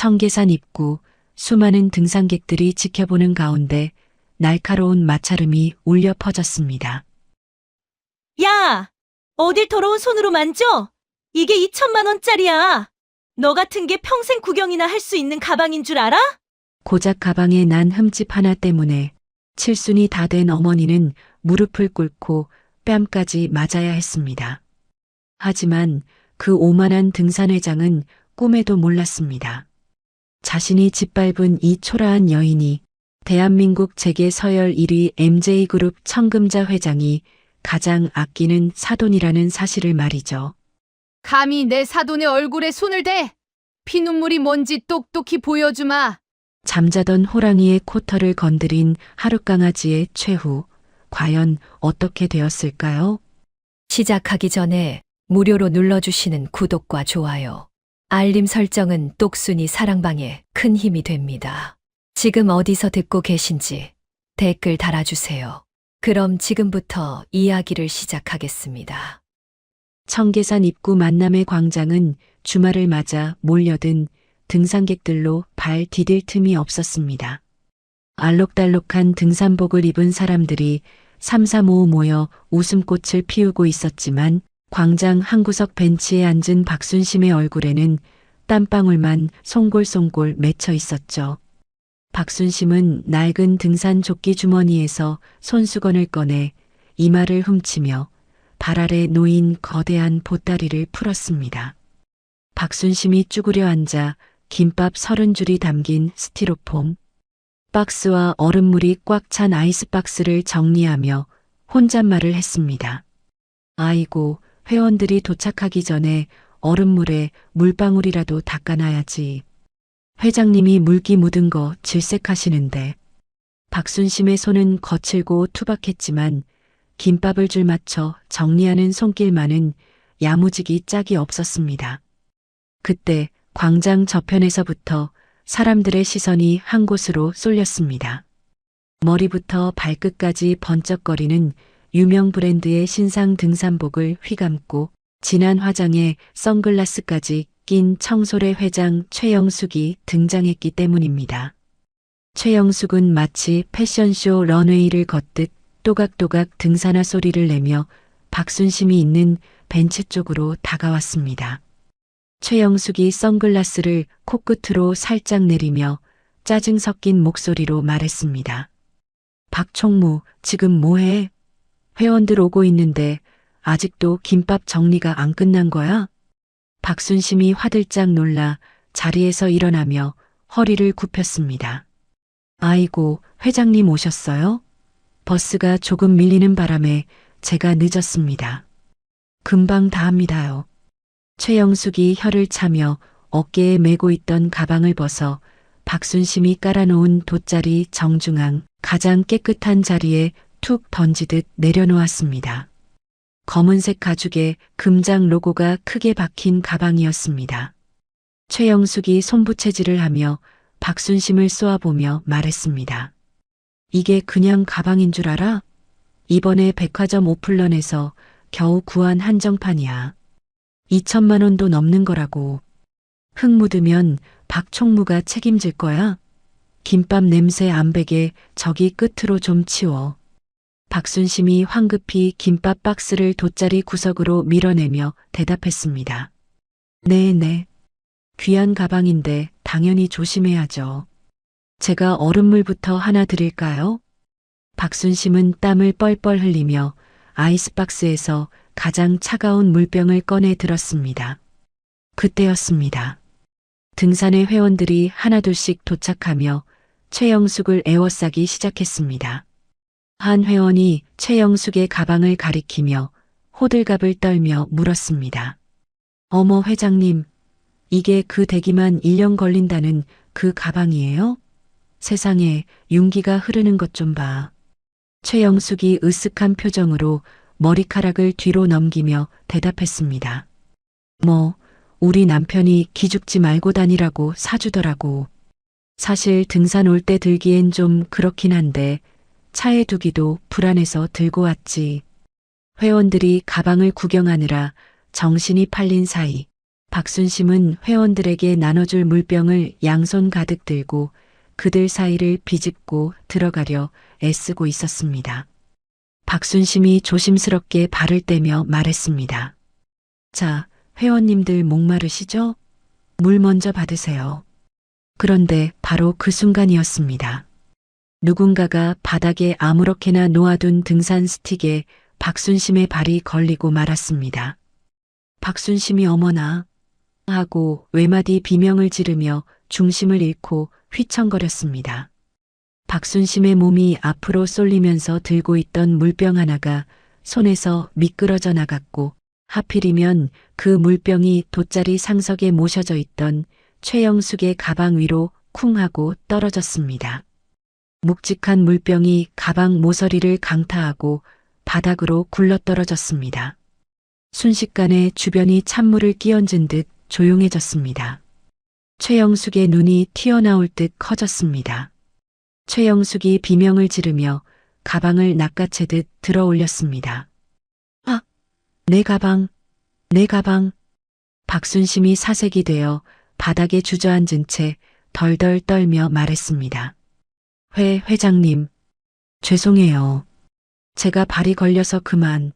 청계산 입구, 수많은 등산객들이 지켜보는 가운데 날카로운 마찰음이 울려 퍼졌습니다. 야! 어딜 더러운 손으로 만져? 이게 2천만 원짜리야. 너 같은 게 평생 구경이나 할 수 있는 가방인 줄 알아? 고작 가방에 난 흠집 하나 때문에 칠순이 다 된 어머니는 무릎을 꿇고 뺨까지 맞아야 했습니다. 하지만 그 오만한 등산회장은 꿈에도 몰랐습니다. 자신이 짓밟은 이 초라한 여인이 대한민국 재계 서열 1위 MJ그룹 청금자 회장이 가장 아끼는 사돈이라는 사실을 말이죠. 감히 내 사돈의 얼굴에 손을 대! 피눈물이 뭔지 똑똑히 보여주마. 잠자던 호랑이의 코털을 건드린 하룻강아지의 최후, 과연 어떻게 되었을까요? 시작하기 전에 무료로 눌러주시는 구독과 좋아요, 알림 설정은 똑순이 사랑방에 큰 힘이 됩니다. 지금 어디서 듣고 계신지 댓글 달아주세요. 그럼 지금부터 이야기를 시작하겠습니다. 청계산 입구 만남의 광장은 주말을 맞아 몰려든 등산객들로 발 디딜 틈이 없었습니다. 알록달록한 등산복을 입은 사람들이 삼삼오오 모여 웃음꽃을 피우고 있었지만 광장 한 구석 벤치에 앉은 박순심의 얼굴에는 땀방울만 송골송골 맺혀 있었죠. 박순심은 낡은 등산 조끼 주머니에서 손수건을 꺼내 이마를 훔치며 발 아래 놓인 거대한 보따리를 풀었습니다. 박순심이 쭈그려 앉아 김밥 30줄이 담긴 스티로폼 박스와 얼음물이 꽉 찬 아이스박스를 정리하며 혼잣말을 했습니다. 아이고, 회원들이 도착하기 전에 얼음물에 물방울이라도 닦아놔야지. 회장님이 물기 묻은 거 질색하시는데. 박순심의 손은 거칠고 투박했지만 김밥을 줄 맞춰 정리하는 손길만은 야무지기 짝이 없었습니다. 그때 광장 저편에서부터 사람들의 시선이 한 곳으로 쏠렸습니다. 머리부터 발끝까지 번쩍거리는 유명 브랜드의 신상 등산복을 휘감고 진한 화장에 선글라스까지 낀 청솔의 회장 최영숙이 등장했기 때문입니다. 최영숙은 마치 패션쇼 런웨이를 걷듯 또각또각 등산화 소리를 내며 박순심이 있는 벤치 쪽으로 다가왔습니다. 최영숙이 선글라스를 코끝으로 살짝 내리며 짜증 섞인 목소리로 말했습니다. 박총무, 지금 뭐해? 회원들 오고 있는데 아직도 김밥 정리가 안 끝난 거야? 박순심이 화들짝 놀라 자리에서 일어나며 허리를 굽혔습니다. 아이고, 회장님 오셨어요? 버스가 조금 밀리는 바람에 제가 늦었습니다. 금방 다 합니다요. 최영숙이 혀를 차며 어깨에 메고 있던 가방을 벗어 박순심이 깔아놓은 돗자리 정중앙 가장 깨끗한 자리에 툭 던지듯 내려놓았습니다. 검은색 가죽에 금장 로고가 크게 박힌 가방이었습니다. 최영숙이 손부채질을 하며 박순심을 쏘아보며 말했습니다. 이게 그냥 가방인 줄 알아? 이번에 백화점 오픈런에서 겨우 구한 한정판이야. 2천만 원도 넘는 거라고. 흙 묻으면 박 총무가 책임질 거야. 김밥 냄새 안 배게 저기 끝으로 좀 치워. 박순심이 황급히 김밥 박스를 돗자리 구석으로 밀어내며 대답했습니다. 네네. 귀한 가방인데 당연히 조심해야죠. 제가 얼음물부터 하나 드릴까요? 박순심은 땀을 뻘뻘 흘리며 아이스박스에서 가장 차가운 물병을 꺼내 들었습니다. 그때였습니다. 등산의 회원들이 하나둘씩 도착하며 최영숙을 에워싸기 시작했습니다. 한 회원이 최영숙의 가방을 가리키며 호들갑을 떨며 물었습니다. 어머 회장님, 이게 그 대기만 1년 걸린다는 그 가방이에요? 세상에 윤기가 흐르는 것 좀 봐. 최영숙이 으쓱한 표정으로 머리카락을 뒤로 넘기며 대답했습니다. 뭐, 우리 남편이 기죽지 말고 다니라고 사주더라고. 사실 등산 올 때 들기엔 좀 그렇긴 한데 차에 두기도 불안해서 들고 왔지. 회원들이 가방을 구경하느라 정신이 팔린 사이 박순심은 회원들에게 나눠줄 물병을 양손 가득 들고 그들 사이를 비집고 들어가려 애쓰고 있었습니다. 박순심이 조심스럽게 발을 떼며 말했습니다. 자, 회원님들 목마르시죠? 물 먼저 받으세요. 그런데 바로 그 순간이었습니다. 누군가가 바닥에 아무렇게나 놓아둔 등산 스틱에 박순심의 발이 걸리고 말았습니다. 박순심이 어머나 하고 외마디 비명을 지르며 중심을 잃고 휘청거렸습니다. 박순심의 몸이 앞으로 쏠리면서 들고 있던 물병 하나가 손에서 미끄러져 나갔고 하필이면 그 물병이 돗자리 상석에 모셔져 있던 최영숙의 가방 위로 쿵 하고 떨어졌습니다. 묵직한 물병이 가방 모서리를 강타하고 바닥으로 굴러떨어졌습니다. 순식간에 주변이 찬물을 끼얹은 듯 조용해졌습니다. 최영숙의 눈이 튀어나올 듯 커졌습니다. 최영숙이 비명을 지르며 가방을 낚아채듯 들어 올렸습니다. 아! 내 가방! 내 가방! 박순심이 사색이 되어 바닥에 주저앉은 채 덜덜 떨며 말했습니다. 회장님, 죄송해요. 제가 발이 걸려서 그만.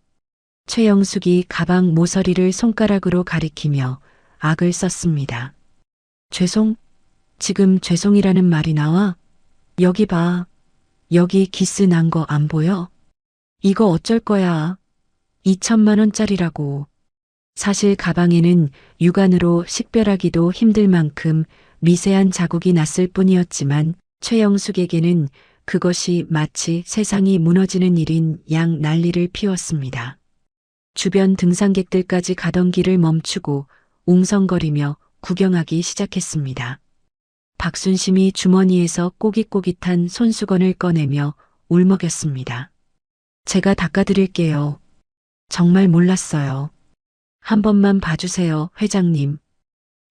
최영숙이 가방 모서리를 손가락으로 가리키며 악을 썼습니다. 지금 죄송이라는 말이 나와? 여기 봐. 여기 기스 난 거 안 보여? 이거 어쩔 거야. 2천만 원짜리라고. 사실 가방에는 육안으로 식별하기도 힘들 만큼 미세한 자국이 났을 뿐이었지만 최영숙에게는 그것이 마치 세상이 무너지는 일인 양 난리를 피웠습니다. 주변 등산객들까지 가던 길을 멈추고 웅성거리며 구경하기 시작했습니다. 박순심이 주머니에서 꼬깃꼬깃한 손수건을 꺼내며 울먹였습니다. 제가 닦아드릴게요. 정말 몰랐어요. 한 번만 봐주세요, 회장님.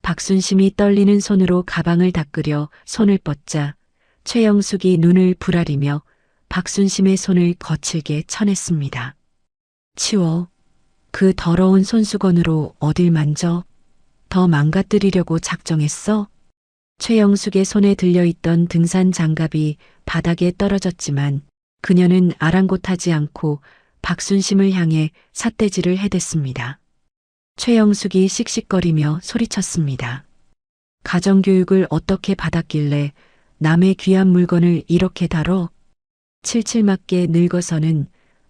박순심이 떨리는 손으로 가방을 닦으려 손을 뻗자 최영숙이 눈을 부라리며 박순심의 손을 거칠게 쳐냈습니다. 치워. 그 더러운 손수건으로 어딜 만져? 더 망가뜨리려고 작정했어? 최영숙의 손에 들려있던 등산 장갑이 바닥에 떨어졌지만 그녀는 아랑곳하지 않고 박순심을 향해 삿대질을 해댔습니다. 최영숙이 씩씩거리며 소리쳤습니다. 가정교육을 어떻게 받았길래 남의 귀한 물건을 이렇게 다뤄? 칠칠맞게 늙어서는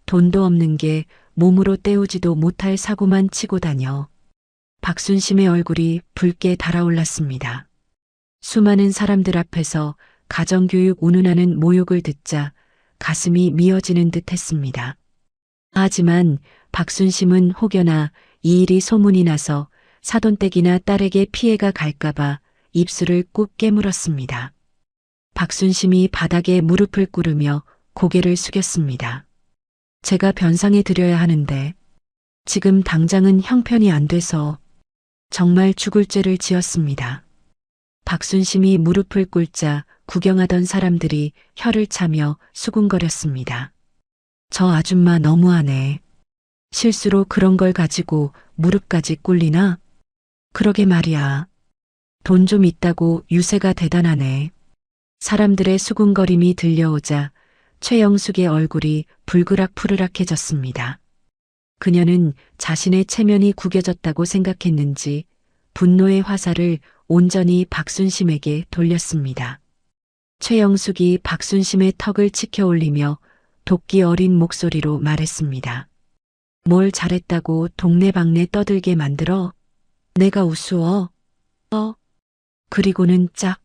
돈도 없는 게 몸으로 때우지도 못할 사고만 치고 다녀. 박순심의 얼굴이 붉게 달아올랐습니다. 수많은 사람들 앞에서 가정교육 운운하는 모욕을 듣자 가슴이 미어지는 듯 했습니다. 하지만 박순심은 혹여나 이 일이 소문이 나서 사돈댁이나 딸에게 피해가 갈까봐 입술을 꾹 깨물었습니다. 박순심이 바닥에 무릎을 꿇으며 고개를 숙였습니다. 제가 변상해 드려야 하는데 지금 당장은 형편이 안 돼서 정말 죽을 죄를 지었습니다. 박순심이 무릎을 꿇자 구경하던 사람들이 혀를 차며 수군거렸습니다. 저 아줌마 너무하네. 실수로 그런 걸 가지고 무릎까지 꿇리나? 그러게 말이야. 돈 좀 있다고 유세가 대단하네. 사람들의 수군거림이 들려오자 최영숙의 얼굴이 불그락푸르락해졌습니다. 그녀는 자신의 체면이 구겨졌다고 생각했는지 분노의 화살을 온전히 박순심에게 돌렸습니다. 최영숙이 박순심의 턱을 치켜 올리며 도끼 어린 목소리로 말했습니다. 뭘 잘했다고 동네방네 떠들게 만들어? 내가 우스워? 그리고는 짝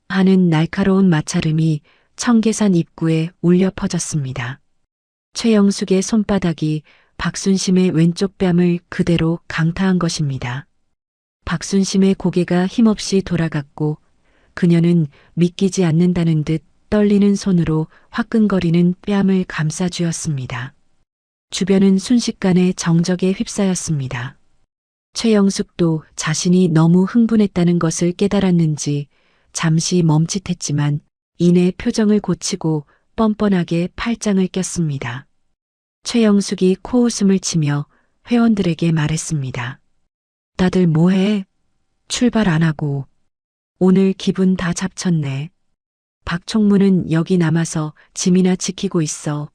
하는 날카로운 마찰음이 청계산 입구에 울려 퍼졌습니다. 최영숙의 손바닥이 박순심의 왼쪽 뺨을 그대로 강타한 것입니다. 박순심의 고개가 힘없이 돌아갔고 그녀는 믿기지 않는다는 듯 떨리는 손으로 화끈거리는 뺨을 감싸쥐었습니다. 주변은 순식간에 정적에 휩싸였습니다. 최영숙도 자신이 너무 흥분했다는 것을 깨달았는지 잠시 멈칫했지만 이내 표정을 고치고 뻔뻔하게 팔짱을 꼈습니다. 최영숙이 코웃음을 치며 회원들에게 말했습니다. 다들 뭐해? 출발 안 하고 오늘 기분 다 잡쳤네. 박총무는 여기 남아서 짐이나 지키고 있어.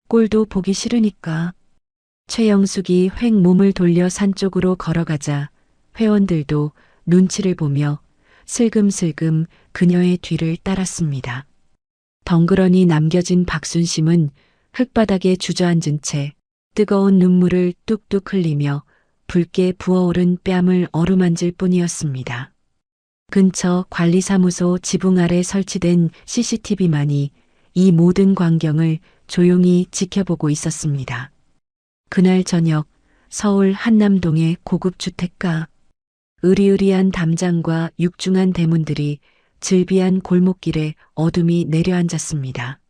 꼴도 보기 싫으니까. 최영숙이 획 몸을 돌려 산 쪽으로 걸어가자 회원들도 눈치를 보며 슬금슬금 그녀의 뒤를 따랐습니다. 덩그러니 남겨진 박순심은 흙바닥에 주저앉은 채 뜨거운 눈물을 뚝뚝 흘리며 붉게 부어오른 뺨을 어루만질 뿐이었습니다. 근처 관리사무소 지붕 아래 설치된 CCTV만이 이 모든 광경을 조용히 지켜보고 있었습니다. 그날 저녁 서울 한남동의 고급 주택가, 으리으리한 담장과 육중한 대문들이 즐비한 골목길에 어둠이 내려앉았습니다.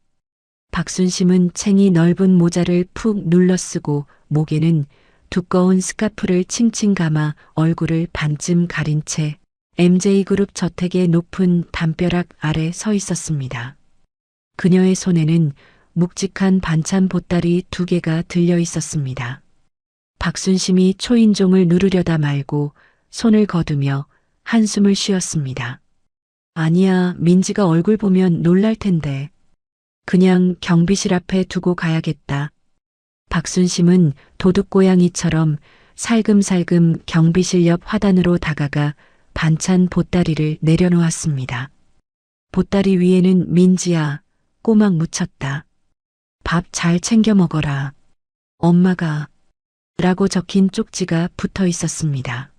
박순심은 챙이 넓은 모자를 푹 눌러쓰고 목에는 두꺼운 스카프를 칭칭 감아 얼굴을 반쯤 가린 채 MJ그룹 저택의 높은 담벼락 아래 서 있었습니다. 그녀의 손에는 묵직한 반찬 보따리 2개가 들려 있었습니다. 박순심이 초인종을 누르려다 말고 손을 거두며 한숨을 쉬었습니다. 아니야, 민지가 얼굴 보면 놀랄 텐데. 그냥 경비실 앞에 두고 가야겠다. 박순심은 도둑고양이처럼 살금살금 경비실 옆 화단으로 다가가 반찬 보따리를 내려놓았습니다. 보따리 위에는 민지야, 꼬막 묻혔다. 밥 잘 챙겨 먹어라. 엄마가 라고 적힌 쪽지가 붙어 있었습니다.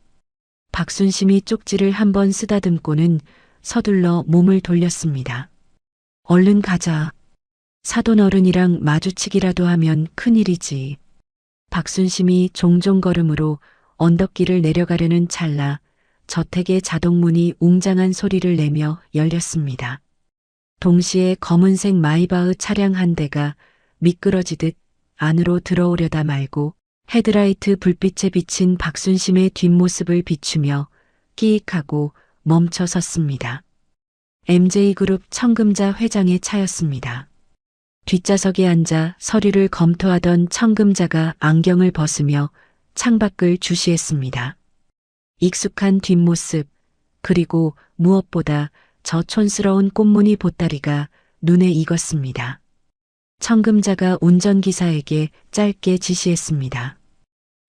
박순심이 쪽지를 한번 쓰다듬고는 서둘러 몸을 돌렸습니다. 얼른 가자. 사돈 어른이랑 마주치기라도 하면 큰일이지. 박순심이 종종 걸음으로 언덕길을 내려가려는 찰나 저택의 자동문이 웅장한 소리를 내며 열렸습니다. 동시에 검은색 마이바흐 차량 한 대가 미끄러지듯 안으로 들어오려다 말고 헤드라이트 불빛에 비친 박순심의 뒷모습을 비추며 끼익하고 멈춰 섰습니다. MJ그룹 청금자 회장의 차였습니다. 뒷좌석에 앉아 서류를 검토하던 청금자가 안경을 벗으며 창밖을 주시했습니다. 익숙한 뒷모습, 그리고 무엇보다 저 촌스러운 꽃무늬 보따리가 눈에 익었습니다. 청금자가 운전기사에게 짧게 지시했습니다.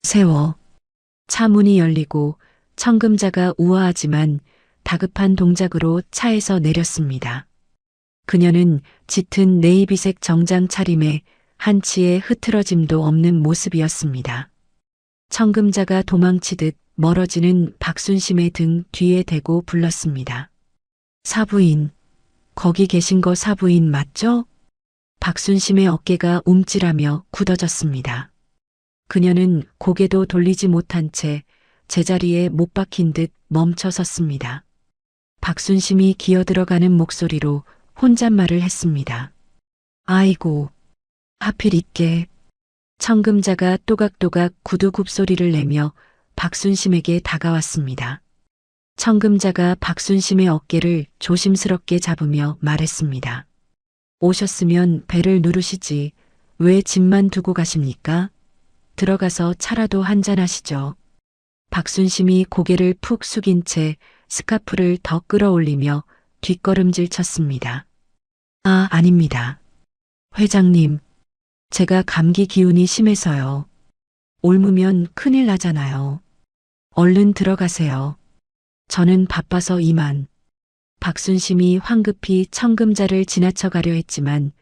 세워. 차 문이 열리고 청금자가 우아하지만 다급한 동작으로 차에서 내렸습니다. 그녀는 짙은 네이비색 정장 차림에 한치의 흐트러짐도 없는 모습이었습니다. 청금자가 도망치듯 멀어지는 박순심의 등 뒤에 대고 불렀습니다. 사부인, 거기 계신 거 사부인 맞죠? 박순심의 어깨가 움찔하며 굳어졌습니다. 그녀는 고개도 돌리지 못한 채 제자리에 못 박힌 듯 멈춰 섰습니다. 박순심이 기어들어가는 목소리로 혼잣말을 했습니다. 아이고, 하필 있게. 청금자가 또각또각 구두 굽소리를 내며 박순심에게 다가왔습니다. 청금자가 박순심의 어깨를 조심스럽게 잡으며 말했습니다. 오셨으면 배를 누르시지 왜 집만 두고 가십니까? 들어가서 차라도 한잔 하시죠. 박순심이 고개를 푹 숙인 채 스카프를 더 끌어올리며 뒷걸음질 쳤습니다. 아, 아닙니다. 회장님, 제가 감기 기운이 심해서요. 옮으면 큰일 나잖아요. 얼른 들어가세요. 저는 바빠서 이만. 박순심이 황급히 청금자를 지나쳐 가려 했지만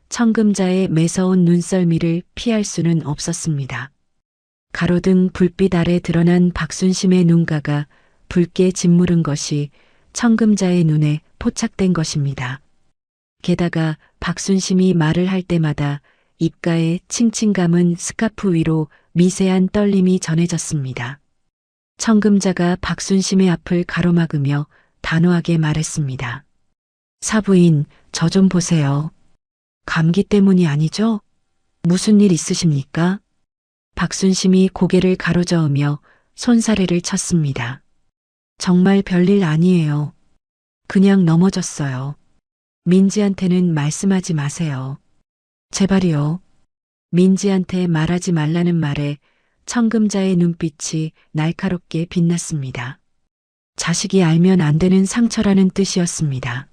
청금자의 매서운 눈썰미를 피할 수는 없었습니다. 가로등 불빛 아래 드러난 박순심의 눈가가 붉게 짓무른 것이 청금자의 눈에 포착된 것입니다. 게다가 박순심이 말을 할 때마다 입가에 칭칭 감은 스카프 위로 미세한 떨림이 전해졌습니다. 청금자가 박순심의 앞을 가로막으며 단호하게 말했습니다. 사부인, 저 좀 보세요. 감기 때문이 아니죠? 무슨 일 있으십니까? 박순심이 고개를 가로저으며 손사래를 쳤습니다. 정말 별일 아니에요. 그냥 넘어졌어요. 민지한테는 말씀하지 마세요. 제발이요. 민지한테 말하지 말라는 말에 청금자의 눈빛이 날카롭게 빛났습니다. 자식이 알면 안 되는 상처라는 뜻이었습니다.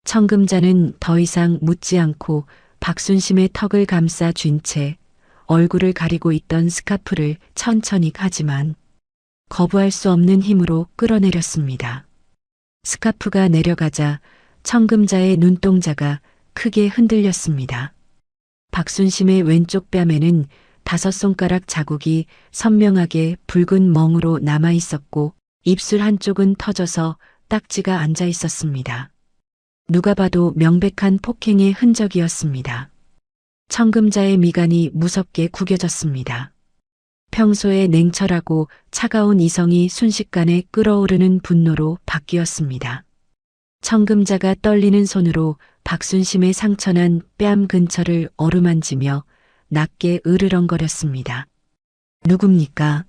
청금자는 더 이상 묻지 않고 박순심의 턱을 감싸 쥔 채 얼굴을 가리고 있던 스카프를 천천히 하지만 거부할 수 없는 힘으로 끌어내렸습니다. 스카프가 내려가자 청금자의 눈동자가 크게 흔들렸습니다. 박순심의 왼쪽 뺨에는 5손가락 자국이 선명하게 붉은 멍으로 남아 있었고 입술 한쪽은 터져서 딱지가 앉아 있었습니다. 누가 봐도 명백한 폭행의 흔적이었습니다. 청금자의 미간이 무섭게 구겨졌습니다. 평소에 냉철하고 차가운 이성이 순식간에 끓어오르는 분노로 바뀌었습니다. 청금자가 떨리는 손으로 박순심의 상처난 뺨 근처를 어루만지며 낮게 으르렁거렸습니다. 누굽니까?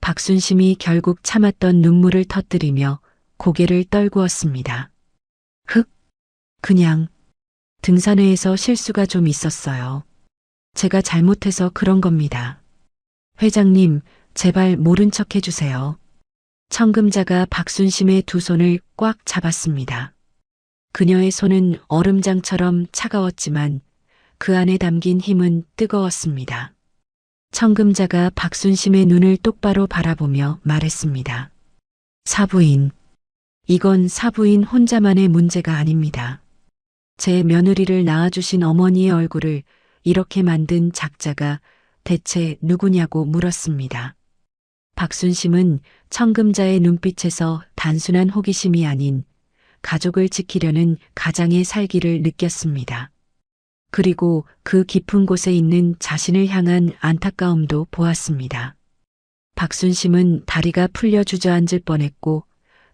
박순심이 결국 참았던 눈물을 터뜨리며 고개를 떨구었습니다. 그냥 등산회에서 실수가 좀 있었어요. 제가 잘못해서 그런 겁니다. 회장님, 제발 모른 척 해주세요. 청금자가 박순심의 두 손을 꽉 잡았습니다. 그녀의 손은 얼음장처럼 차가웠지만 그 안에 담긴 힘은 뜨거웠습니다. 청금자가 박순심의 눈을 똑바로 바라보며 말했습니다. 사부인, 이건 사부인 혼자만의 문제가 아닙니다. 제 며느리를 낳아주신 어머니의 얼굴을 이렇게 만든 작자가 대체 누구냐고 물었습니다. 박순심은 청금자의 눈빛에서 단순한 호기심이 아닌 가족을 지키려는 가장의 살기를 느꼈습니다. 그리고 그 깊은 곳에 있는 자신을 향한 안타까움도 보았습니다. 박순심은 다리가 풀려 주저앉을 뻔했고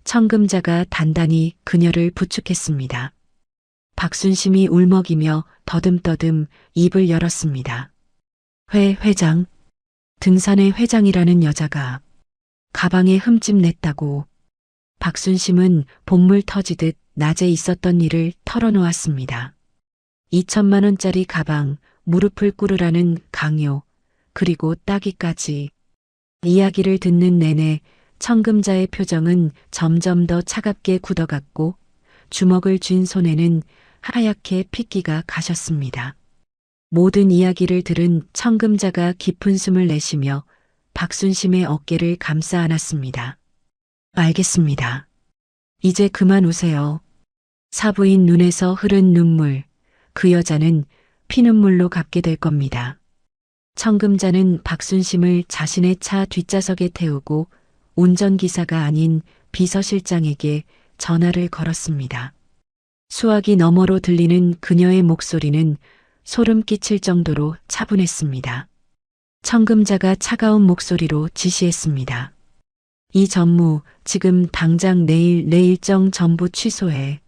청금자가 단단히 그녀를 부축했습니다. 박순심이 울먹이며 더듬더듬 입을 열었습니다. 회장. 등산의 회장이라는 여자가 가방에 흠집 냈다고. 박순심은 본물 터지듯 낮에 있었던 일을 털어놓았습니다. 2천만 원짜리 가방, 무릎을 꿇으라는 강요, 그리고 따기까지. 이야기를 듣는 내내 청금자의 표정은 점점 더 차갑게 굳어갔고 주먹을 쥔 손에는 하얗게 핏기가 가셨습니다. 모든 이야기를 들은 청금자가 깊은 숨을 내쉬며 박순심의 어깨를 감싸 안았습니다. 알겠습니다. 이제 그만 우세요. 사부인 눈에서 흐른 눈물, 그 여자는 피눈물로 갚게 될 겁니다. 청금자는 박순심을 자신의 차 뒷좌석에 태우고 운전기사가 아닌 비서실장에게 전화를 걸었습니다. 수화기 너머로 들리는 그녀의 목소리는 소름 끼칠 정도로 차분했습니다. 청금자가 차가운 목소리로 지시했습니다. 이 전무, 지금 당장 내일 내 일정 전부 취소해.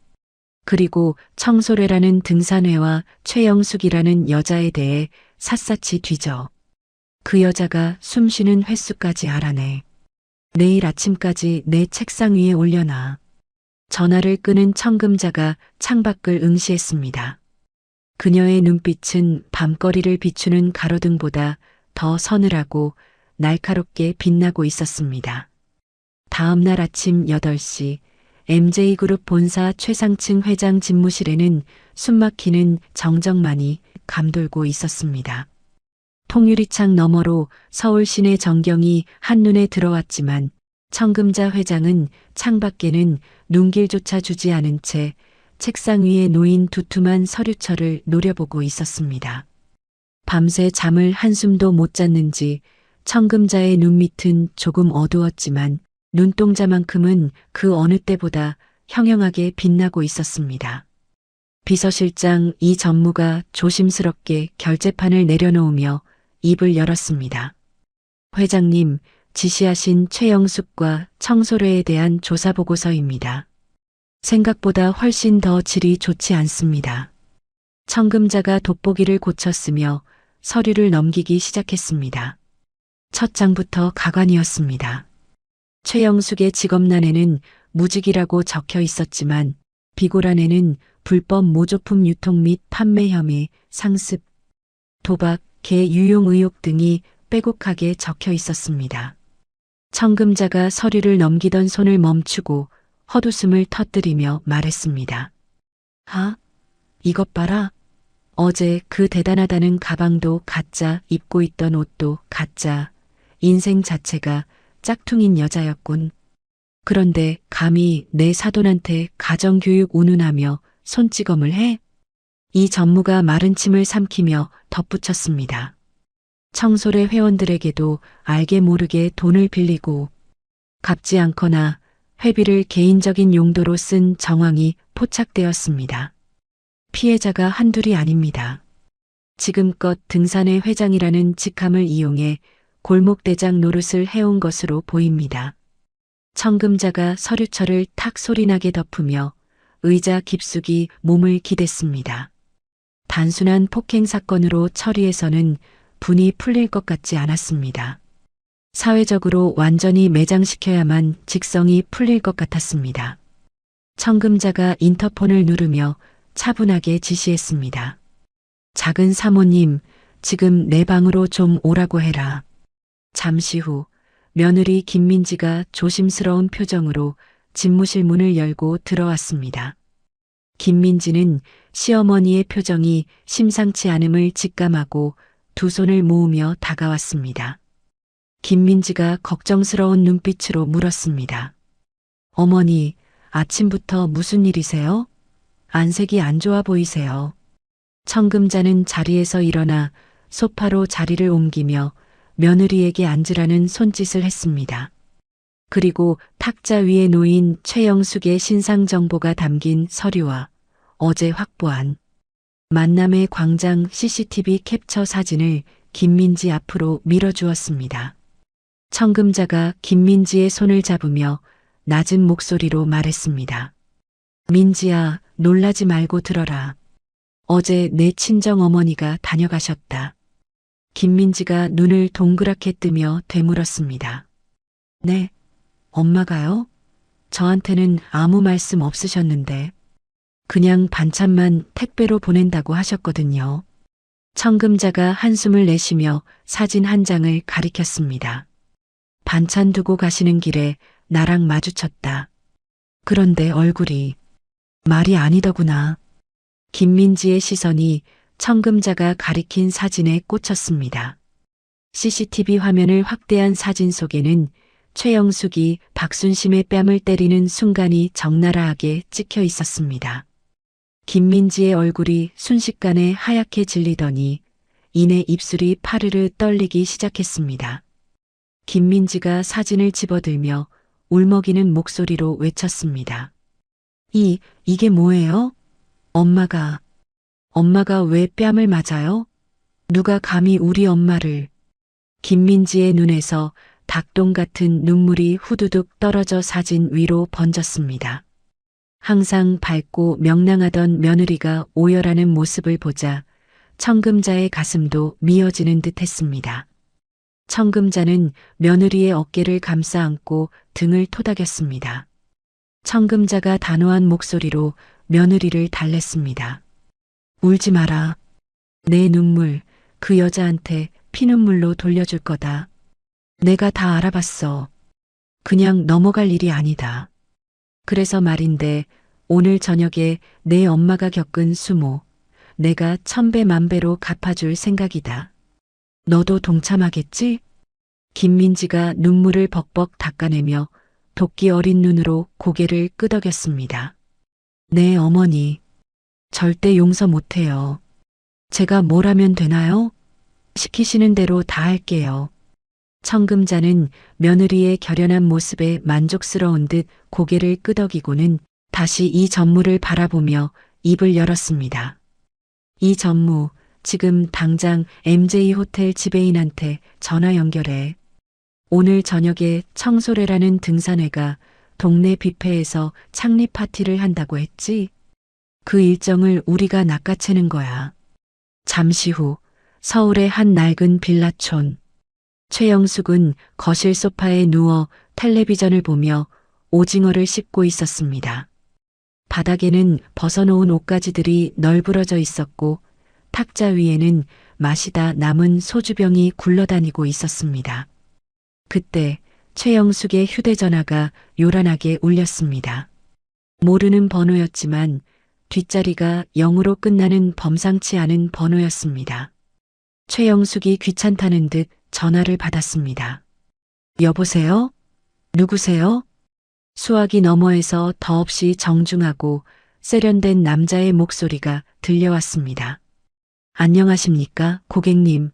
그리고 청소래라는 등산회와 최영숙이라는 여자에 대해 샅샅이 뒤져. 그 여자가 숨쉬는 횟수까지 알아내. 내일 아침까지 내 책상 위에 올려놔. 전화를 끄는 청금자가 창밖을 응시했습니다. 그녀의 눈빛은 밤거리를 비추는 가로등보다 더 서늘하고 날카롭게 빛나고 있었습니다. 다음 날 아침 8시 MJ그룹 본사 최상층 회장 집무실에는 숨막히는 정적만이 감돌고 있었습니다. 통유리창 너머로 서울 시내 전경이 한눈에 들어왔지만 청금자 회장은 창밖에는 눈길조차 주지 않은 채 책상 위에 놓인 두툼한 서류철을 노려보고 있었습니다. 밤새 잠을 한숨도 못 잤는지 청금자의 눈밑은 조금 어두웠지만 눈동자만큼은 그 어느 때보다 형형하게 빛나고 있었습니다. 비서실장 이 전무가 조심스럽게 결제판을 내려놓으며 입을 열었습니다. 회장님, 지시하신 최영숙과 청소래에 대한 조사보고서입니다. 생각보다 훨씬 더 질이 좋지 않습니다. 청금자가 돋보기를 고쳤으며 서류를 넘기기 시작했습니다. 첫 장부터 가관이었습니다. 최영숙의 직업란에는 무직이라고 적혀 있었지만 비고란에는 불법 모조품 유통 및 판매 혐의, 상습, 도박, 개 유용 의혹 등이 빼곡하게 적혀 있었습니다. 청금자가 서류를 넘기던 손을 멈추고 헛웃음을 터뜨리며 말했습니다. 아, 이것 봐라. 어제 그 대단하다는 가방도 가짜, 입고 있던 옷도 가짜, 인생 자체가 짝퉁인 여자였군. 그런데 감히 내 사돈한테 가정교육 운운하며 손찌검을 해? 이 전무가 마른 침을 삼키며 덧붙였습니다. 청솔의 회원들에게도 알게 모르게 돈을 빌리고 갚지 않거나 회비를 개인적인 용도로 쓴 정황이 포착되었습니다. 피해자가 한둘이 아닙니다. 지금껏 등산회 회장이라는 직함을 이용해 골목대장 노릇을 해온 것으로 보입니다. 청금자가 서류철을 탁 소리나게 덮으며 의자 깊숙이 몸을 기댔습니다. 단순한 폭행 사건으로 처리해서는 분이 풀릴 것 같지 않았습니다. 사회적으로 완전히 매장시켜야만 직성이 풀릴 것 같았습니다. 청금자가 인터폰을 누르며 차분하게 지시했습니다. 작은 사모님, 지금 내 방으로 좀 오라고 해라. 잠시 후 며느리 김민지가 조심스러운 표정으로 집무실 문을 열고 들어왔습니다. 김민지는 시어머니의 표정이 심상치 않음을 직감하고 두 손을 모으며 다가왔습니다. 김민지가 걱정스러운 눈빛으로 물었습니다. 어머니, 아침부터 무슨 일이세요? 안색이 안 좋아 보이세요. 청금자는 자리에서 일어나 소파로 자리를 옮기며 며느리에게 앉으라는 손짓을 했습니다. 그리고 탁자 위에 놓인 최영숙의 신상 정보가 담긴 서류와 어제 확보한 만남의 광장 CCTV 캡처 사진을 김민지 앞으로 밀어주었습니다. 청금자가 김민지의 손을 잡으며 낮은 목소리로 말했습니다. 민지야, 놀라지 말고 들어라. 어제 내 친정 어머니가 다녀가셨다. 김민지가 눈을 동그랗게 뜨며 되물었습니다. 네, 엄마가요? 저한테는 아무 말씀 없으셨는데 그냥 반찬만 택배로 보낸다고 하셨거든요. 청금자가 한숨을 내쉬며 사진 한 장을 가리켰습니다. 반찬 두고 가시는 길에 나랑 마주쳤다. 그런데 얼굴이 말이 아니더구나. 김민지의 시선이 청금자가 가리킨 사진에 꽂혔습니다. CCTV 화면을 확대한 사진 속에는 최영숙이 박순심의 뺨을 때리는 순간이 적나라하게 찍혀 있었습니다. 김민지의 얼굴이 순식간에 하얗게 질리더니 이내 입술이 파르르 떨리기 시작했습니다. 김민지가 사진을 집어들며 울먹이는 목소리로 외쳤습니다. 이게 뭐예요? 엄마가 왜 뺨을 맞아요? 누가 감히 우리 엄마를. 김민지의 눈에서 닭똥 같은 눈물이 후두둑 떨어져 사진 위로 번졌습니다. 항상 밝고 명랑하던 며느리가 오열하는 모습을 보자 청금자의 가슴도 미어지는 듯 했습니다. 청금자는 며느리의 어깨를 감싸 안고 등을 토닥였습니다. 청금자가 단호한 목소리로 며느리를 달랬습니다. 울지 마라. 내 눈물 그 여자한테 피눈물로 돌려줄 거다. 내가 다 알아봤어. 그냥 넘어갈 일이 아니다. 그래서 말인데 오늘 저녁에 내 엄마가 겪은 수모 내가 1000배 만배로 갚아줄 생각이다. 너도 동참하겠지? 김민지가 눈물을 벅벅 닦아내며 도끼 어린 눈으로 고개를 끄덕였습니다. 네, 어머니. 절대 용서 못해요. 제가 뭘 하면 되나요? 시키시는 대로 다 할게요. 청금자는 며느리의 결연한 모습에 만족스러운 듯 고개를 끄덕이고는 다시 이 전무를 바라보며 입을 열었습니다. 이 전무, 지금 당장 MJ 호텔 지배인한테 전화 연결해. 오늘 저녁에 청소래라는 등산회가 동네 뷔페에서 창립 파티를 한다고 했지? 그 일정을 우리가 낚아채는 거야. 잠시 후 서울의 한 낡은 빌라촌. 최영숙은 거실 소파에 누워 텔레비전을 보며 오징어를 씹고 있었습니다. 바닥에는 벗어놓은 옷가지들이 널브러져 있었고 탁자 위에는 마시다 남은 소주병이 굴러다니고 있었습니다. 그때 최영숙의 휴대전화가 요란하게 울렸습니다. 모르는 번호였지만 뒷자리가 0으로 끝나는 범상치 않은 번호였습니다. 최영숙이 귀찮다는 듯 전화를 받았습니다. 여보세요? 누구세요? 수화기 너머에서 더없이 정중하고 세련된 남자의 목소리가 들려왔습니다. 안녕하십니까, 고객님.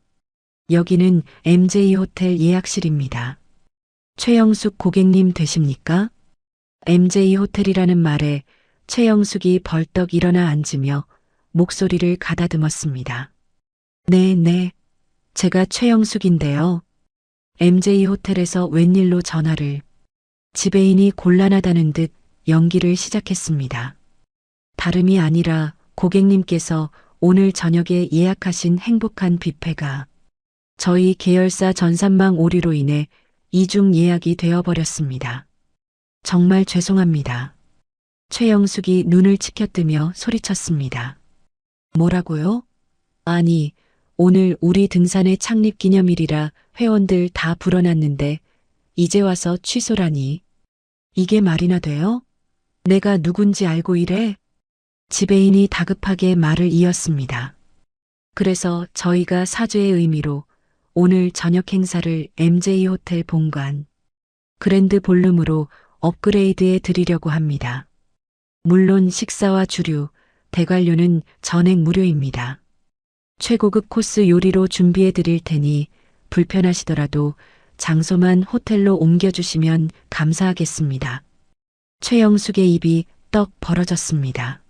여기는 MJ 호텔 예약실입니다. 최영숙 고객님 되십니까? MJ 호텔이라는 말에 최영숙이 벌떡 일어나 앉으며 목소리를 가다듬었습니다. 네. 제가 최영숙인데요. MJ 호텔에서 웬일로 전화를. 지배인이 곤란하다는 듯 연기를 시작했습니다. 다름이 아니라 고객님께서 오늘 저녁에 예약하신 행복한 뷔페가 저희 계열사 전산망 오류로 인해 이중 예약이 되어버렸습니다. 정말 죄송합니다. 최영숙이 눈을 치켜뜨며 소리쳤습니다. 뭐라고요? 아니, 오늘 우리 등산의 창립 기념일이라 회원들 다 불어났는데 이제 와서 취소라니. 이게 말이나 돼요? 내가 누군지 알고 이래? 지배인이 다급하게 말을 이었습니다. 그래서 저희가 사죄의 의미로 오늘 저녁 행사를 MJ 호텔 본관 그랜드 볼룸으로 업그레이드해 드리려고 합니다. 물론 식사와 주류, 대관료는 전액 무료입니다. 최고급 코스 요리로 준비해 드릴 테니 불편하시더라도 장소만 호텔로 옮겨주시면 감사하겠습니다. 최영숙의 입이 떡 벌어졌습니다.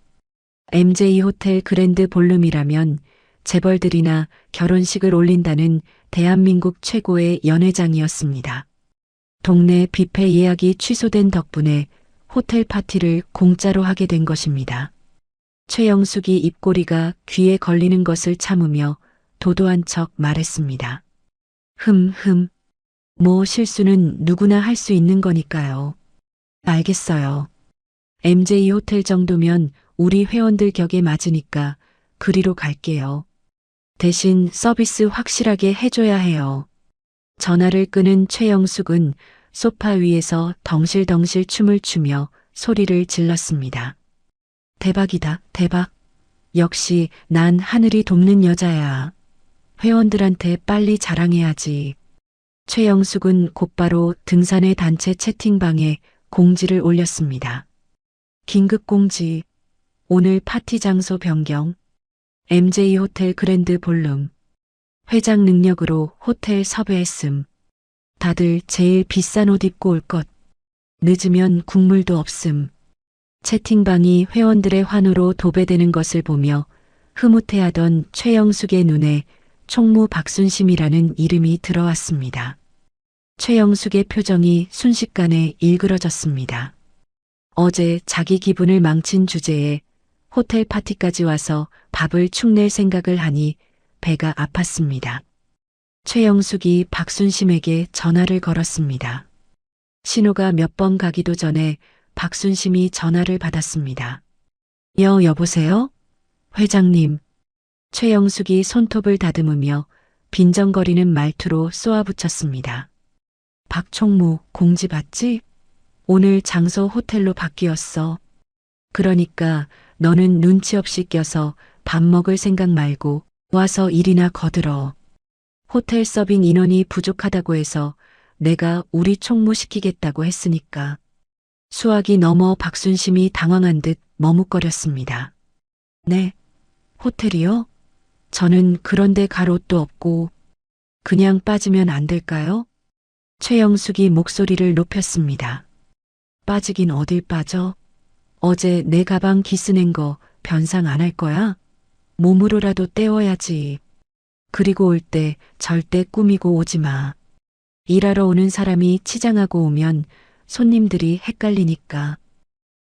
MJ 호텔 그랜드 볼룸이라면 재벌들이나 결혼식을 올린다는 대한민국 최고의 연회장이었습니다. 동네 뷔페 예약이 취소된 덕분에 호텔 파티를 공짜로 하게 된 것입니다. 최영숙이 입꼬리가 귀에 걸리는 것을 참으며 도도한 척 말했습니다. 뭐 실수는 누구나 할 수 있는 거니까요. 알겠어요. MJ 호텔 정도면 우리 회원들 격에 맞으니까 그리로 갈게요. 대신 서비스 확실하게 해줘야 해요. 전화를 끄는 최영숙은 소파 위에서 덩실덩실 춤을 추며 소리를 질렀습니다. 대박이다, 대박. 역시 난 하늘이 돕는 여자야. 회원들한테 빨리 자랑해야지. 최영숙은 곧바로 등산의 단체 채팅방에 공지를 올렸습니다. 긴급 공지. 오늘 파티 장소 변경. MJ 호텔 그랜드 볼룸. 회장 능력으로 호텔 섭외했음. 다들 제일 비싼 옷 입고 올 것. 늦으면 국물도 없음. 채팅방이 회원들의 환호로 도배되는 것을 보며 흐뭇해하던 최영숙의 눈에 총무 박순심이라는 이름이 들어왔습니다. 최영숙의 표정이 순식간에 일그러졌습니다. 어제 자기 기분을 망친 주제에 호텔 파티까지 와서 밥을 축낼 생각을 하니 배가 아팠습니다. 최영숙이 박순심에게 전화를 걸었습니다. 신호가 몇 번 가기도 전에 박순심이 전화를 받았습니다. 여보세요? 회장님. 최영숙이 손톱을 다듬으며 빈정거리는 말투로 쏘아붙였습니다. 박 총무 공지 봤지? 오늘 장소 호텔로 바뀌었어. 그러니까 너는 눈치 없이 껴서 밥 먹을 생각 말고 와서 일이나 거들어. 호텔 서빙 인원이 부족하다고 해서 내가 우리 총무 시키겠다고 했으니까. 수학이 넘어 박순심이 당황한 듯 머뭇거렸습니다. 네, 호텔이요? 저는 그런데 갈 옷도 없고 그냥 빠지면 안 될까요? 최영숙이 목소리를 높였습니다. 빠지긴 어딜 빠져? 어제 내 가방 기스낸 거 변상 안 할 거야? 몸으로라도 때워야지. 그리고 올 때 절대 꾸미고 오지 마. 일하러 오는 사람이 치장하고 오면 손님들이 헷갈리니까.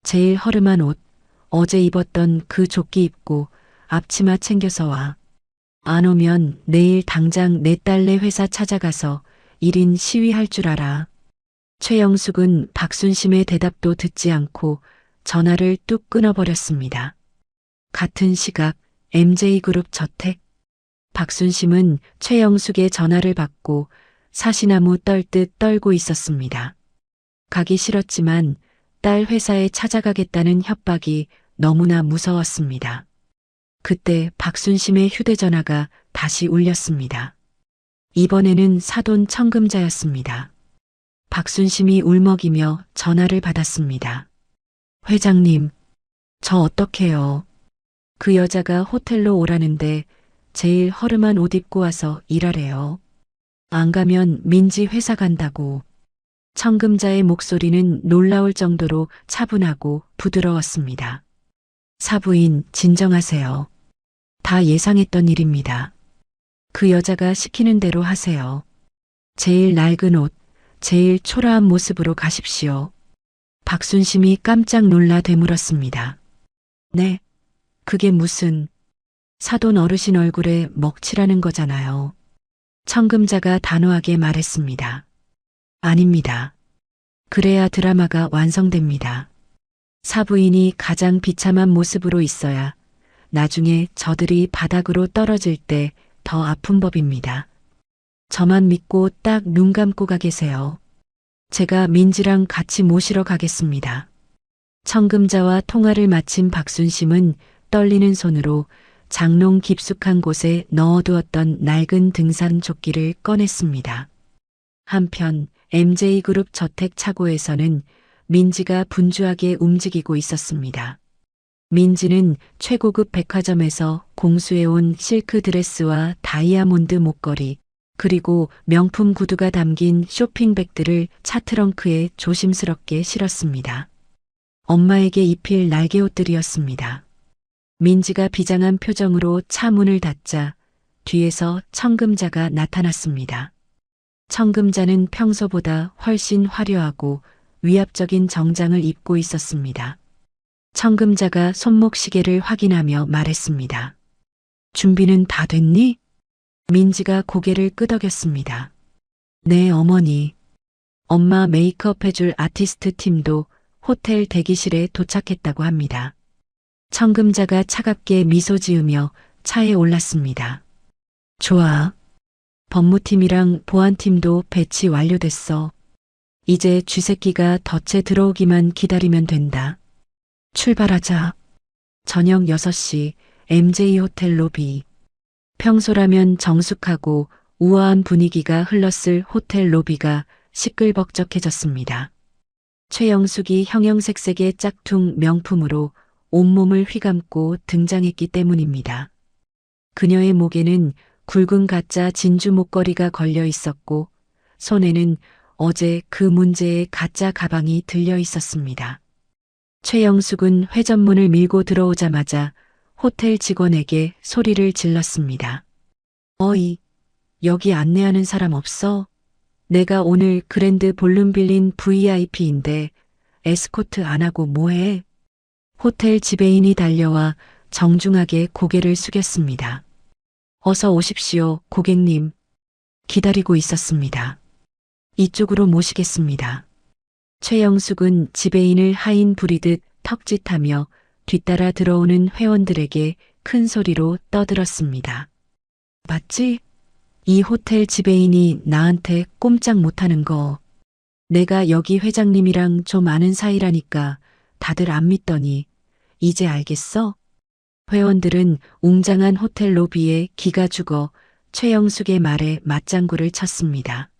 제일 허름한 옷, 어제 입었던 그 조끼 입고 앞치마 챙겨서 와. 안 오면 내일 당장 내 딸네 회사 찾아가서 1인 시위할 줄 알아. 최영숙은 박순심의 대답도 듣지 않고 전화를 뚝 끊어버렸습니다. 같은 시각 MJ그룹 저택. 박순심은 최영숙의 전화를 받고 사시나무 떨듯 떨고 있었습니다. 가기 싫었지만 딸 회사에 찾아가겠다는 협박이 너무나 무서웠습니다. 그때 박순심의 휴대전화가 다시 울렸습니다. 이번에는 사돈 청금자였습니다. 박순심이 울먹이며 전화를 받았습니다. 회장님, 저 어떡해요? 그 여자가 호텔로 오라는데 제일 허름한 옷 입고 와서 일하래요. 안 가면 민지 회사 간다고. 청금자의 목소리는 놀라울 정도로 차분하고 부드러웠습니다. 사부인, 진정하세요. 다 예상했던 일입니다. 그 여자가 시키는 대로 하세요. 제일 낡은 옷, 제일 초라한 모습으로 가십시오. 박순심이 깜짝 놀라 되물었습니다. 네, 그게 무슨... 사돈 어르신 얼굴에 먹칠하는 거잖아요. 청금자가 단호하게 말했습니다. 아닙니다. 그래야 드라마가 완성됩니다. 사부인이 가장 비참한 모습으로 있어야 나중에 저들이 바닥으로 떨어질 때 더 아픈 법입니다. 저만 믿고 딱 눈 감고 가 계세요. 제가 민지랑 같이 모시러 가겠습니다. 청금자와 통화를 마친 박순심은 떨리는 손으로 장롱 깊숙한 곳에 넣어두었던 낡은 등산 조끼를 꺼냈습니다. 한편 MJ그룹 저택 차고에서는 민지가 분주하게 움직이고 있었습니다. 민지는 최고급 백화점에서 공수해온 실크 드레스와 다이아몬드 목걸이, 그리고 명품 구두가 담긴 쇼핑백들을 차 트렁크에 조심스럽게 실었습니다. 엄마에게 입힐 날개 옷들이었습니다. 민지가 비장한 표정으로 차 문을 닫자 뒤에서 청금자가 나타났습니다. 청금자는 평소보다 훨씬 화려하고 위압적인 정장을 입고 있었습니다. 청금자가 손목시계를 확인하며 말했습니다. 준비는 다 됐니? 민지가 고개를 끄덕였습니다. 네, 어머니. 엄마 메이크업 해줄 아티스트 팀도 호텔 대기실에 도착했다고 합니다. 청금자가 차갑게 미소 지으며 차에 올랐습니다. 좋아. 법무팀이랑 보안팀도 배치 완료됐어. 이제 쥐새끼가 덫에 들어오기만 기다리면 된다. 출발하자. 저녁 6시 MJ 호텔 로비. 평소라면 정숙하고 우아한 분위기가 흘렀을 호텔 로비가 시끌벅적해졌습니다. 최영숙이 형형색색의 짝퉁 명품으로 온몸을 휘감고 등장했기 때문입니다. 그녀의 목에는 굵은 가짜 진주 목걸이가 걸려 있었고 손에는 어제 그 문제의 가짜 가방이 들려 있었습니다. 최영숙은 회전문을 밀고 들어오자마자 호텔 직원에게 소리를 질렀습니다. 어이, 여기 안내하는 사람 없어? 내가 오늘 그랜드 볼룸 빌린 VIP인데 에스코트 안 하고 뭐해? 호텔 지배인이 달려와 정중하게 고개를 숙였습니다. 어서 오십시오, 고객님. 기다리고 있었습니다. 이쪽으로 모시겠습니다. 최영숙은 지배인을 하인 부리듯 턱짓하며 뒤따라 들어오는 회원들에게 큰 소리로 떠들었습니다. 맞지? 이 호텔 지배인이 나한테 꼼짝 못하는 거. 내가 여기 회장님이랑 좀 아는 사이라니까 다들 안 믿더니 이제 알겠어? 회원들은 웅장한 호텔 로비에 기가 죽어 최영숙의 말에 맞장구를 쳤습니다.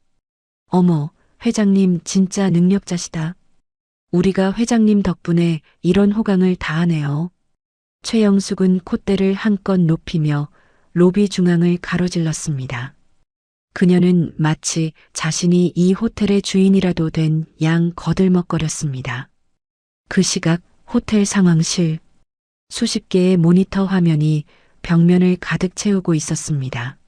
어머, 회장님 진짜 능력자시다. 우리가 회장님 덕분에 이런 호강을 다 하네요. 최영숙은 콧대를 한껏 높이며 로비 중앙을 가로질렀습니다. 그녀는 마치 자신이 이 호텔의 주인이라도 된 양 거들먹거렸습니다. 그 시각 호텔 상황실. 수십 개의 모니터 화면이 벽면을 가득 채우고 있었습니다.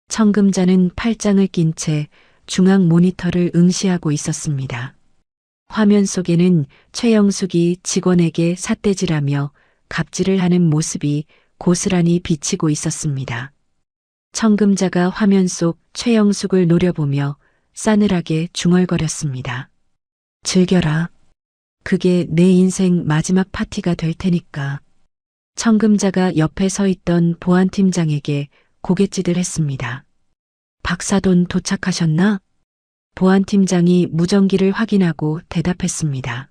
청금자는 팔짱을 낀 채 중앙 모니터를 응시하고 있었습니다. 화면 속에는 최영숙이 직원에게 삿대질하며 갑질을 하는 모습이 고스란히 비치고 있었습니다. 청금자가 화면 속 최영숙을 노려보며 싸늘하게 중얼거렸습니다. 즐겨라. 그게 내 인생 마지막 파티가 될 테니까. 청금자가 옆에 서 있던 보안팀장에게 고갯짓을 했습니다. 박사돈 도착하셨나? 보안팀장이 무전기를 확인하고 대답했습니다.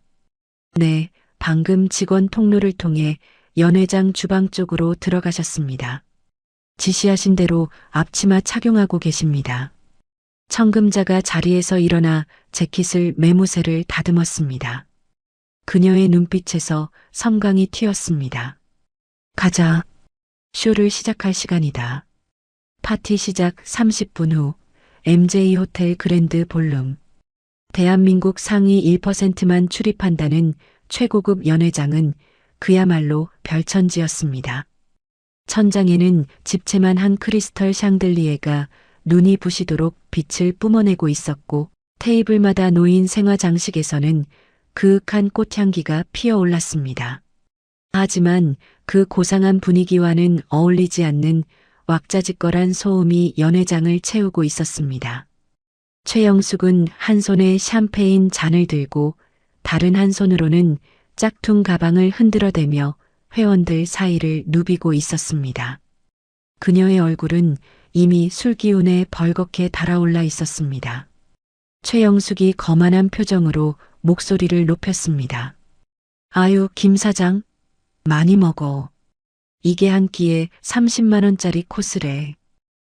네, 방금 직원 통로를 통해 연 회장 주방 쪽으로 들어가셨습니다. 지시하신 대로 앞치마 착용하고 계십니다. 청금자가 자리에서 일어나 재킷을 매무새를 다듬었습니다. 그녀의 눈빛에서 섬광이 튀었습니다. 가자. 쇼를 시작할 시간이다. 파티 시작 30분 후 MJ 호텔 그랜드 볼룸. 대한민국 상위 1%만 출입한다는 최고급 연회장은 그야말로 별천지였습니다. 천장에는 집채만 한 크리스털 샹들리에가 눈이 부시도록 빛을 뿜어내고 있었고 테이블마다 놓인 생화 장식에서는 그윽한 꽃향기가 피어올랐습니다. 하지만 그 고상한 분위기와는 어울리지 않는 왁자지껄한 소음이 연회장을 채우고 있었습니다. 최영숙은 한 손에 샴페인 잔을 들고 다른 한 손으로는 짝퉁 가방을 흔들어대며 회원들 사이를 누비고 있었습니다. 그녀의 얼굴은 이미 술 기운에 벌겋게 달아올라 있었습니다. 최영숙이 거만한 표정으로 목소리를 높였습니다. 아유, 김 사장, 많이 먹어. 이게 한 끼에 30만 원짜리 코스래.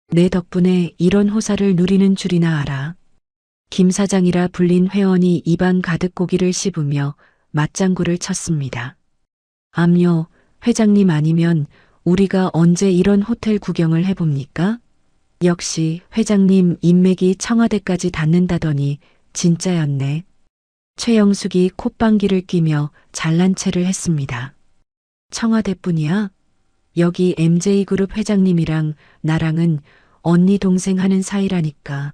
내 덕분에 이런 호사를 누리는 줄이나 알아. 김 사장이라 불린 회원이 입안 가득 고기를 씹으며 맞장구를 쳤습니다. 암요, 회장님 아니면 우리가 언제 이런 호텔 구경을 해봅니까? 역시 회장님 인맥이 청와대까지 닿는다더니 진짜였네. 최영숙이 콧방귀를 뀌며 잘난 체를 했습니다. 청와대뿐이야? 여기 MJ그룹 회장님이랑 나랑은 언니 동생 하는 사이라니까.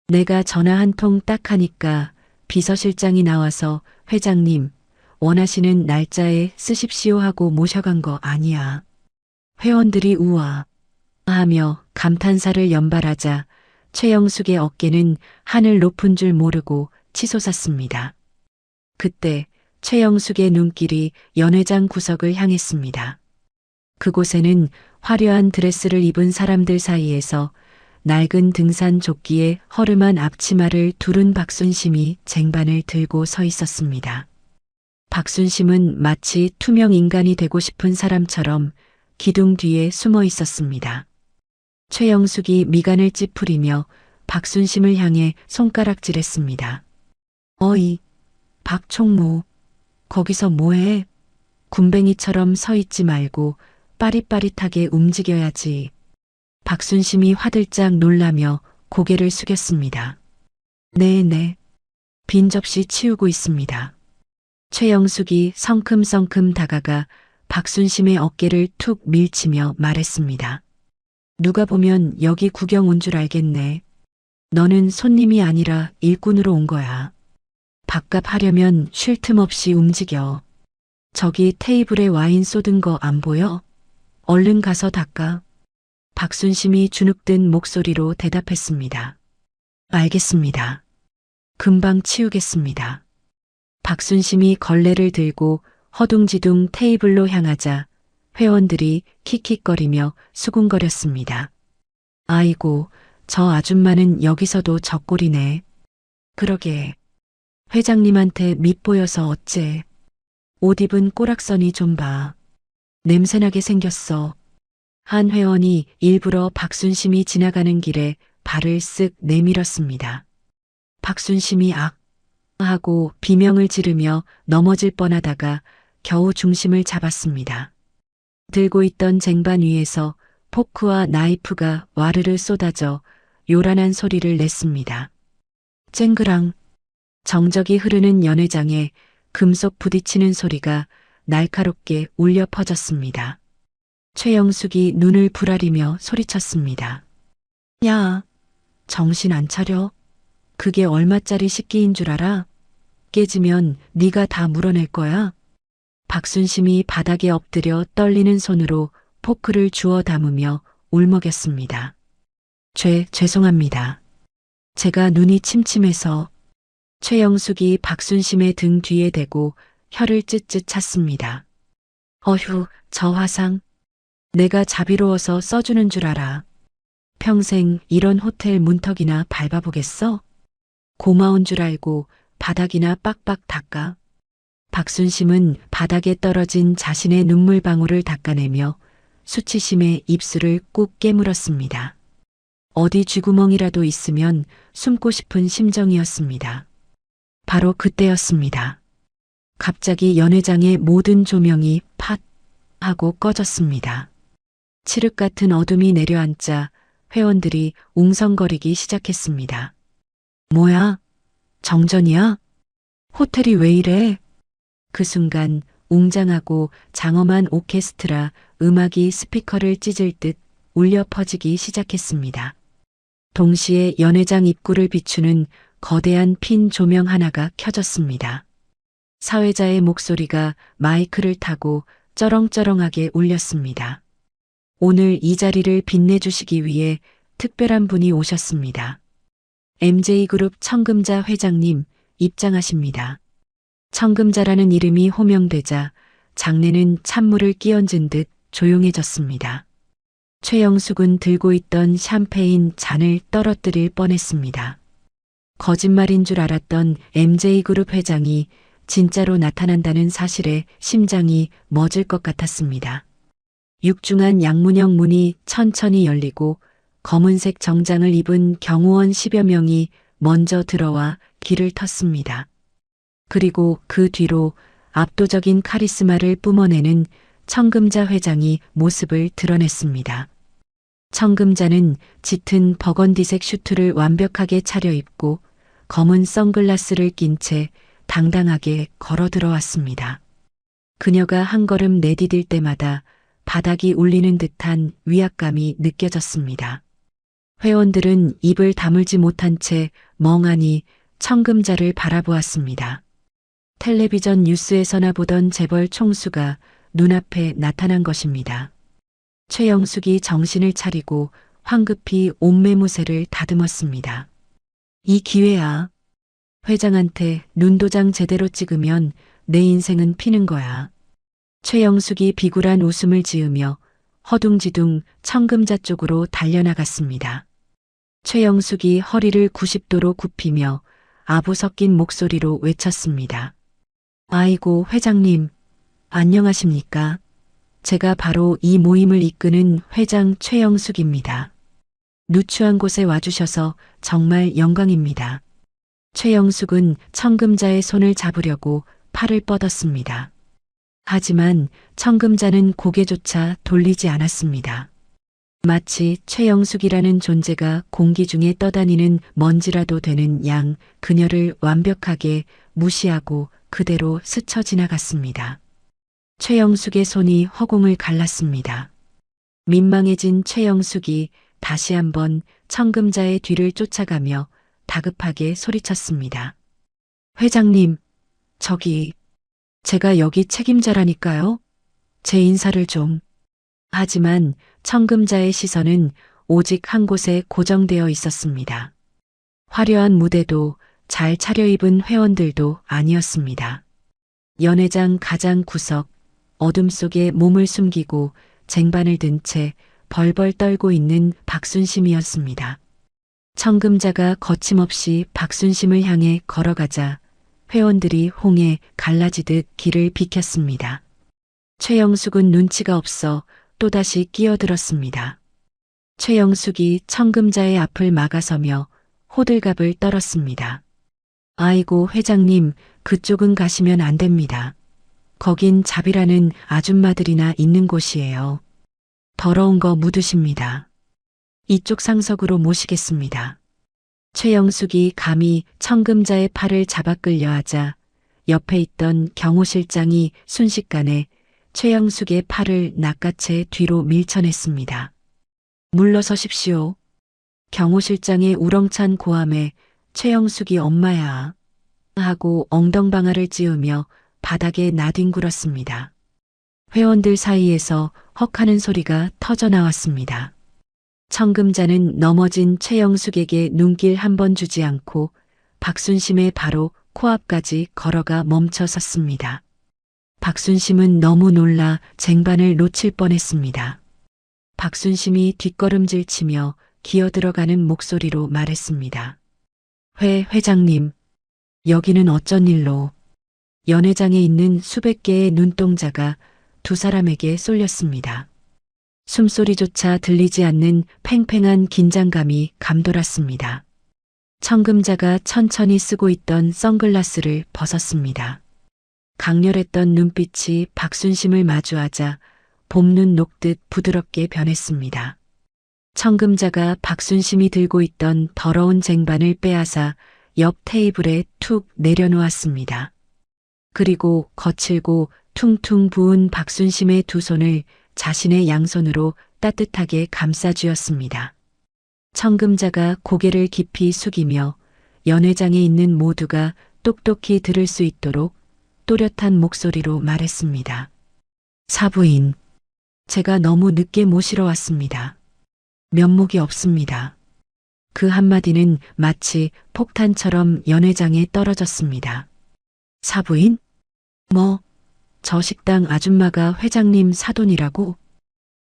내가 전화 한 통 딱 하니까 비서실장이 나와서 회장님 원하시는 날짜에 쓰십시오 하고 모셔간 거 아니야. 회원들이 우와 하며 감탄사를 연발하자 최영숙의 어깨는 하늘 높은 줄 모르고 치솟았습니다. 그때 최영숙의 눈길이 연회장 구석을 향했습니다. 그곳에는 화려한 드레스를 입은 사람들 사이에서 낡은 등산 조끼에 허름한 앞치마를 두른 박순심이 쟁반을 들고 서 있었습니다. 박순심은 마치 투명 인간이 되고 싶은 사람처럼 기둥 뒤에 숨어 있었습니다. 최영숙이 미간을 찌푸리며 박순심을 향해 손가락질했습니다. 어이, 박총무, 거기서 뭐해? 군뱅이처럼 서 있지 말고 빠릿빠릿하게 움직여야지. 박순심이 화들짝 놀라며 고개를 숙였습니다. 네네. 빈 접시 치우고 있습니다. 최영숙이 성큼성큼 다가가 박순심의 어깨를 툭 밀치며 말했습니다. 누가 보면 여기 구경 온 줄 알겠네. 너는 손님이 아니라 일꾼으로 온 거야. 밥값 하려면 쉴 틈 없이 움직여. 저기 테이블에 와인 쏟은 거 안 보여? 얼른 가서 닦아. 박순심이 주눅든 목소리로 대답했습니다. 알겠습니다. 금방 치우겠습니다. 박순심이 걸레를 들고 허둥지둥 테이블로 향하자 회원들이 킥킥거리며 수군거렸습니다. 아이고, 저 아줌마는 여기서도 젖골이네. 그러게. 회장님한테 밉보여서 어째. 옷 입은 꼬락선이 좀 봐. 냄새나게 생겼어. 한 회원이 일부러 박순심이 지나가는 길에 발을 쓱 내밀었습니다. 박순심이 악 하고 비명을 지르며 넘어질 뻔하다가 겨우 중심을 잡았습니다. 들고 있던 쟁반 위에서 포크와 나이프가 와르르 쏟아져 요란한 소리를 냈습니다. 쨍그랑 정적이 흐르는 연회장에 금속 부딪히는 소리가 날카롭게 울려 퍼졌습니다. 최영숙이 눈을 부라리며 소리쳤습니다. 야, 정신 안 차려? 그게 얼마짜리 식기인 줄 알아? 깨지면 네가 다 물어낼 거야. 박순심이 바닥에 엎드려 떨리는 손으로 포크를 주워 담으며 울먹였습니다. 죄송합니다. 제가 눈이 침침해서. 최영숙이 박순심의 등 뒤에 대고 혀를 찢찢 찼습니다. 어휴, 저 화상. 내가 자비로워서 써주는 줄 알아. 평생 이런 호텔 문턱이나 밟아보겠어? 고마운 줄 알고 바닥이나 빡빡 닦아. 박순심은 바닥에 떨어진 자신의 눈물방울을 닦아내며 수치심에 입술을 꾹 깨물었습니다. 어디 쥐구멍이라도 있으면 숨고 싶은 심정이었습니다. 바로 그때였습니다. 갑자기 연회장의 모든 조명이 팟 하고 꺼졌습니다. 칠흑 같은 어둠이 내려앉자 회원들이 웅성거리기 시작했습니다. 뭐야? 정전이야? 호텔이 왜 이래? 그 순간 웅장하고 장엄한 오케스트라 음악이 스피커를 찢을 듯 울려 퍼지기 시작했습니다. 동시에 연회장 입구를 비추는 거대한 핀 조명 하나가 켜졌습니다. 사회자의 목소리가 마이크를 타고 쩌렁쩌렁하게 울렸습니다. 오늘 이 자리를 빛내주시기 위해 특별한 분이 오셨습니다. MJ그룹 청금자 회장님 입장하십니다. 청금자라는 이름이 호명되자 장내는 찬물을 끼얹은 듯 조용해졌습니다. 최영숙은 들고 있던 샴페인 잔을 떨어뜨릴 뻔했습니다. 거짓말인 줄 알았던 MJ그룹 회장이 진짜로 나타난다는 사실에 심장이 멎을 것 같았습니다. 육중한 양문형 문이 천천히 열리고 검은색 정장을 입은 경호원 10여 명이 먼저 들어와 길을 텄습니다. 그리고 그 뒤로 압도적인 카리스마를 뿜어내는 청금자 회장이 모습을 드러냈습니다. 청금자는 짙은 버건디색 슈트를 완벽하게 차려입고 검은 선글라스를 낀 채 당당하게 걸어 들어왔습니다. 그녀가 한 걸음 내디딜 때마다 바닥이 울리는 듯한 위압감이 느껴졌습니다. 회원들은 입을 다물지 못한 채 멍하니 청금자를 바라보았습니다. 텔레비전 뉴스에서나 보던 재벌 총수가 눈앞에 나타난 것입니다. 최영숙이 정신을 차리고 황급히 옷매무새를 다듬었습니다. 이 기회야. 회장한테 눈도장 제대로 찍으면 내 인생은 피는 거야. 최영숙이 비굴한 웃음을 지으며 허둥지둥 청금자 쪽으로 달려나갔습니다. 최영숙이 허리를 90도로 굽히며 아부 섞인 목소리로 외쳤습니다. 아이고 회장님, 안녕하십니까? 제가 바로 이 모임을 이끄는 회장 최영숙입니다. 누추한 곳에 와주셔서 정말 영광입니다. 최영숙은 청금자의 손을 잡으려고 팔을 뻗었습니다. 하지만 청금자는 고개조차 돌리지 않았습니다. 마치 최영숙이라는 존재가 공기 중에 떠다니는 먼지라도 되는 양 그녀를 완벽하게 무시하고 그대로 스쳐 지나갔습니다. 최영숙의 손이 허공을 갈랐습니다. 민망해진 최영숙이 다시 한번 청금자의 뒤를 쫓아가며 다급하게 소리쳤습니다. 회장님, 저기, 제가 여기 책임자라니까요. 제 인사를 좀. 하지만 청금자의 시선은 오직 한 곳에 고정되어 있었습니다. 화려한 무대도 잘 차려입은 회원들도 아니었습니다. 연회장 가장 구석, 어둠 속에 몸을 숨기고 쟁반을 든 채 벌벌 떨고 있는 박순심이었습니다. 청금자가 거침없이 박순심을 향해 걸어가자 회원들이 홍해 갈라지듯 길을 비켰습니다. 최영숙은 눈치가 없어 또다시 끼어들었습니다. 최영숙이 청금자의 앞을 막아서며 호들갑을 떨었습니다. 아이고 회장님, 그쪽은 가시면 안 됩니다. 거긴 잡이라는 아줌마들이나 있는 곳이에요. 더러운 거 묻으십니다. 이쪽 상석으로 모시겠습니다. 최영숙이 감히 청금자의 팔을 잡아 끌려 하자 옆에 있던 경호실장이 순식간에 최영숙의 팔을 낚아채 뒤로 밀쳐냈습니다. 물러서십시오. 경호실장의 우렁찬 고함에 최영숙이 엄마야 하고 엉덩방아를 찌우며 바닥에 나뒹굴었습니다. 회원들 사이에서 헉하는 소리가 터져나왔습니다. 청금자는 넘어진 최영숙에게 눈길 한 번 주지 않고 박순심의 바로 코앞까지 걸어가 멈춰 섰습니다. 박순심은 너무 놀라 쟁반을 놓칠 뻔했습니다. 박순심이 뒷걸음질 치며 기어 들어가는 목소리로 말했습니다. 회장님, 여기는 어쩐 일로? 연회장에 있는 수백 개의 눈동자가 두 사람에게 쏠렸습니다. 숨소리조차 들리지 않는 팽팽한 긴장감이 감돌았습니다. 청금자가 천천히 쓰고 있던 선글라스를 벗었습니다. 강렬했던 눈빛이 박순심을 마주하자 봄눈 녹듯 부드럽게 변했습니다. 청금자가 박순심이 들고 있던 더러운 쟁반을 빼앗아 옆 테이블에 툭 내려놓았습니다. 그리고 거칠고 퉁퉁 부은 박순심의 두 손을 자신의 양손으로 따뜻하게 감싸쥐었습니다. 청금자가 고개를 깊이 숙이며 연회장에 있는 모두가 똑똑히 들을 수 있도록 또렷한 목소리로 말했습니다. 사부인, 제가 너무 늦게 모시러 왔습니다. 면목이 없습니다. 그 한마디는 마치 폭탄처럼 연회장에 떨어졌습니다. 사부인? 저 식당 아줌마가 회장님 사돈이라고?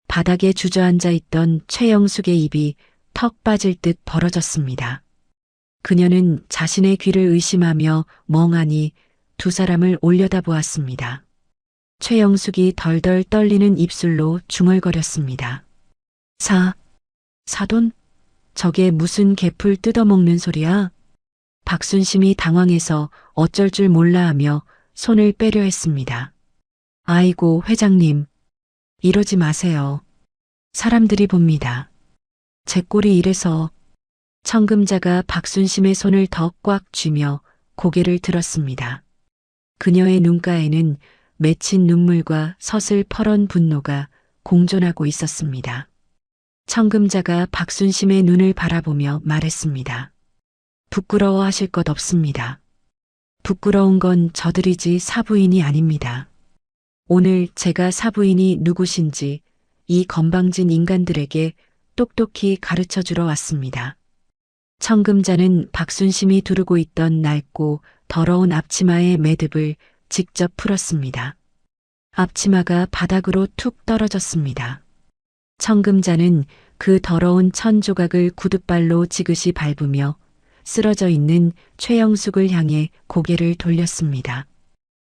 바닥에 주저앉아 있던 최영숙의 입이 턱 빠질 듯 벌어졌습니다. 그녀는 자신의 귀를 의심하며 멍하니 두 사람을 올려다보았습니다. 최영숙이 덜덜 떨리는 입술로 중얼거렸습니다. 사돈? 저게 무슨 개풀 뜯어먹는 소리야? 박순심이 당황해서 어쩔 줄 몰라 하며 손을 빼려 했습니다. 아이고, 회장님. 이러지 마세요. 사람들이 봅니다. 제 꼴이 이래서. 청금자가 박순심의 손을 더 꽉 쥐며 고개를 들었습니다. 그녀의 눈가에는 맺힌 눈물과 서슬퍼런 분노가 공존하고 있었습니다. 청금자가 박순심의 눈을 바라보며 말했습니다. 부끄러워하실 것 없습니다. 부끄러운 건 저들이지 사부인이 아닙니다. 오늘 제가 사부인이 누구신지 이 건방진 인간들에게 똑똑히 가르쳐 주러 왔습니다. 청금자는 박순심이 두르고 있던 낡고 더러운 앞치마의 매듭을 직접 풀었습니다. 앞치마가 바닥으로 툭 떨어졌습니다. 청금자는 그 더러운 천 조각을 구둣발로 지그시 밟으며 쓰러져 있는 최영숙을 향해 고개를 돌렸습니다.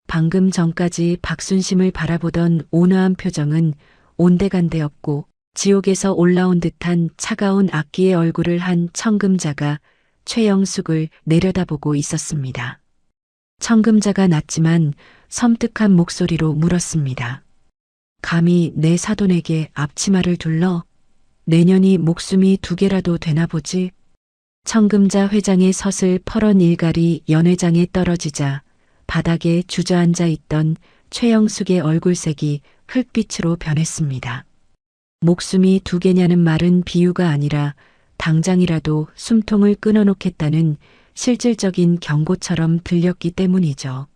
방금 전까지 박순심을 바라보던 온화한 표정은 온데간데없고 지옥에서 올라온 듯한 차가운 악기의 얼굴을 한 청금자가 최영숙을 내려다보고 있었습니다. 청금자가 낮지만 섬뜩한 목소리로 물었습니다. 감히 내 사돈에게 앞치마를 둘러? 내년이 목숨이 2개라도 되나 보지? 청금자 회장의 서슬퍼런 일갈이 연회장에 떨어지자 바닥에 주저앉아 있던 최영숙의 얼굴색이 흙빛으로 변했습니다. 목숨이 2개냐는 말은 비유가 아니라 당장이라도 숨통을 끊어놓겠다는 실질적인 경고처럼 들렸기 때문이죠.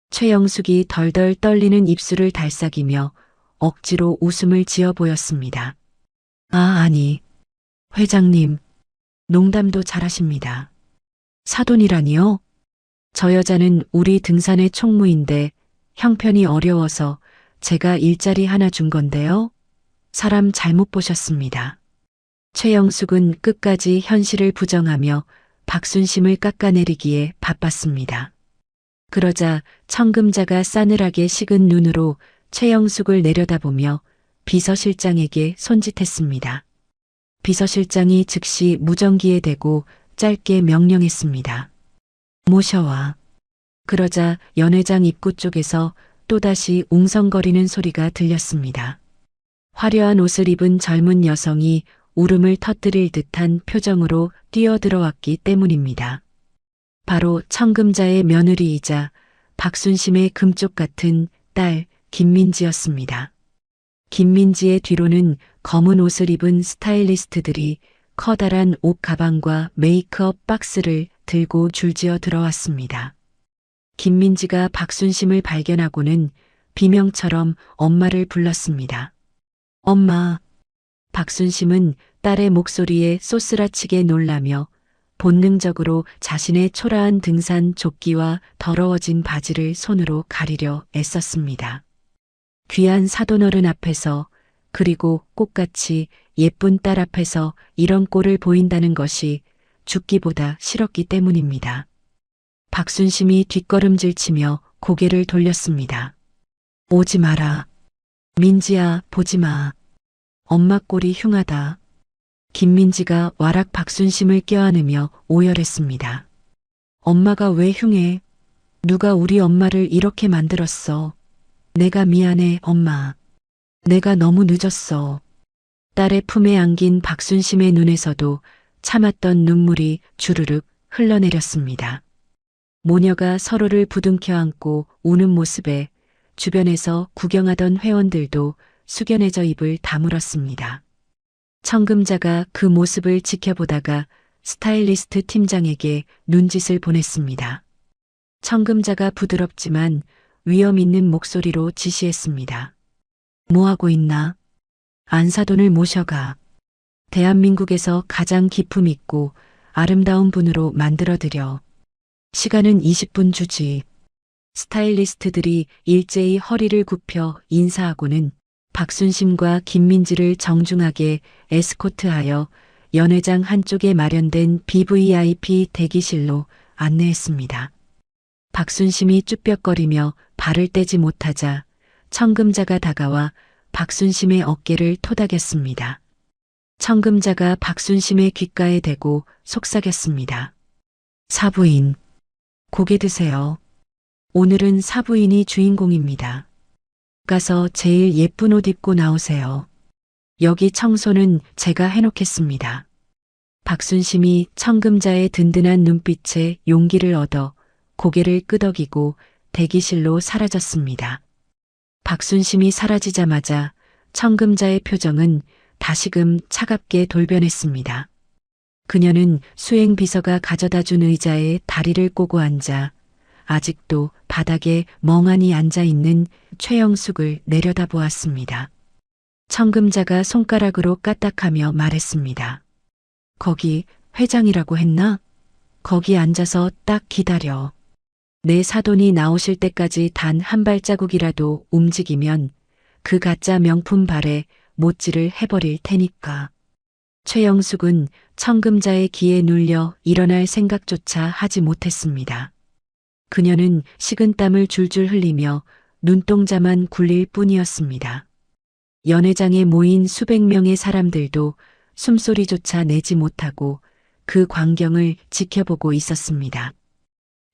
최영숙이 덜덜 떨리는 입술을 달싹이며 억지로 웃음을 지어 보였습니다. 아니, 회장님, 농담도 잘하십니다. 사돈이라니요? 저 여자는 우리 등산의 총무인데 형편이 어려워서 제가 일자리 하나 준 건데요. 사람 잘못 보셨습니다. 최영숙은 끝까지 현실을 부정하며 박순심을 깎아내리기에 바빴습니다. 그러자 청금자가 싸늘하게 식은 눈으로 최영숙을 내려다보며 비서실장에게 손짓했습니다. 비서실장이 즉시 무전기에 대고 짧게 명령했습니다. 모셔와. 그러자 연회장 입구 쪽에서 또다시 웅성거리는 소리가 들렸습니다. 화려한 옷을 입은 젊은 여성이 울음을 터뜨릴 듯한 표정으로 뛰어들어왔기 때문입니다. 바로 청금자의 며느리이자 박순심의 금쪽 같은 딸 김민지였습니다. 김민지의 뒤로는 검은 옷을 입은 스타일리스트들이 커다란 옷 가방과 메이크업 박스를 들고 줄지어 들어왔습니다. 김민지가 박순심을 발견하고는 비명처럼 엄마를 불렀습니다. 엄마. 박순심은 딸의 목소리에 쏘스라치게 놀라며 본능적으로 자신의 초라한 등산 조끼와 더러워진 바지를 손으로 가리려 애썼습니다. 귀한 사돈어른 앞에서 그리고 꽃같이 예쁜 딸 앞에서 이런 꼴을 보인다는 것이 죽기보다 싫었기 때문입니다. 박순심이 뒷걸음질치며 고개를 돌렸습니다. 오지 마라. 민지야, 보지 마. 엄마 꼴이 흉하다. 김민지가 와락 박순심을 껴안으며 오열했습니다. 엄마가 왜 흉해? 누가 우리 엄마를 이렇게 만들었어? 내가 미안해, 엄마. 내가 너무 늦었어. 딸의 품에 안긴 박순심의 눈에서도 참았던 눈물이 주르륵 흘러내렸습니다. 모녀가 서로를 부둥켜 안고 우는 모습에 주변에서 구경하던 회원들도 숙연해져 입을 다물었습니다. 청금자가 그 모습을 지켜보다가 스타일리스트 팀장에게 눈짓을 보냈습니다. 청금자가 부드럽지만 위험 있는 목소리로 지시했습니다. 뭐하고 있나? 안사돈을 모셔가. 대한민국에서 가장 기품 있고 아름다운 분으로 만들어드려. 시간은 20분 주지. 스타일리스트들이 일제히 허리를 굽혀 인사하고는 박순심과 김민지를 정중하게 에스코트하여 연회장 한쪽에 마련된 BVIP 대기실로 안내했습니다. 박순심이 쭈뼛거리며 발을 떼지 못하자 청금자가 다가와 박순심의 어깨를 토닥였습니다. 청금자가 박순심의 귓가에 대고 속삭였습니다. 사부인, 고개 드세요. 오늘은 사부인이 주인공입니다. 가서 제일 예쁜 옷 입고 나오세요. 여기 청소는 제가 해놓겠습니다. 박순심이 청금자의 든든한 눈빛에 용기를 얻어 고개를 끄덕이고 대기실로 사라졌습니다. 박순심이 사라지자마자 청금자의 표정은 다시금 차갑게 돌변했습니다. 그녀는 수행비서가 가져다준 의자에 다리를 꼬고 앉아 아직도 바닥에 멍하니 앉아있는 최영숙을 내려다보았습니다. 청금자가 손가락으로 까딱하며 말했습니다. 거기 회장이라고 했나? 거기 앉아서 딱 기다려. 내 사돈이 나오실 때까지 단 한 발자국이라도 움직이면 그 가짜 명품 발에 못질을 해버릴 테니까. 최영숙은 청금자의 기에 눌려 일어날 생각조차 하지 못했습니다. 그녀는 식은땀을 줄줄 흘리며 눈동자만 굴릴 뿐이었습니다. 연회장에 모인 수백 명의 사람들도 숨소리조차 내지 못하고 그 광경을 지켜보고 있었습니다.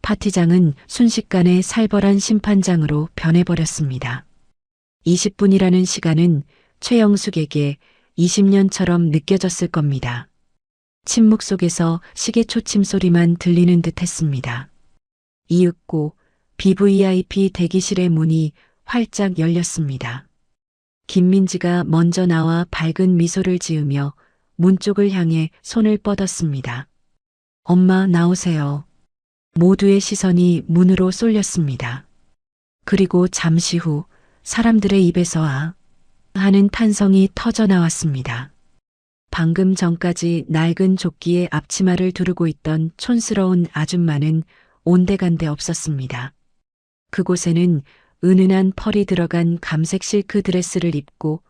파티장은 순식간에 살벌한 심판장으로 변해버렸습니다. 20분이라는 시간은 최영숙에게 20년처럼 느껴졌을 겁니다. 침묵 속에서 시계 초침 소리만 들리는 듯 했습니다. 이윽고 BVIP 대기실의 문이 활짝 열렸습니다. 김민지가 먼저 나와 밝은 미소를 지으며 문 쪽을 향해 손을 뻗었습니다. 엄마, 나오세요. 모두의 시선이 문으로 쏠렸습니다. 그리고 잠시 후 사람들의 입에서 아 하는 탄성이 터져 나왔습니다. 방금 전까지 낡은 조끼에 앞치마를 두르고 있던 촌스러운 아줌마는 온데간데 없었습니다. 그곳에는 은은한 펄이 들어간 감색 실크 드레스를 입고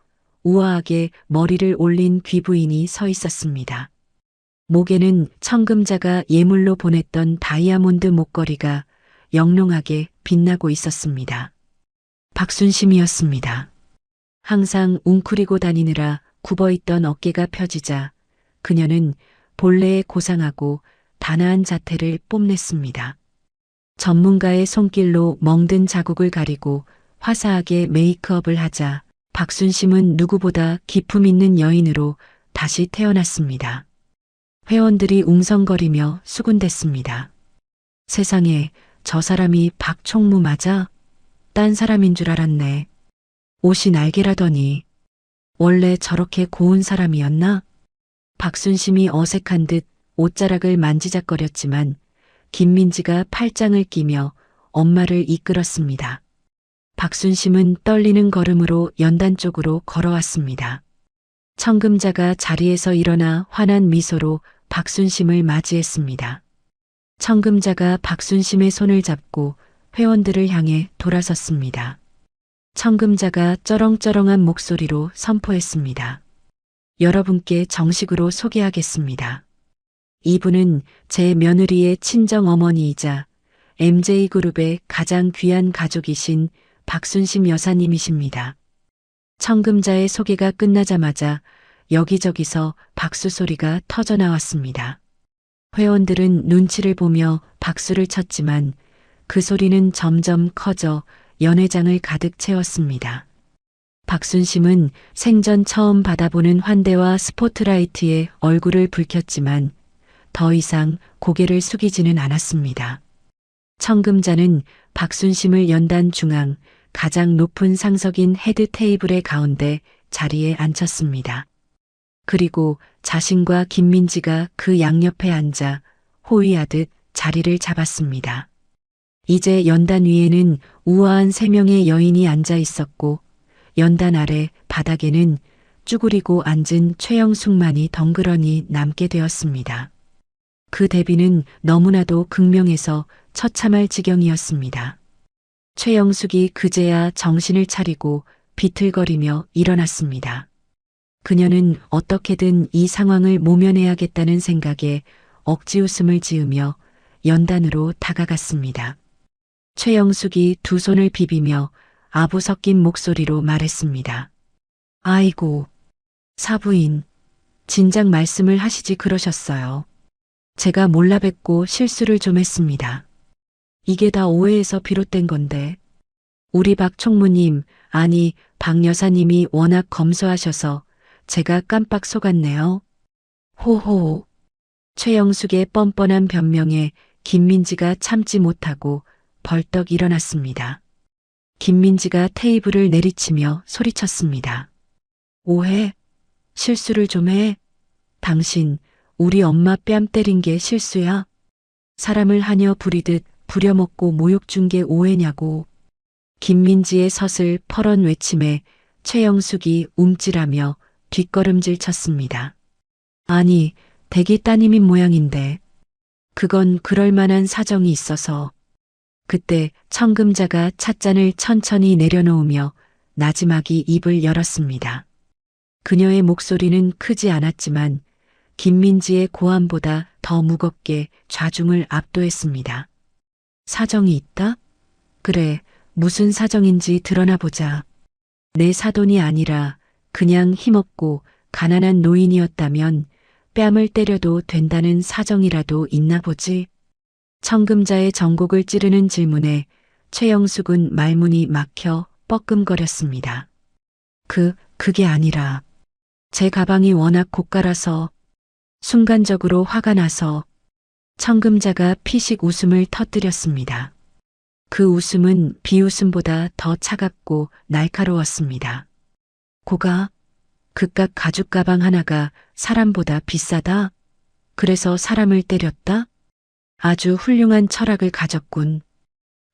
우아하게 머리를 올린 귀부인이 서 있었습니다. 목에는 청금자가 예물로 보냈던 다이아몬드 목걸이가 영롱하게 빛나고 있었습니다. 박순심이었습니다. 항상 웅크리고 다니느라 굽어있던 어깨가 펴지자 그녀는 본래의 고상하고 단아한 자태를 뽐냈습니다. 전문가의 손길로 멍든 자국을 가리고 화사하게 메이크업을 하자 박순심은 누구보다 기품 있는 여인으로 다시 태어났습니다. 회원들이 웅성거리며 수군댔습니다. 세상에, 저 사람이 박총무 맞아? 딴 사람인 줄 알았네. 옷이 날개라더니 원래 저렇게 고운 사람이었나? 박순심이 어색한 듯 옷자락을 만지작거렸지만 김민지가 팔짱을 끼며 엄마를 이끌었습니다. 박순심은 떨리는 걸음으로 연단 쪽으로 걸어왔습니다. 청금자가 자리에서 일어나 환한 미소로 박순심을 맞이했습니다. 청금자가 박순심의 손을 잡고 회원들을 향해 돌아섰습니다. 청금자가 쩌렁쩌렁한 목소리로 선포했습니다. 여러분께 정식으로 소개하겠습니다. 이분은 제 며느리의 친정 어머니이자 MJ그룹의 가장 귀한 가족이신 박순심 여사님이십니다. 청금자의 소개가 끝나자마자 여기저기서 박수 소리가 터져 나왔습니다. 회원들은 눈치를 보며 박수를 쳤지만 그 소리는 점점 커져 연회장을 가득 채웠습니다. 박순심은 생전 처음 받아보는 환대와 스포트라이트에 얼굴을 붉혔지만 더 이상 고개를 숙이지는 않았습니다. 청금자는 박순심을 연단 중앙 가장 높은 상석인 헤드 테이블의 가운데 자리에 앉혔습니다. 그리고 자신과 김민지가 그 양옆에 앉아 호위하듯 자리를 잡았습니다. 이제 연단 위에는 우아한 3명의 여인이 앉아 있었고 연단 아래 바닥에는 쭈그리고 앉은 최영숙만이 덩그러니 남게 되었습니다. 그 대비는 너무나도 극명해서 처참할 지경이었습니다. 최영숙이 그제야 정신을 차리고 비틀거리며 일어났습니다. 그녀는 어떻게든 이 상황을 모면해야겠다는 생각에 억지 웃음을 지으며 연단으로 다가갔습니다. 최영숙이 두 손을 비비며 아부 섞인 목소리로 말했습니다. 아이고, 사부인, 진작 말씀을 하시지 그러셨어요. 제가 몰라 뵙고 실수를 좀 했습니다. 이게 다 오해에서 비롯된 건데, 우리 박 총무님, 아니 박 여사님이 워낙 검소하셔서 제가 깜빡 속았네요. 호호. 최영숙의 뻔뻔한 변명에 김민지가 참지 못하고 벌떡 일어났습니다. 김민지가 테이블을 내리치며 소리쳤습니다. 오해? 실수를 좀 해? 당신 우리 엄마 뺨 때린 게 실수야? 사람을 하녀 부리듯 부려먹고 모욕 준 게 오해냐고. 김민지의 서슬 퍼런 외침에 최영숙이 움찔하며 뒷걸음질 쳤습니다. 아니, 댁이 따님인 모양인데. 그건 그럴 만한 사정이 있어서. 그때 청금자가 찻잔을 천천히 내려놓으며 나지막이 입을 열었습니다. 그녀의 목소리는 크지 않았지만 김민지의 고함보다 더 무겁게 좌중을 압도했습니다. 사정이 있다? 그래, 무슨 사정인지 드러나 보자. 내 사돈이 아니라 그냥 힘없고 가난한 노인이었다면 뺨을 때려도 된다는 사정이라도 있나 보지. 청금자의 전곡을 찌르는 질문에 최영숙은 말문이 막혀 뻐끔거렸습니다. 그게 아니라 제 가방이 워낙 고가라서 순간적으로 화가 나서. 청금자가 피식 웃음을 터뜨렸습니다. 그 웃음은 비웃음보다 더 차갑고 날카로웠습니다. 고가? 그깟 가죽 가방 하나가 사람보다 비싸다? 그래서 사람을 때렸다? 아주 훌륭한 철학을 가졌군.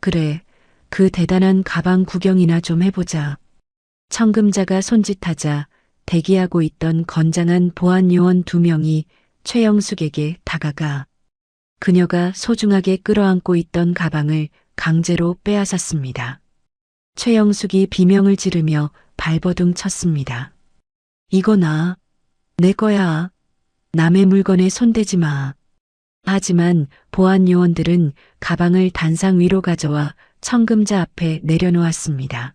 그래, 그 대단한 가방 구경이나 좀 해보자. 청금자가 손짓하자 대기하고 있던 건장한 보안 요원 2명이 최영숙에게 다가가 그녀가 소중하게 끌어안고 있던 가방을 강제로 빼앗았습니다. 최영숙이 비명을 지르며 발버둥 쳤습니다. 이거 내 거야. 남의 물건에 손대지 마. 하지만 보안 요원들은 가방을 단상 위로 가져와 청금자 앞에 내려놓았습니다.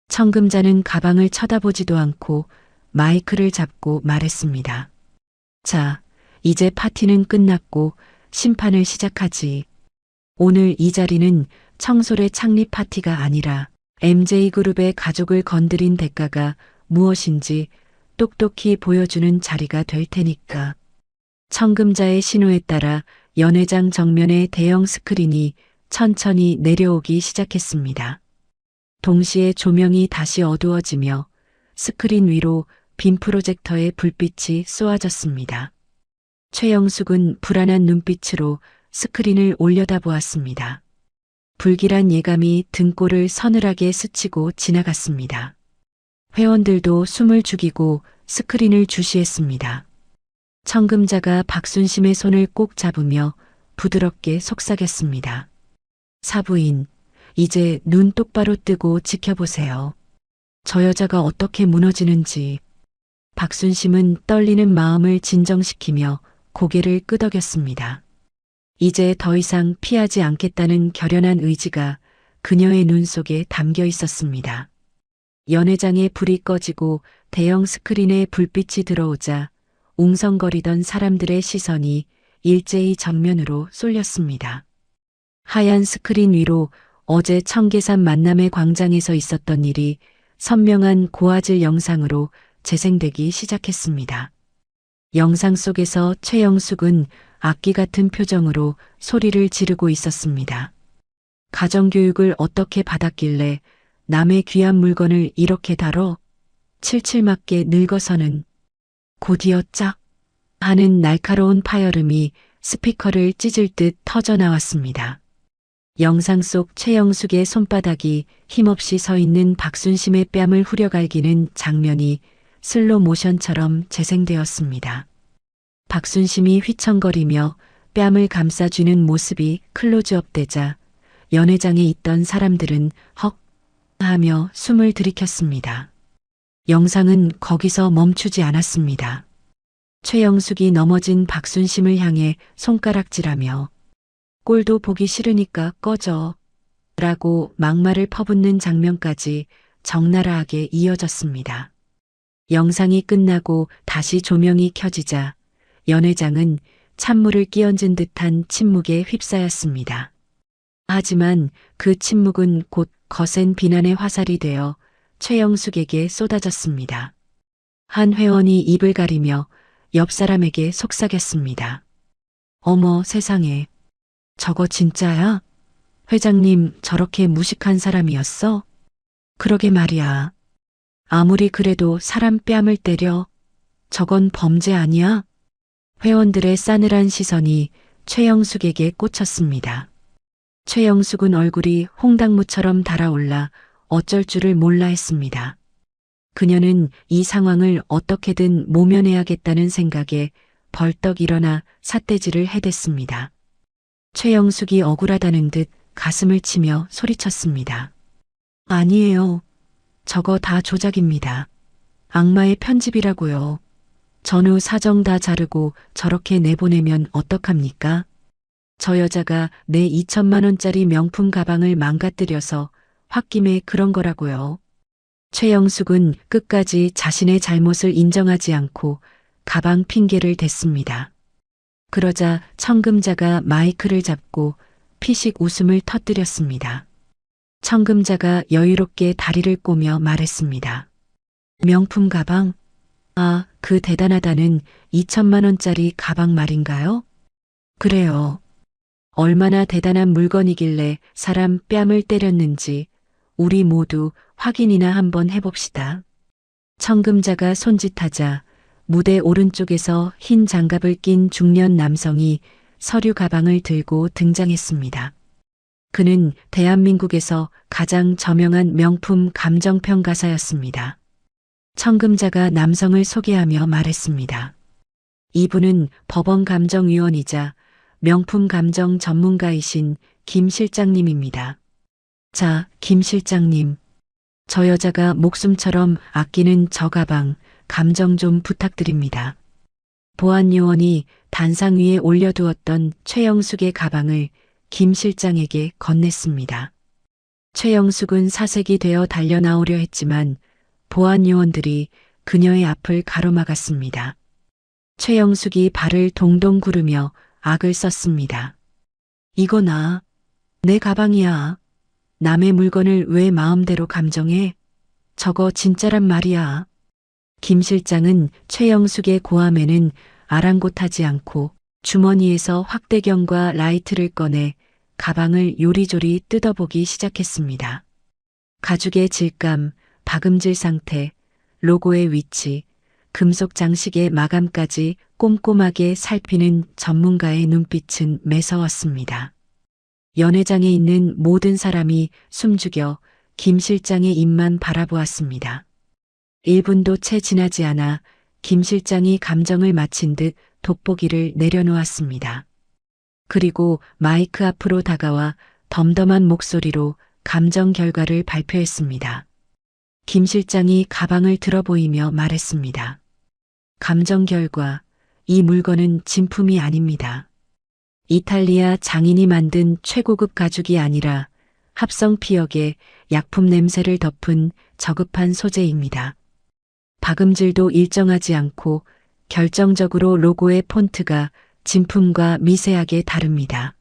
청금자는 가방을 쳐다보지도 않고 마이크를 잡고 말했습니다. 자, 이제 파티는 끝났고 심판을 시작하지. 오늘 이 자리는 청솔의 창립 파티가 아니라 MJ그룹의 가족을 건드린 대가가 무엇인지 똑똑히 보여주는 자리가 될 테니까. 청금자의 신호에 따라 연회장 정면의 대형 스크린이 천천히 내려오기 시작했습니다. 동시에 조명이 다시 어두워지며 스크린 위로 빔 프로젝터의 불빛이 쏘아졌습니다. 최영숙은 불안한 눈빛으로 스크린을 올려다보았습니다. 불길한 예감이 등골을 서늘하게 스치고 지나갔습니다. 회원들도 숨을 죽이고 스크린을 주시했습니다. 청금자가 박순심의 손을 꼭 잡으며 부드럽게 속삭였습니다. 사부인, 이제 눈 똑바로 뜨고 지켜보세요. 저 여자가 어떻게 무너지는지. 박순심은 떨리는 마음을 진정시키며 고개를 끄덕였습니다. 이제 더 이상 피하지 않겠다는 결연한 의지가 그녀의 눈 속에 담겨 있었습니다. 연회장에 불이 꺼지고 대형 스크린에 불빛이 들어오자 웅성거리던 사람들의 시선이 일제히 정면으로 쏠렸습니다. 하얀 스크린 위로 어제 청계산 만남의 광장에서 있었던 일이 선명한 고화질 영상으로 재생되기 시작했습니다. 영상 속에서 최영숙은 악기 같은 표정으로 소리를 지르고 있었습니다. 가정교육을 어떻게 받았길래 남의 귀한 물건을 이렇게 다뤄? 칠칠맞게 늙어서는 곧이어 짝 하는 날카로운 파열음이 스피커를 찢을 듯 터져 나왔습니다. 영상 속 최영숙의 손바닥이 힘없이 서 있는 박순심의 뺨을 후려갈기는 장면이 슬로 모션처럼 재생되었습니다. 박순심이 휘청거리며 뺨을 감싸주는 모습이 클로즈업되자 연회장에 있던 사람들은 헉 하며 숨을 들이켰습니다. 영상은 거기서 멈추지 않았습니다. 최영숙이 넘어진 박순심을 향해 손가락질하며 꼴도 보기 싫으니까 꺼져 라고 막말을 퍼붓는 장면까지 적나라하게 이어졌습니다. 영상이 끝나고 다시 조명이 켜지자 연회장은 찬물을 끼얹은 듯한 침묵에 휩싸였습니다. 하지만 그 침묵은 곧 거센 비난의 화살이 되어 최영숙에게 쏟아졌습니다. 한 회원이 입을 가리며 옆 사람에게 속삭였습니다. 어머 세상에, 저거 진짜야? 회장님 저렇게 무식한 사람이었어? 그러게 말이야. 아무리 그래도 사람 뺨을 때려. 저건 범죄 아니야? 회원들의 싸늘한 시선이 최영숙에게 꽂혔습니다. 최영숙은 얼굴이 홍당무처럼 달아올라 어쩔 줄을 몰라 했습니다. 그녀는 이 상황을 어떻게든 모면해야겠다는 생각에 벌떡 일어나 삿대질을 해댔습니다. 최영숙이 억울하다는 듯 가슴을 치며 소리쳤습니다. 아니에요. 저거 다 조작입니다. 악마의 편집이라고요. 전후 사정 다 자르고 저렇게 내보내면 어떡합니까? 저 여자가 내 2천만 원짜리 명품 가방을 망가뜨려서 홧김에 그런 거라고요. 최영숙은 끝까지 자신의 잘못을 인정하지 않고 가방 핑계를 댔습니다. 그러자 청금자가 마이크를 잡고 피식 웃음을 터뜨렸습니다. 청금자가 여유롭게 다리를 꼬며 말했습니다. 명품 가방? 아, 그 대단하다는 2천만 원짜리 가방 말인가요? 그래요. 얼마나 대단한 물건이길래 사람 뺨을 때렸는지 우리 모두 확인이나 한번 해봅시다. 청금자가 손짓하자 무대 오른쪽에서 흰 장갑을 낀 중년 남성이 서류 가방을 들고 등장했습니다. 그는 대한민국에서 가장 저명한 명품 감정평가사였습니다. 청금자가 남성을 소개하며 말했습니다. 이분은 법원 감정위원이자 명품 감정 전문가이신 김 실장님입니다. 자, 김 실장님. 저 여자가 목숨처럼 아끼는 저 가방, 감정 좀 부탁드립니다. 보안요원이 단상 위에 올려두었던 최영숙의 가방을 김 실장에게 건넸습니다. 최영숙은 사색이 되어 달려나오려 했지만 보안요원들이 그녀의 앞을 가로막았습니다. 최영숙이 발을 동동 구르며 악을 썼습니다. 이거나 내 가방이야. 남의 물건을 왜 마음대로 감정해? 저거 진짜란 말이야. 김 실장은 최영숙의 고함에는 아랑곳하지 않고 주머니에서 확대경과 라이트를 꺼내 가방을 요리조리 뜯어보기 시작했습니다. 가죽의 질감, 박음질 상태, 로고의 위치, 금속 장식의 마감까지 꼼꼼하게 살피는 전문가의 눈빛은 매서웠습니다. 연회장에 있는 모든 사람이 숨죽여 김 실장의 입만 바라보았습니다. 1분도 채 지나지 않아 김 실장이 감정을 마친 듯 돋보기를 내려놓았습니다. 그리고 마이크 앞으로 다가와 덤덤한 목소리로 감정 결과를 발표했습니다. 김 실장이 가방을 들어보이며 말했습니다. 감정 결과 이 물건은 진품이 아닙니다. 이탈리아 장인이 만든 최고급 가죽이 아니라 합성 피혁의 약품 냄새를 덮은 저급한 소재입니다. 박음질도 일정하지 않고 결정적으로 로고의 폰트가 진품과 미세하게 다릅니다.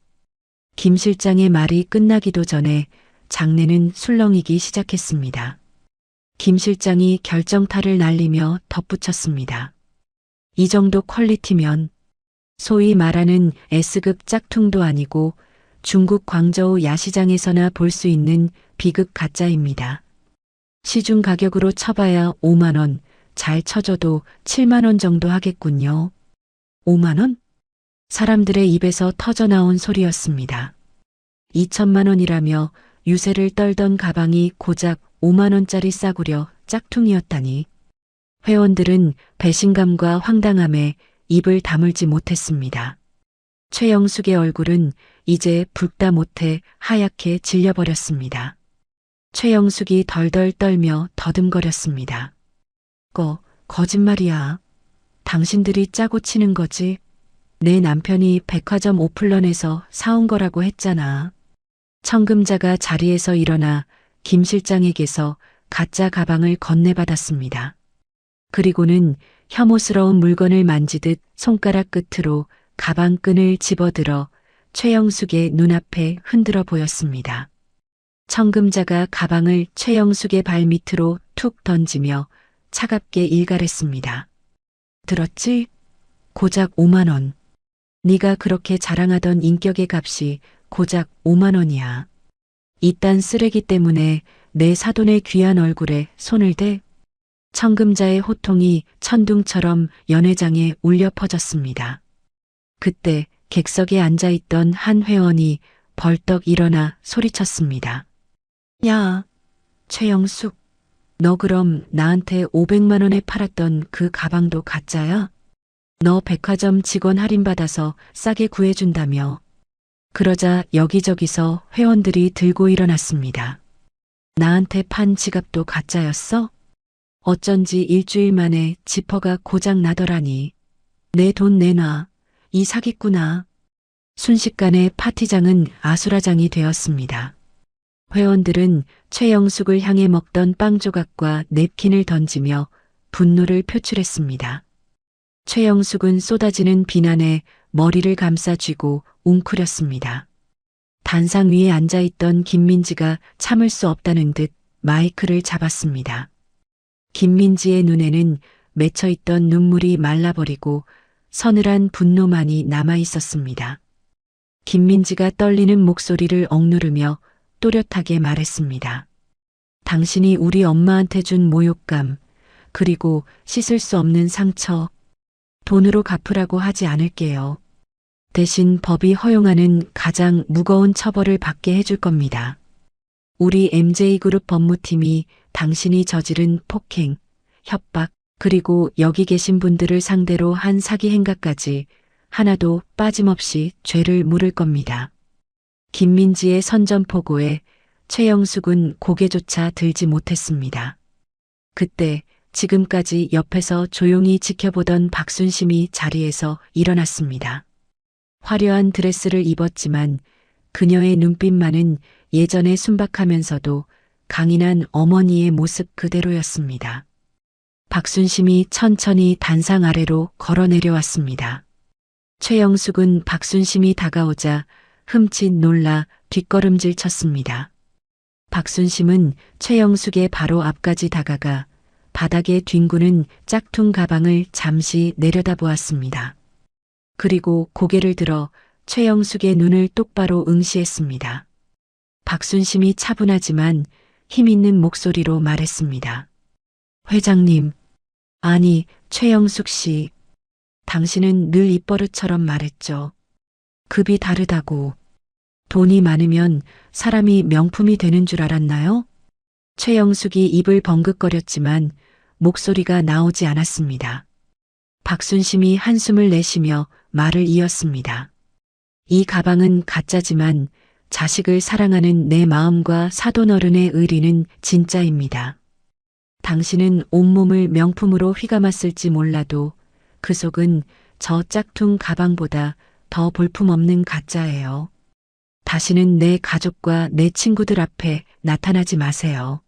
김 실장의 말이 끝나기도 전에 장내는 술렁이기 시작했습니다. 김 실장이 결정타를 날리며 덧붙였습니다. 이 정도 퀄리티면 소위 말하는 S급 짝퉁도 아니고 중국 광저우 야시장에서나 볼 수 있는 B급 가짜입니다. 시중 가격으로 쳐봐야 5만 원, 잘 쳐줘도 7만 원 정도 하겠군요. 5만 원? 사람들의 입에서 터져나온 소리였습니다. 2천만 원이라며 유세를 떨던 가방이 고작 5만 원짜리 싸구려 짝퉁이었다니. 회원들은 배신감과 황당함에 입을 다물지 못했습니다. 최영숙의 얼굴은 이제 붉다 못해 하얗게 질려버렸습니다. 최영숙이 덜덜 떨며 더듬거렸습니다. 거짓말이야. 당신들이 짜고 치는 거지. 내 남편이 백화점 오플런에서 사온 거라고 했잖아. 청금자가 자리에서 일어나 김 실장에게서 가짜 가방을 건네받았습니다. 그리고는 혐오스러운 물건을 만지듯 손가락 끝으로 가방 끈을 집어들어 최영숙의 눈앞에 흔들어 보였습니다. 청금자가 가방을 최영숙의 발밑으로 툭 던지며 차갑게 일갈했습니다. 들었지? 고작 5만 원. 네가 그렇게 자랑하던 인격의 값이 고작 5만 원이야. 이딴 쓰레기 때문에 내 사돈의 귀한 얼굴에 손을 대? 청금자의 호통이 천둥처럼 연회장에 울려 퍼졌습니다. 그때 객석에 앉아있던 한 회원이 벌떡 일어나 소리쳤습니다. 야, 최영숙, 너 그럼 나한테 500만 원에 팔았던 그 가방도 가짜야? 너 백화점 직원 할인받아서 싸게 구해준다며. 그러자 여기저기서 회원들이 들고 일어났습니다. 나한테 판 지갑도 가짜였어? 어쩐지 일주일 만에 지퍼가 고장 나더라니. 내 돈 내놔. 이 사기꾼아. 순식간에 파티장은 아수라장이 되었습니다. 회원들은 최영숙을 향해 먹던 빵 조각과 냅킨을 던지며 분노를 표출했습니다. 최영숙은 쏟아지는 비난에 머리를 감싸 쥐고 웅크렸습니다. 단상 위에 앉아있던 김민지가 참을 수 없다는 듯 마이크를 잡았습니다. 김민지의 눈에는 맺혀있던 눈물이 말라버리고 서늘한 분노만이 남아있었습니다. 김민지가 떨리는 목소리를 억누르며 또렷하게 말했습니다. 당신이 우리 엄마한테 준 모욕감, 그리고 씻을 수 없는 상처, 돈으로 갚으라고 하지 않을게요. 대신 법이 허용하는 가장 무거운 처벌을 받게 해줄 겁니다. 우리 MJ그룹 법무팀이 당신이 저지른 폭행, 협박, 그리고 여기 계신 분들을 상대로 한 사기 행각까지 하나도 빠짐없이 죄를 물을 겁니다. 김민지의 선전포고에 최영숙은 고개조차 들지 못했습니다. 그때 지금까지 옆에서 조용히 지켜보던 박순심이 자리에서 일어났습니다. 화려한 드레스를 입었지만 그녀의 눈빛만은 예전에 순박하면서도 강인한 어머니의 모습 그대로였습니다. 박순심이 천천히 단상 아래로 걸어 내려왔습니다. 최영숙은 박순심이 다가오자 흠칫 놀라 뒷걸음질 쳤습니다. 박순심은 최영숙의 바로 앞까지 다가가 바닥에 뒹구는 짝퉁 가방을 잠시 내려다보았습니다. 그리고 고개를 들어 최영숙의 눈을 똑바로 응시했습니다. 박순심이 차분하지만 힘있는 목소리로 말했습니다. 회장님, 아니 최영숙 씨, 당신은 늘 입버릇처럼 말했죠. 급이 다르다고. 돈이 많으면 사람이 명품이 되는 줄 알았나요? 최영숙이 입을 벙긋거렸지만 목소리가 나오지 않았습니다. 박순심이 한숨을 내쉬며 말을 이었습니다. 이 가방은 가짜지만 자식을 사랑하는 내 마음과 사돈어른의 의리는 진짜입니다. 당신은 온몸을 명품으로 휘감았을지 몰라도 그 속은 저 짝퉁 가방보다 더 볼품없는 가짜예요. 다시는 내 가족과 내 친구들 앞에 나타나지 마세요.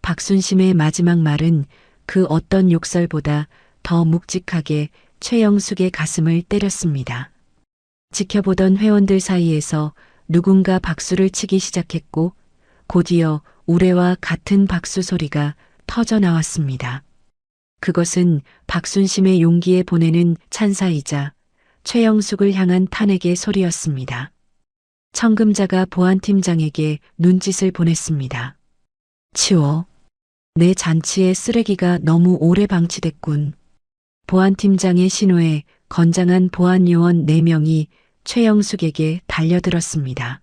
박순심의 마지막 말은 그 어떤 욕설보다 더 묵직하게 최영숙의 가슴을 때렸습니다. 지켜보던 회원들 사이에서 누군가 박수를 치기 시작했고 곧이어 우레와 같은 박수 소리가 터져 나왔습니다. 그것은 박순심의 용기에 보내는 찬사이자 최영숙을 향한 탄핵의 소리였습니다. 청금자가 보안팀장에게 눈짓을 보냈습니다. 치워. 내 잔치에 쓰레기가 너무 오래 방치됐군. 보안팀장의 신호에 건장한 보안요원 4명이 최영숙에게 달려들었습니다.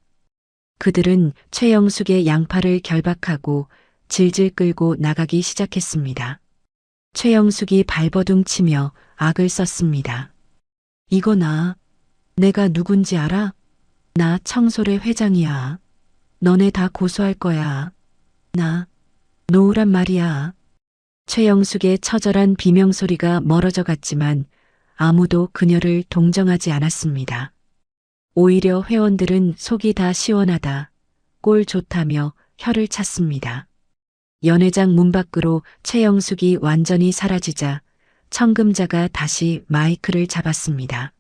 그들은 최영숙의 양팔을 결박하고 질질 끌고 나가기 시작했습니다. 최영숙이 발버둥 치며 악을 썼습니다. 이거 내가 누군지 알아? 나 청소래 회장이야. 너네 다 고소할 거야. 나 놓으란 말이야. 최영숙의 처절한 비명소리가 멀어져 갔지만 아무도 그녀를 동정하지 않았습니다. 오히려 회원들은 속이 다 시원하다, 꼴 좋다며 혀를 찼습니다. 연회장 문 밖으로 최영숙이 완전히 사라지자 청금자가 다시 마이크를 잡았습니다.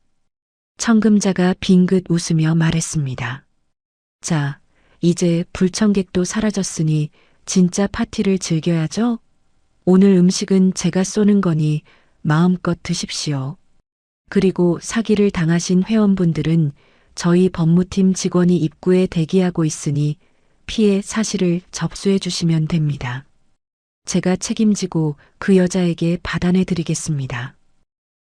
청금자가 빙긋 웃으며 말했습니다. 자, 이제 불청객도 사라졌으니 진짜 파티를 즐겨야죠? 오늘 음식은 제가 쏘는 거니 마음껏 드십시오. 그리고 사기를 당하신 회원분들은 저희 법무팀 직원이 입구에 대기하고 있으니 피해 사실을 접수해 주시면 됩니다. 제가 책임지고 그 여자에게 받아내 드리겠습니다.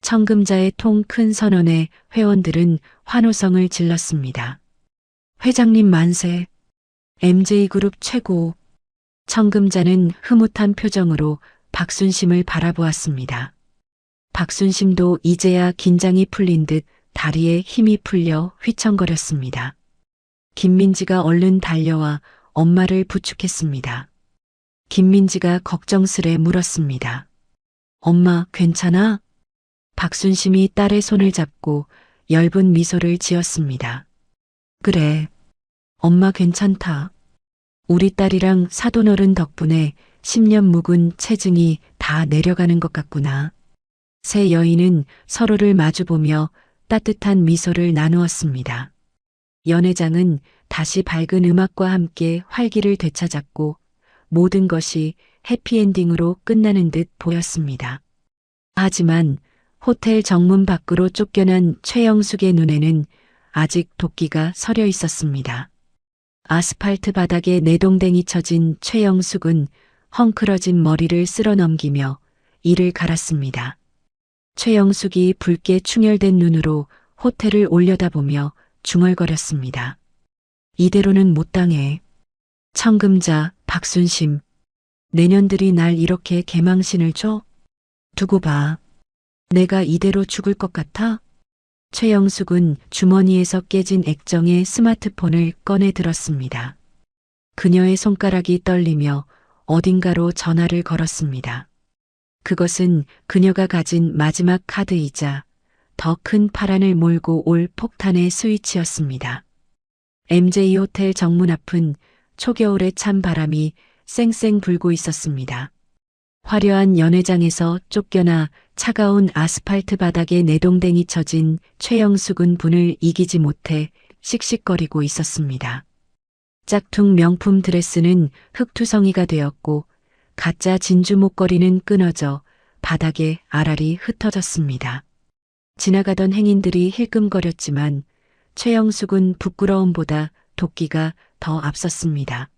청금자의 통 큰 선언에 회원들은 환호성을 질렀습니다. 회장님 만세. MJ그룹 최고. 청금자는 흐뭇한 표정으로 박순심을 바라보았습니다. 박순심도 이제야 긴장이 풀린 듯 다리에 힘이 풀려 휘청거렸습니다. 김민지가 얼른 달려와 엄마를 부축했습니다. 김민지가 걱정스레 물었습니다. 엄마, 괜찮아? 박순심이 딸의 손을 잡고 엷은 미소를 지었습니다. 그래, 엄마 괜찮다. 우리 딸이랑 사돈어른 덕분에 10년 묵은 체증이 다 내려가는 것 같구나. 세 여인은 서로를 마주보며 따뜻한 미소를 나누었습니다. 연회장은 다시 밝은 음악과 함께 활기를 되찾았고 모든 것이 해피엔딩으로 끝나는 듯 보였습니다. 하지만 호텔 정문 밖으로 쫓겨난 최영숙의 눈에는 아직 도끼가 서려 있었습니다. 아스팔트 바닥에 내동댕이 쳐진 최영숙은 헝클어진 머리를 쓸어 넘기며 이를 갈았습니다. 최영숙이 붉게 충혈된 눈으로 호텔을 올려다보며 중얼거렸습니다. 이대로는 못 당해. 청금자, 박순심. 내년들이 날 이렇게 개망신을 줘? 두고 봐. 내가 이대로 죽을 것 같아? 최영숙은 주머니에서 깨진 액정의 스마트폰을 꺼내 들었습니다. 그녀의 손가락이 떨리며 어딘가로 전화를 걸었습니다. 그것은 그녀가 가진 마지막 카드이자 더 큰 파란을 몰고 올 폭탄의 스위치였습니다. MJ 호텔 정문 앞은 초겨울의 찬 바람이 쌩쌩 불고 있었습니다. 화려한 연회장에서 쫓겨나 차가운 아스팔트 바닥에 내동댕이 쳐진 최영숙은 분을 이기지 못해 씩씩거리고 있었습니다. 짝퉁 명품 드레스는 흙투성이가 되었고 가짜 진주 목걸이는 끊어져 바닥에 알알이 흩어졌습니다. 지나가던 행인들이 힐끔거렸지만 최영숙은 부끄러움보다 도끼가 더 앞섰습니다.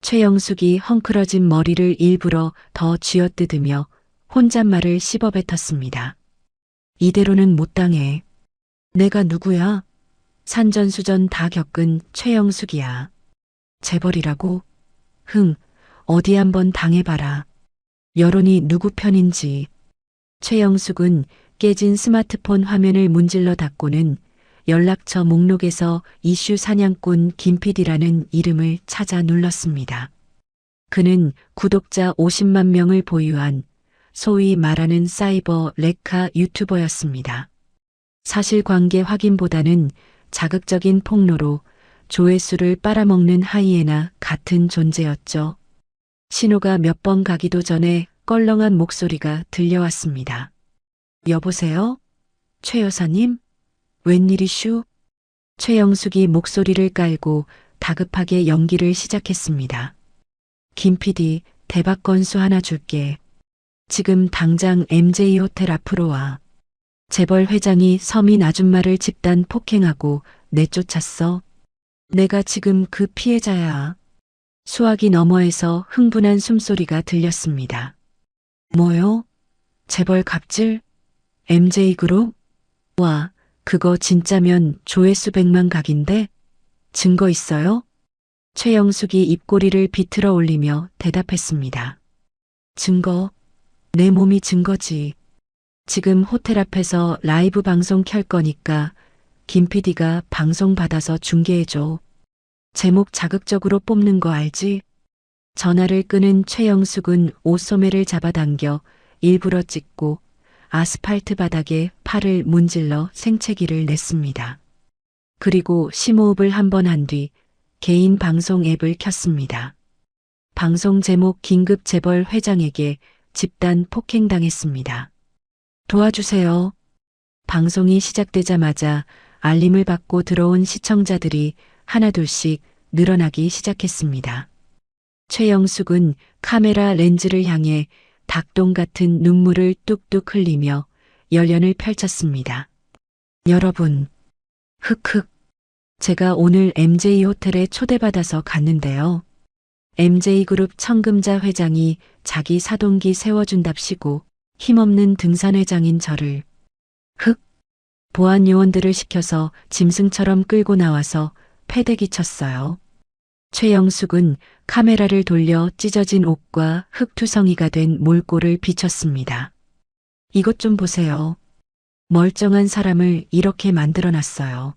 최영숙이 헝클어진 머리를 일부러 더 쥐어뜯으며 혼잣말을 씹어뱉었습니다. 이대로는 못 당해. 내가 누구야? 산전수전 다 겪은 최영숙이야. 재벌이라고? 어디 한번 당해봐라. 여론이 누구 편인지. 최영숙은 깨진 스마트폰 화면을 문질러 닫고는 연락처 목록에서 이슈 사냥꾼 김PD라는 이름을 찾아 눌렀습니다. 그는 구독자 50만 명을 보유한 소위 말하는 사이버 레카 유튜버였습니다. 사실관계 확인보다는 자극적인 폭로로 조회수를 빨아먹는 하이에나 같은 존재였죠. 신호가 몇 번 가기도 전에 껄렁한 목소리가 들려왔습니다. 여보세요? 최 여사님? 웬일이슈? 최영숙이 목소리를 깔고 다급하게 연기를 시작했습니다. 김 PD, 대박 건수 하나 줄게. 지금 당장 MJ 호텔 앞으로 와. 재벌 회장이 서민 아줌마를 집단 폭행하고 내쫓았어. 내가 지금 그 피해자야. 수화기 너머에서 흥분한 숨소리가 들렸습니다. 뭐요? 재벌 갑질? MJ그룹? 와, 그거 진짜면 조회수 100만 각인데? 증거 있어요? 최영숙이 입꼬리를 비틀어 올리며 대답했습니다. 증거? 내 몸이 증거지. 지금 호텔 앞에서 라이브 방송 켤 거니까 김 PD가 방송 받아서 중계해줘. 제목 자극적으로 뽑는 거 알지? 전화를 끄는 최영숙은 옷소매를 잡아당겨 일부러 찍고 아스팔트 바닥에 팔을 문질러 생채기를 냈습니다. 그리고 심호흡을 한 번 한 뒤 개인 방송 앱을 켰습니다. 방송 제목 긴급 재벌 회장에게 집단 폭행당했습니다. 도와주세요. 방송이 시작되자마자 알림을 받고 들어온 시청자들이 하나둘씩 늘어나기 시작했습니다. 최영숙은 카메라 렌즈를 향해 닭똥 같은 눈물을 뚝뚝 흘리며 열연을 펼쳤습니다. 여러분, 흑흑. 제가 오늘 MJ 호텔에 초대받아서 갔는데요. MJ그룹 청금자 회장이 자기 사동기 세워준답시고 힘없는 등산회장인 저를 보안 요원들을 시켜서 짐승처럼 끌고 나와서 패대기 쳤어요. 최영숙은 카메라를 돌려 찢어진 옷과 흙투성이가 된 몰골을 비췄습니다. 이것 좀 보세요. 멀쩡한 사람을 이렇게 만들어놨어요.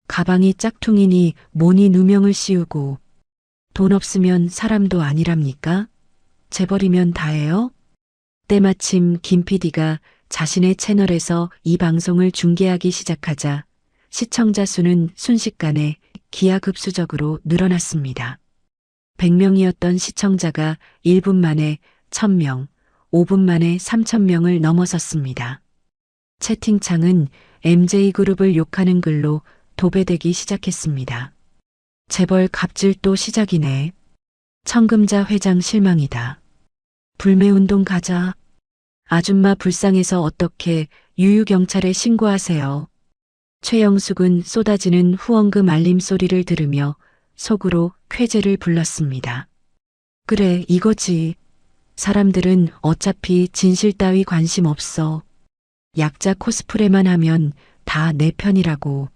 가방이 짝퉁이니 뭐니 누명을 씌우고 돈 없으면 사람도 아니랍니까? 재벌이면 다예요? 때마침 김 PD가 자신의 채널에서 이 방송을 중계하기 시작하자 시청자 수는 순식간에 기하급수적으로 늘어났습니다. 100명이었던 시청자가 1분 만에 1000명, 5분 만에 3000명을 넘어섰습니다. 채팅창은 MJ그룹을 욕하는 글로 도배되기 시작했습니다. 재벌 갑질 또 시작이네. 청금자 회장 실망이다. 불매운동 가자. 아줌마 불쌍해서 어떻게 유유경찰에 신고하세요. 최영숙은 쏟아지는 후원금 알림 소리를 들으며 속으로 쾌재를 불렀습니다. 그래, 이거지. 사람들은 어차피 진실 따위 관심 없어. 약자 코스프레만 하면 다 내 편이라고.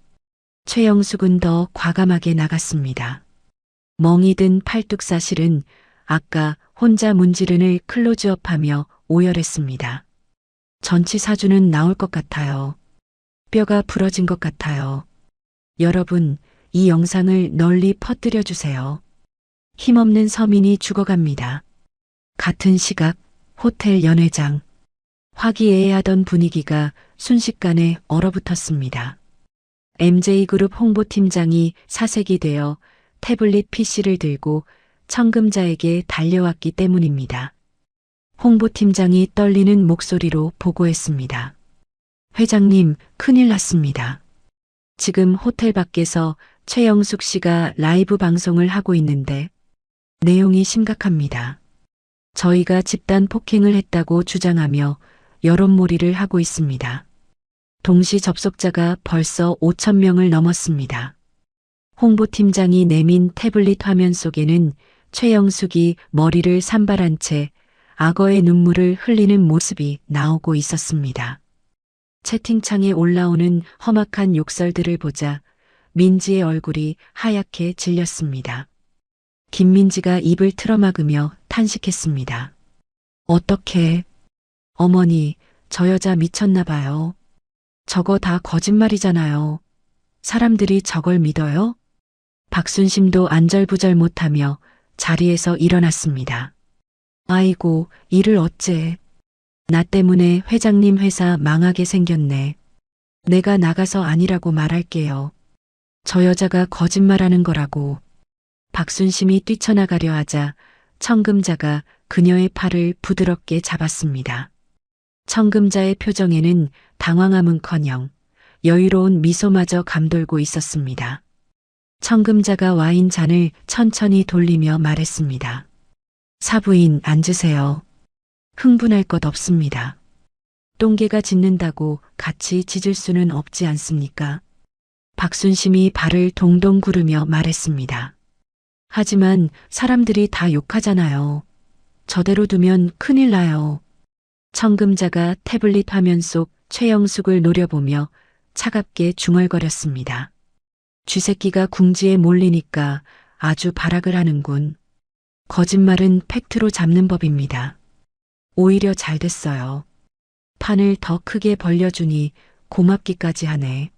최영숙은 더 과감하게 나갔습니다. 멍이 든 팔뚝사실은 아까 혼자 문지른을 클로즈업하며 오열했습니다. 전치 사주는 나올 것 같아요. 뼈가 부러진 것 같아요. 여러분, 이 영상을 널리 퍼뜨려 주세요. 힘없는 서민이 죽어갑니다. 같은 시각 호텔 연회장. 화기애애하던 분위기가 순식간에 얼어붙었습니다. MJ그룹 홍보팀장이 사색이 되어 태블릿 PC를 들고 청금자에게 달려왔기 때문입니다. 홍보팀장이 떨리는 목소리로 보고했습니다. 회장님, 큰일 났습니다. 지금 호텔 밖에서 최영숙 씨가 라이브 방송을 하고 있는데 내용이 심각합니다. 저희가 집단 폭행을 했다고 주장하며 여론몰이를 하고 있습니다. 동시 접속자가 벌써 5,000명을 넘었습니다. 홍보팀장이 내민 태블릿 화면 속에는 최영숙이 머리를 산발한 채 악어의 눈물을 흘리는 모습이 나오고 있었습니다. 채팅창에 올라오는 험악한 욕설들을 보자 민지의 얼굴이 하얗게 질렸습니다. 김민지가 입을 틀어막으며 탄식했습니다. 어떡해. 어머니, 저 여자 미쳤나 봐요. 저거 다 거짓말이잖아요. 사람들이 저걸 믿어요? 박순심도 안절부절 못하며 자리에서 일어났습니다. 아이고, 이를 어째. 나 때문에 회장님 회사 망하게 생겼네. 내가 나가서 아니라고 말할게요. 저 여자가 거짓말하는 거라고. 박순심이 뛰쳐나가려 하자 청금자가 그녀의 팔을 부드럽게 잡았습니다. 청금자의 표정에는 당황함은커녕 여유로운 미소마저 감돌고 있었습니다. 청금자가 와인 잔을 천천히 돌리며 말했습니다. 사부인 앉으세요. 흥분할 것 없습니다. 똥개가 짖는다고 같이 짖을 수는 없지 않습니까? 박순심이 발을 동동 구르며 말했습니다. 하지만 사람들이 다 욕하잖아요. 저대로 두면 큰일 나요. 청금자가 태블릿 화면 속 최영숙을 노려보며 차갑게 중얼거렸습니다. 쥐새끼가 궁지에 몰리니까 아주 발악을 하는군. 거짓말은 팩트로 잡는 법입니다. 오히려 잘 됐어요. 판을 더 크게 벌려주니 고맙기까지 하네.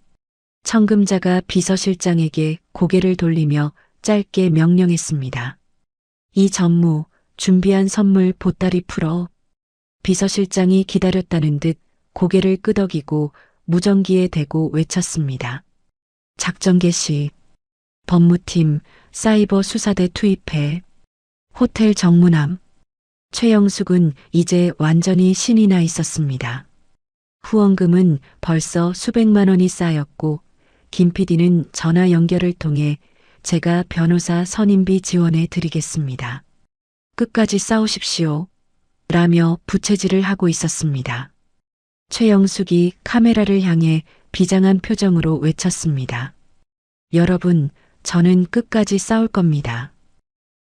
청금자가 비서실장에게 고개를 돌리며 짧게 명령했습니다. 이 전무, 준비한 선물 보따리 풀어. 비서실장이 기다렸다는 듯 고개를 끄덕이고 무전기에 대고 외쳤습니다. 작전 개시. 법무팀, 사이버 수사대 투입해. 호텔 정문함. 최영숙은 이제 완전히 신이 나 있었습니다. 후원금은 벌써 수백만 원이 쌓였고 김 PD는 전화 연결을 통해 제가 변호사 선임비 지원해 드리겠습니다. 끝까지 싸우십시오. 라며 부채질을 하고 있었습니다. 최영숙이 카메라를 향해 비장한 표정으로 외쳤습니다. 여러분, 저는 끝까지 싸울 겁니다.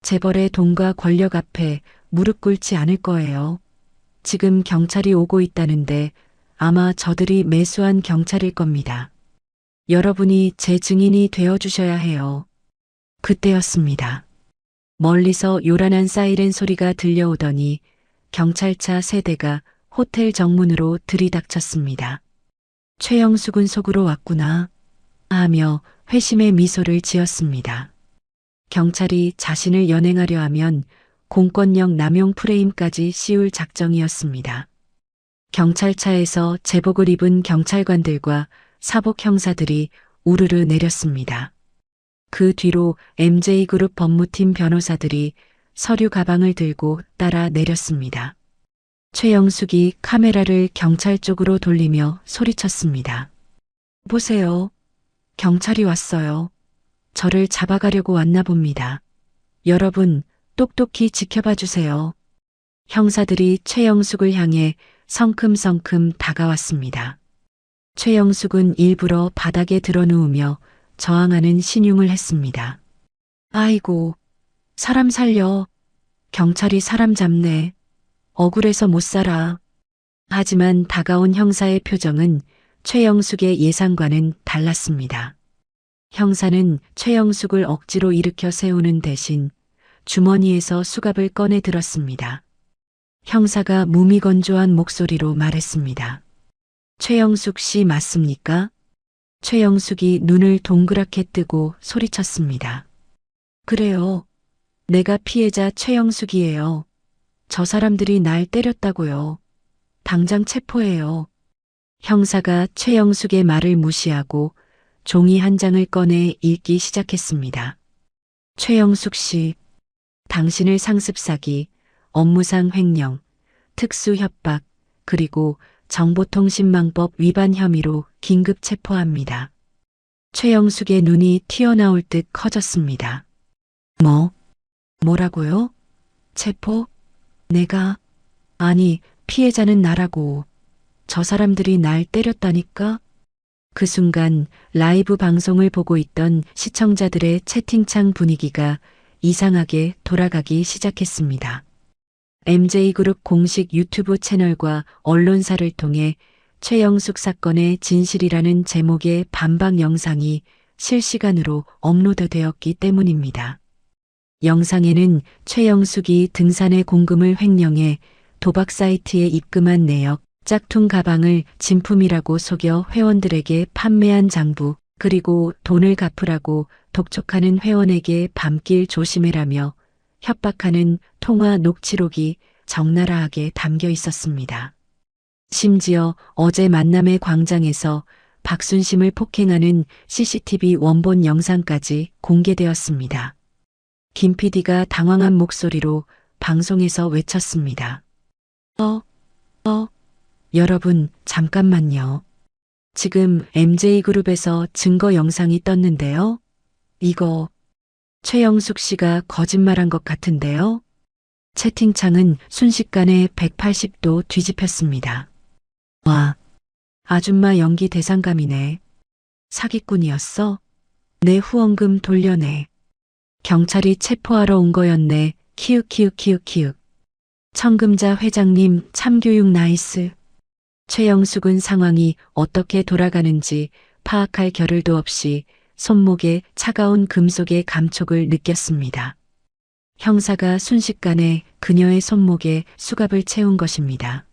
재벌의 돈과 권력 앞에 무릎 꿇지 않을 거예요. 지금 경찰이 오고 있다는데 아마 저들이 매수한 경찰일 겁니다. 여러분이 제 증인이 되어주셔야 해요. 그때였습니다. 멀리서 요란한 사이렌 소리가 들려오더니 경찰차 3대가 호텔 정문으로 들이닥쳤습니다. 최영숙은 속으로 왔구나 하며 회심의 미소를 지었습니다. 경찰이 자신을 연행하려 하면 공권력 남용 프레임까지 씌울 작정이었습니다. 경찰차에서 제복을 입은 경찰관들과 사복 형사들이 우르르 내렸습니다. 그 뒤로 MJ그룹 법무팀 변호사들이 서류 가방을 들고 따라 내렸습니다. 최영숙이 카메라를 경찰 쪽으로 돌리며 소리쳤습니다. 보세요. 경찰이 왔어요. 저를 잡아가려고 왔나 봅니다. 여러분, 똑똑히 지켜봐 주세요. 형사들이 최영숙을 향해 성큼성큼 다가왔습니다. 최영숙은 일부러 바닥에 드러누우며 저항하는 신용을 했습니다. 아이고, 사람 살려. 경찰이 사람 잡네. 억울해서 못 살아. 하지만 다가온 형사의 표정은 최영숙의 예상과는 달랐습니다. 형사는 최영숙을 억지로 일으켜 세우는 대신 주머니에서 수갑을 꺼내 들었습니다. 형사가 무미건조한 목소리로 말했습니다. 최영숙 씨 맞습니까? 최영숙이 눈을 동그랗게 뜨고 소리쳤습니다. 그래요. 내가 피해자 최영숙이에요. 저 사람들이 날 때렸다고요. 당장 체포해요. 형사가 최영숙의 말을 무시하고 종이 한 장을 꺼내 읽기 시작했습니다. 최영숙 씨, 당신을 상습 사기, 업무상 횡령, 특수 협박, 그리고 정보통신망법 위반 혐의로 긴급 체포합니다. 최영숙의 눈이 튀어나올 듯 커졌습니다. 뭐라고요? 체포? 내가? 아니, 피해자는 나라고. 저 사람들이 날 때렸다니까? 그 순간 라이브 방송을 보고 있던 시청자들의 채팅창 분위기가 이상하게 돌아가기 시작했습니다. MJ그룹 공식 유튜브 채널과 언론사를 통해 최영숙 사건의 진실이라는 제목의 반박 영상이 실시간으로 업로드되었기 때문입니다. 영상에는 최영숙이 등산의 공금을 횡령해 도박 사이트에 입금한 내역, 짝퉁 가방을 진품이라고 속여 회원들에게 판매한 장부, 그리고 돈을 갚으라고 독촉하는 회원에게 밤길 조심해라며 협박하는 통화 녹취록이 적나라하게 담겨 있었습니다. 심지어 어제 만남의 광장에서 박순심을 폭행하는 CCTV 원본 영상까지 공개되었습니다. 김 PD가 당황한 목소리로 방송에서 외쳤습니다. 여러분, 잠깐만요. 지금 MJ그룹에서 증거 영상이 떴는데요. 이거 최영숙 씨가 거짓말한 것 같은데요. 채팅창은 순식간에 180도 뒤집혔습니다. 와, 아줌마 연기 대상감이네. 사기꾼이었어? 내 후원금 돌려내. 경찰이 체포하러 온 거였네. 키읔키읔키읔키읔. 청금자 회장님 참교육 나이스. 최영숙은 상황이 어떻게 돌아가는지 파악할 겨를도 없이 손목에 차가운 금속의 감촉을 느꼈습니다. 형사가 순식간에 그녀의 손목에 수갑을 채운 것입니다.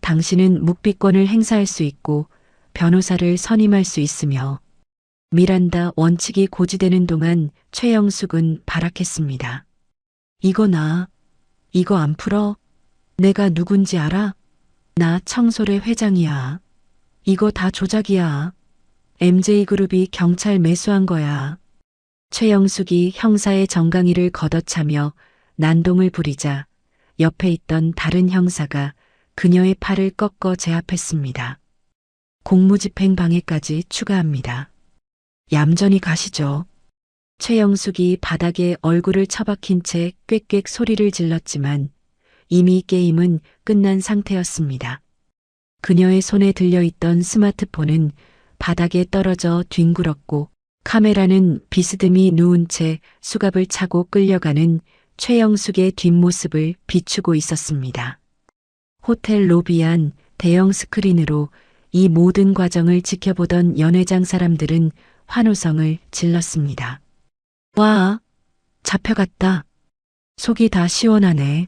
당신은 묵비권을 행사할 수 있고 변호사를 선임할 수 있으며 미란다 원칙이 고지되는 동안 최영숙은 발악했습니다. 이거 안 풀어? 내가 누군지 알아? 나 청솔의 회장이야. 이거 다 조작이야. MJ그룹이 경찰 매수한 거야. 최영숙이 형사의 정강이를 걷어차며 난동을 부리자 옆에 있던 다른 형사가 그녀의 팔을 꺾어 제압했습니다. 공무집행 방해까지 추가합니다. 얌전히 가시죠. 최영숙이 바닥에 얼굴을 처박힌 채 꽥꽥 소리를 질렀지만 이미 게임은 끝난 상태였습니다. 그녀의 손에 들려있던 스마트폰은 바닥에 떨어져 뒹굴었고 카메라는 비스듬히 누운 채 수갑을 차고 끌려가는 최영숙의 뒷모습을 비추고 있었습니다. 호텔 로비 안 대형 스크린으로 이 모든 과정을 지켜보던 연회장 사람들은 환호성을 질렀습니다. 와, 잡혀갔다. 속이 다 시원하네.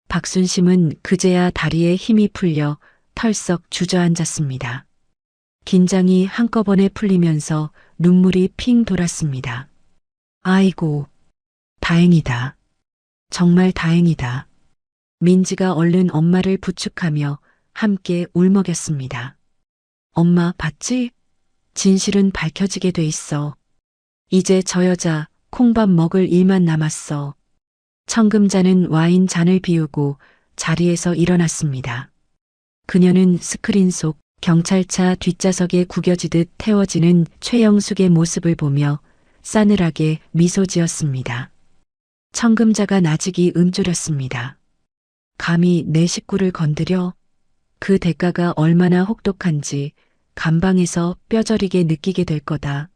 박순심은 그제야 다리에 힘이 풀려 털썩 주저앉았습니다. 긴장이 한꺼번에 풀리면서 눈물이 핑 돌았습니다. 아이고, 다행이다. 정말 다행이다. 민지가 얼른 엄마를 부축하며 함께 울먹였습니다. 엄마 봤지? 진실은 밝혀지게 돼 있어. 이제 저 여자 콩밥 먹을 일만 남았어. 청금자는 와인 잔을 비우고 자리에서 일어났습니다. 그녀는 스크린 속 경찰차 뒷좌석에 구겨지듯 태워지는 최영숙의 모습을 보며 싸늘하게 미소 지었습니다. 청금자가 나직이 움츠렸습니다. 감히 내 식구를 건드려? 그 대가가 얼마나 혹독한지 감방에서 뼈저리게 느끼게 될 거다.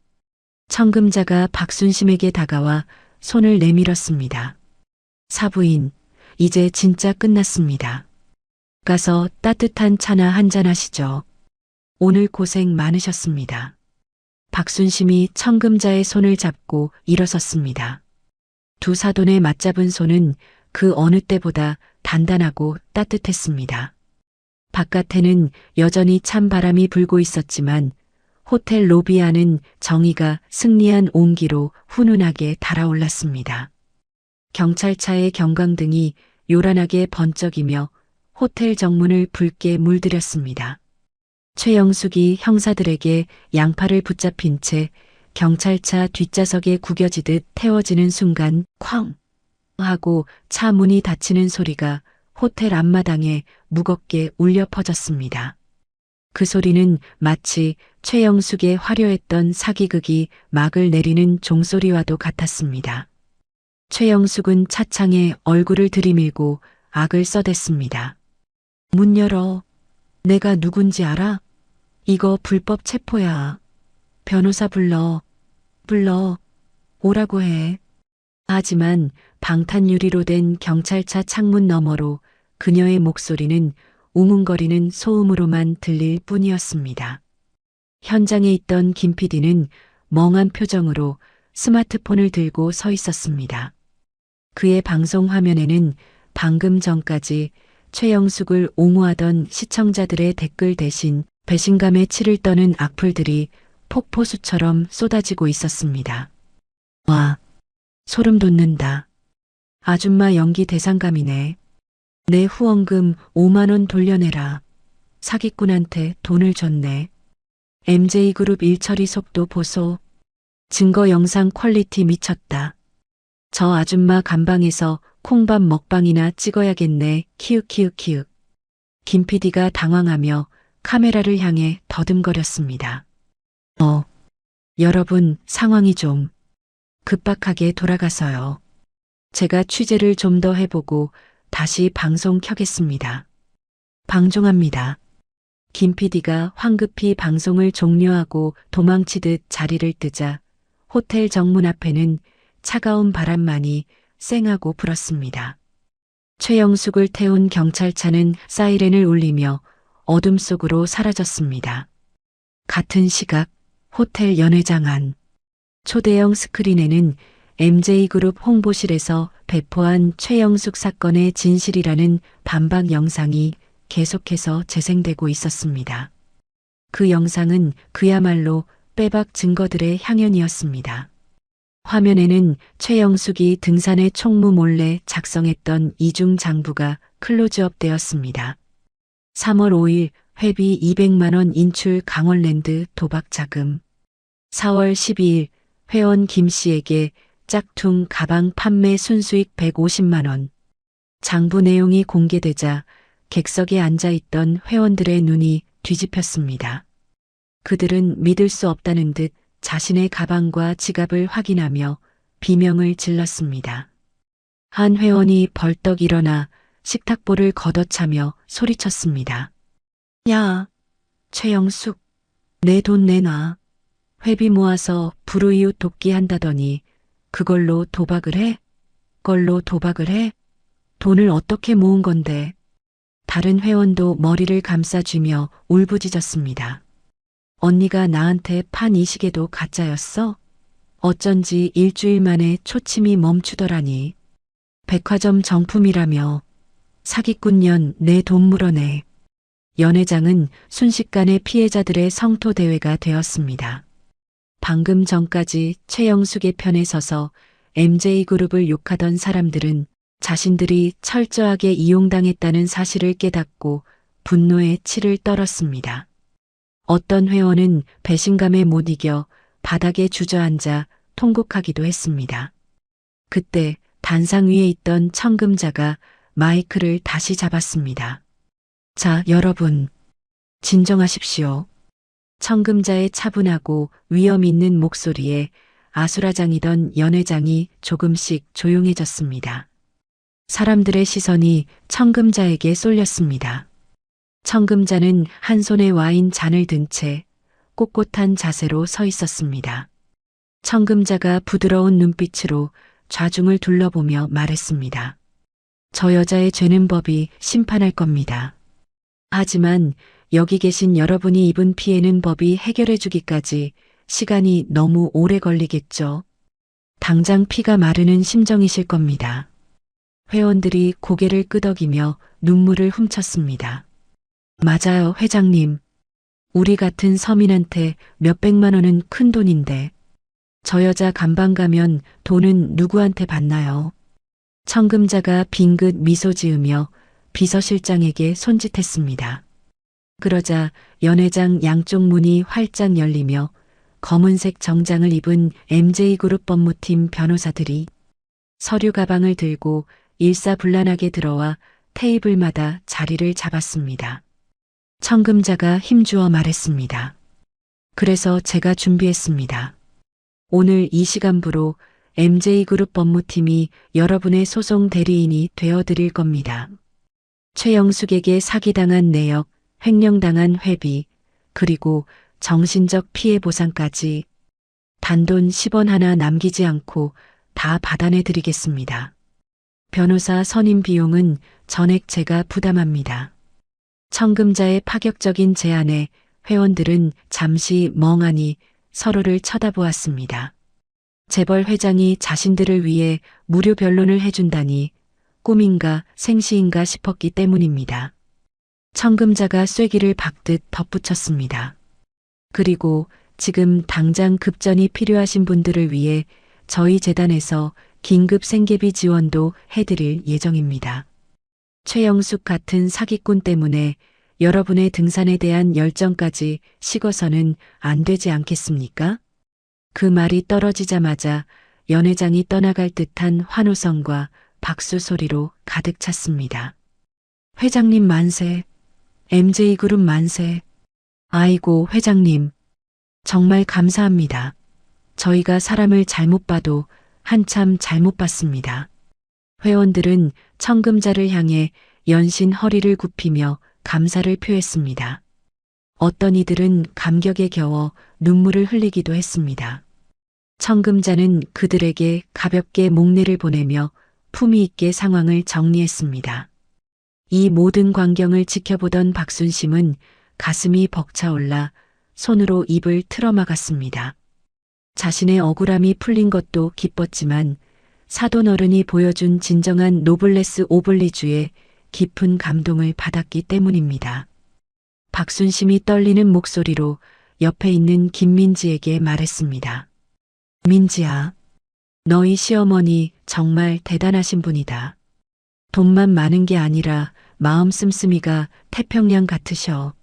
청금자가 박순심에게 다가와 손을 내밀었습니다. 사부인, 이제 진짜 끝났습니다. 가서 따뜻한 차나 한잔 하시죠. 오늘 고생 많으셨습니다. 박순심이 청금자의 손을 잡고 일어섰습니다. 두 사돈의 맞잡은 손은 그 어느 때보다 단단하고 따뜻했습니다. 바깥에는 여전히 찬 바람이 불고 있었지만 호텔 로비 안은 정의가 승리한 온기로 훈훈하게 달아올랐습니다. 경찰차의 경광등이 요란하게 번쩍이며 호텔 정문을 붉게 물들였습니다. 최영숙이 형사들에게 양팔을 붙잡힌 채 경찰차 뒷좌석에 구겨지듯 태워지는 순간 쾅 하고 차 문이 닫히는 소리가 호텔 앞마당에 무겁게 울려 퍼졌습니다. 그 소리는 마치 최영숙의 화려했던 사기극이 막을 내리는 종소리와도 같았습니다. 최영숙은 차창에 얼굴을 들이밀고 악을 써댔습니다. 문 열어. 내가 누군지 알아? 이거 불법 체포야. 변호사 불러. 오라고 해. 하지만 방탄유리로 된 경찰차 창문 너머로 그녀의 목소리는 웅웅거리는 소음으로만 들릴 뿐이었습니다. 현장에 있던 김 PD는 멍한 표정으로 스마트폰을 들고 서 있었습니다. 그의 방송 화면에는 방금 전까지 최영숙을 옹호하던 시청자들의 댓글 대신 배신감에 치를 떠는 악플들이 폭포수처럼 쏟아지고 있었습니다. 와, 소름 돋는다. 아줌마 연기 대상감이네. 내 후원금 5만 원 돌려내라. 사기꾼한테 돈을 줬네. MJ그룹 일처리 속도 보소. 증거 영상 퀄리티 미쳤다. 저 아줌마 감방에서 콩밥 먹방이나 찍어야겠네. 키읔키읔키읔. 김 PD가 당황하며 카메라를 향해 더듬거렸습니다. 여러분, 상황이 좀 급박하게 돌아가서요. 제가 취재를 좀 더 해보고 다시 방송 켜겠습니다. 방종합니다. 김 PD가 황급히 방송을 종료하고 도망치듯 자리를 뜨자 호텔 정문 앞에는 차가운 바람만이 쌩하고 불었습니다. 최영숙을 태운 경찰차는 사이렌을 울리며 어둠 속으로 사라졌습니다. 같은 시각 호텔 연회장 안 초대형 스크린에는 MJ그룹 홍보실에서 배포한 최영숙 사건의 진실이라는 반박 영상이 계속해서 재생되고 있었습니다. 그 영상은 그야말로 빼박 증거들의 향연이었습니다. 화면에는 최영숙이 등산의 총무 몰래 작성했던 이중 장부가 클로즈업 되었습니다. 3월 5일 회비 200만 원 인출 강원랜드 도박 자금. 4월 12일 회원 김 씨에게 짝퉁 가방 판매 순수익 150만 원. 장부 내용이 공개되자 객석에 앉아있던 회원들의 눈이 뒤집혔습니다. 그들은 믿을 수 없다는 듯 자신의 가방과 지갑을 확인하며 비명을 질렀습니다. 한 회원이 벌떡 일어나 식탁볼을 걷어차며 소리쳤습니다. 야, 최영숙, 내 돈 내놔. 회비 모아서 불우이웃 돕기 한다더니 그걸로 도박을 해? 걸로 도박을 해? 돈을 어떻게 모은 건데? 다른 회원도 머리를 감싸쥐며 울부짖었습니다. 언니가 나한테 판 이 시계도 가짜였어? 어쩐지 일주일 만에 초침이 멈추더라니. 백화점 정품이라며. 사기꾼년 내 돈 물어내. 연회장은 순식간에 피해자들의 성토 대회가 되었습니다. 방금 전까지 최영숙의 편에 서서 MJ그룹을 욕하던 사람들은 자신들이 철저하게 이용당했다는 사실을 깨닫고 분노에 치를 떨었습니다. 어떤 회원은 배신감에 못 이겨 바닥에 주저앉아 통곡하기도 했습니다. 그때 단상 위에 있던 청금자가 마이크를 다시 잡았습니다. 자, 여러분, 진정하십시오. 청금자의 차분하고 위험 있는 목소리에 아수라장이던 연회장이 조금씩 조용해졌습니다. 사람들의 시선이 청금자에게 쏠렸습니다. 청금자는 한 손에 와인 잔을 든 채 꼿꼿한 자세로 서 있었습니다. 청금자가 부드러운 눈빛으로 좌중을 둘러보며 말했습니다. 저 여자의 죄는 법이 심판할 겁니다. 하지만 여기 계신 여러분이 입은 피해는 법이 해결해 주기까지 시간이 너무 오래 걸리겠죠. 당장 피가 마르는 심정이실 겁니다. 회원들이 고개를 끄덕이며 눈물을 훔쳤습니다. 맞아요, 회장님. 우리 같은 서민한테 몇백만 원은 큰 돈인데 저 여자 감방 가면 돈은 누구한테 받나요? 청금자가 빙긋 미소 지으며 비서실장에게 손짓했습니다. 그러자 연회장 양쪽 문이 활짝 열리며 검은색 정장을 입은 MJ그룹 법무팀 변호사들이 서류 가방을 들고 일사불란하게 들어와 테이블마다 자리를 잡았습니다. 청금자가 힘주어 말했습니다. 그래서 제가 준비했습니다. 오늘 이 시간부로 MJ그룹 법무팀이 여러분의 소송 대리인이 되어드릴 겁니다. 최영숙에게 사기당한 내역, 횡령당한 회비, 그리고 정신적 피해 보상까지 단돈 10원 하나 남기지 않고 다 받아내 드리겠습니다. 변호사 선임 비용은 전액 제가 부담합니다. 청금자의 파격적인 제안에 회원들은 잠시 멍하니 서로를 쳐다보았습니다. 재벌 회장이 자신들을 위해 무료 변론을 해준다니 꿈인가 생시인가 싶었기 때문입니다. 청금자가 쐐기를 박듯 덧붙였습니다. 그리고 지금 당장 급전이 필요하신 분들을 위해 저희 재단에서 긴급 생계비 지원도 해드릴 예정입니다. 최영숙 같은 사기꾼 때문에 여러분의 등산에 대한 열정까지 식어서는 안 되지 않겠습니까? 그 말이 떨어지자마자 연회장이 떠나갈 듯한 환호성과 박수 소리로 가득 찼습니다. 회장님 만세, MJ그룹 만세. 아이고, 회장님. 정말 감사합니다. 저희가 사람을 잘못 봐도 한참 잘못 봤습니다. 회원들은 청금자를 향해 연신 허리를 굽히며 감사를 표했습니다. 어떤 이들은 감격에 겨워 눈물을 흘리기도 했습니다. 청금자는 그들에게 가볍게 목례를 보내며 품위 있게 상황을 정리했습니다. 이 모든 광경을 지켜보던 박순심은 가슴이 벅차올라 손으로 입을 틀어막았습니다. 자신의 억울함이 풀린 것도 기뻤지만 사돈 어른이 보여준 진정한 노블레스 오블리주의 깊은 감동을 받았기 때문입니다. 박순심이 떨리는 목소리로 옆에 있는 김민지에게 말했습니다. 민지야, 너희 시어머니 정말 대단하신 분이다. 돈만 많은 게 아니라 마음 씀씀이가 태평양 같으셔.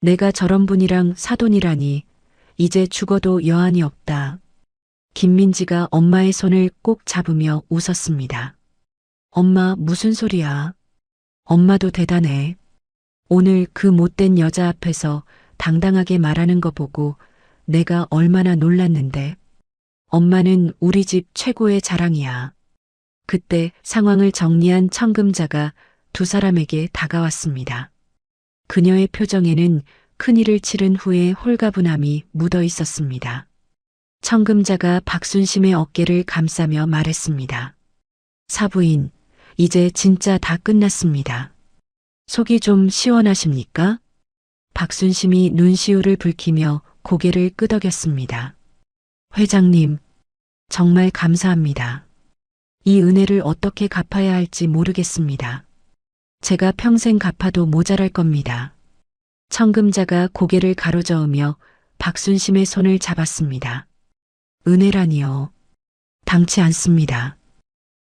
내가 저런 분이랑 사돈이라니 이제 죽어도 여한이 없다. 김민지가 엄마의 손을 꼭 잡으며 웃었습니다. 엄마, 무슨 소리야? 엄마도 대단해. 오늘 그 못된 여자 앞에서 당당하게 말하는 거 보고 내가 얼마나 놀랐는데. 엄마는 우리 집 최고의 자랑이야. 그때 상황을 정리한 청금자가 두 사람에게 다가왔습니다. 그녀의 표정에는 큰일을 치른 후의 홀가분함이 묻어 있었습니다. 청금자가 박순심의 어깨를 감싸며 말했습니다. 사부인, 이제 진짜 다 끝났습니다. 속이 좀 시원하십니까? 박순심이 눈시울을 붉히며 고개를 끄덕였습니다. 회장님, 정말 감사합니다. 이 은혜를 어떻게 갚아야 할지 모르겠습니다. 제가 평생 갚아도 모자랄 겁니다. 청금자가 고개를 가로저으며 박순심의 손을 잡았습니다. 은혜라니요. 당치 않습니다.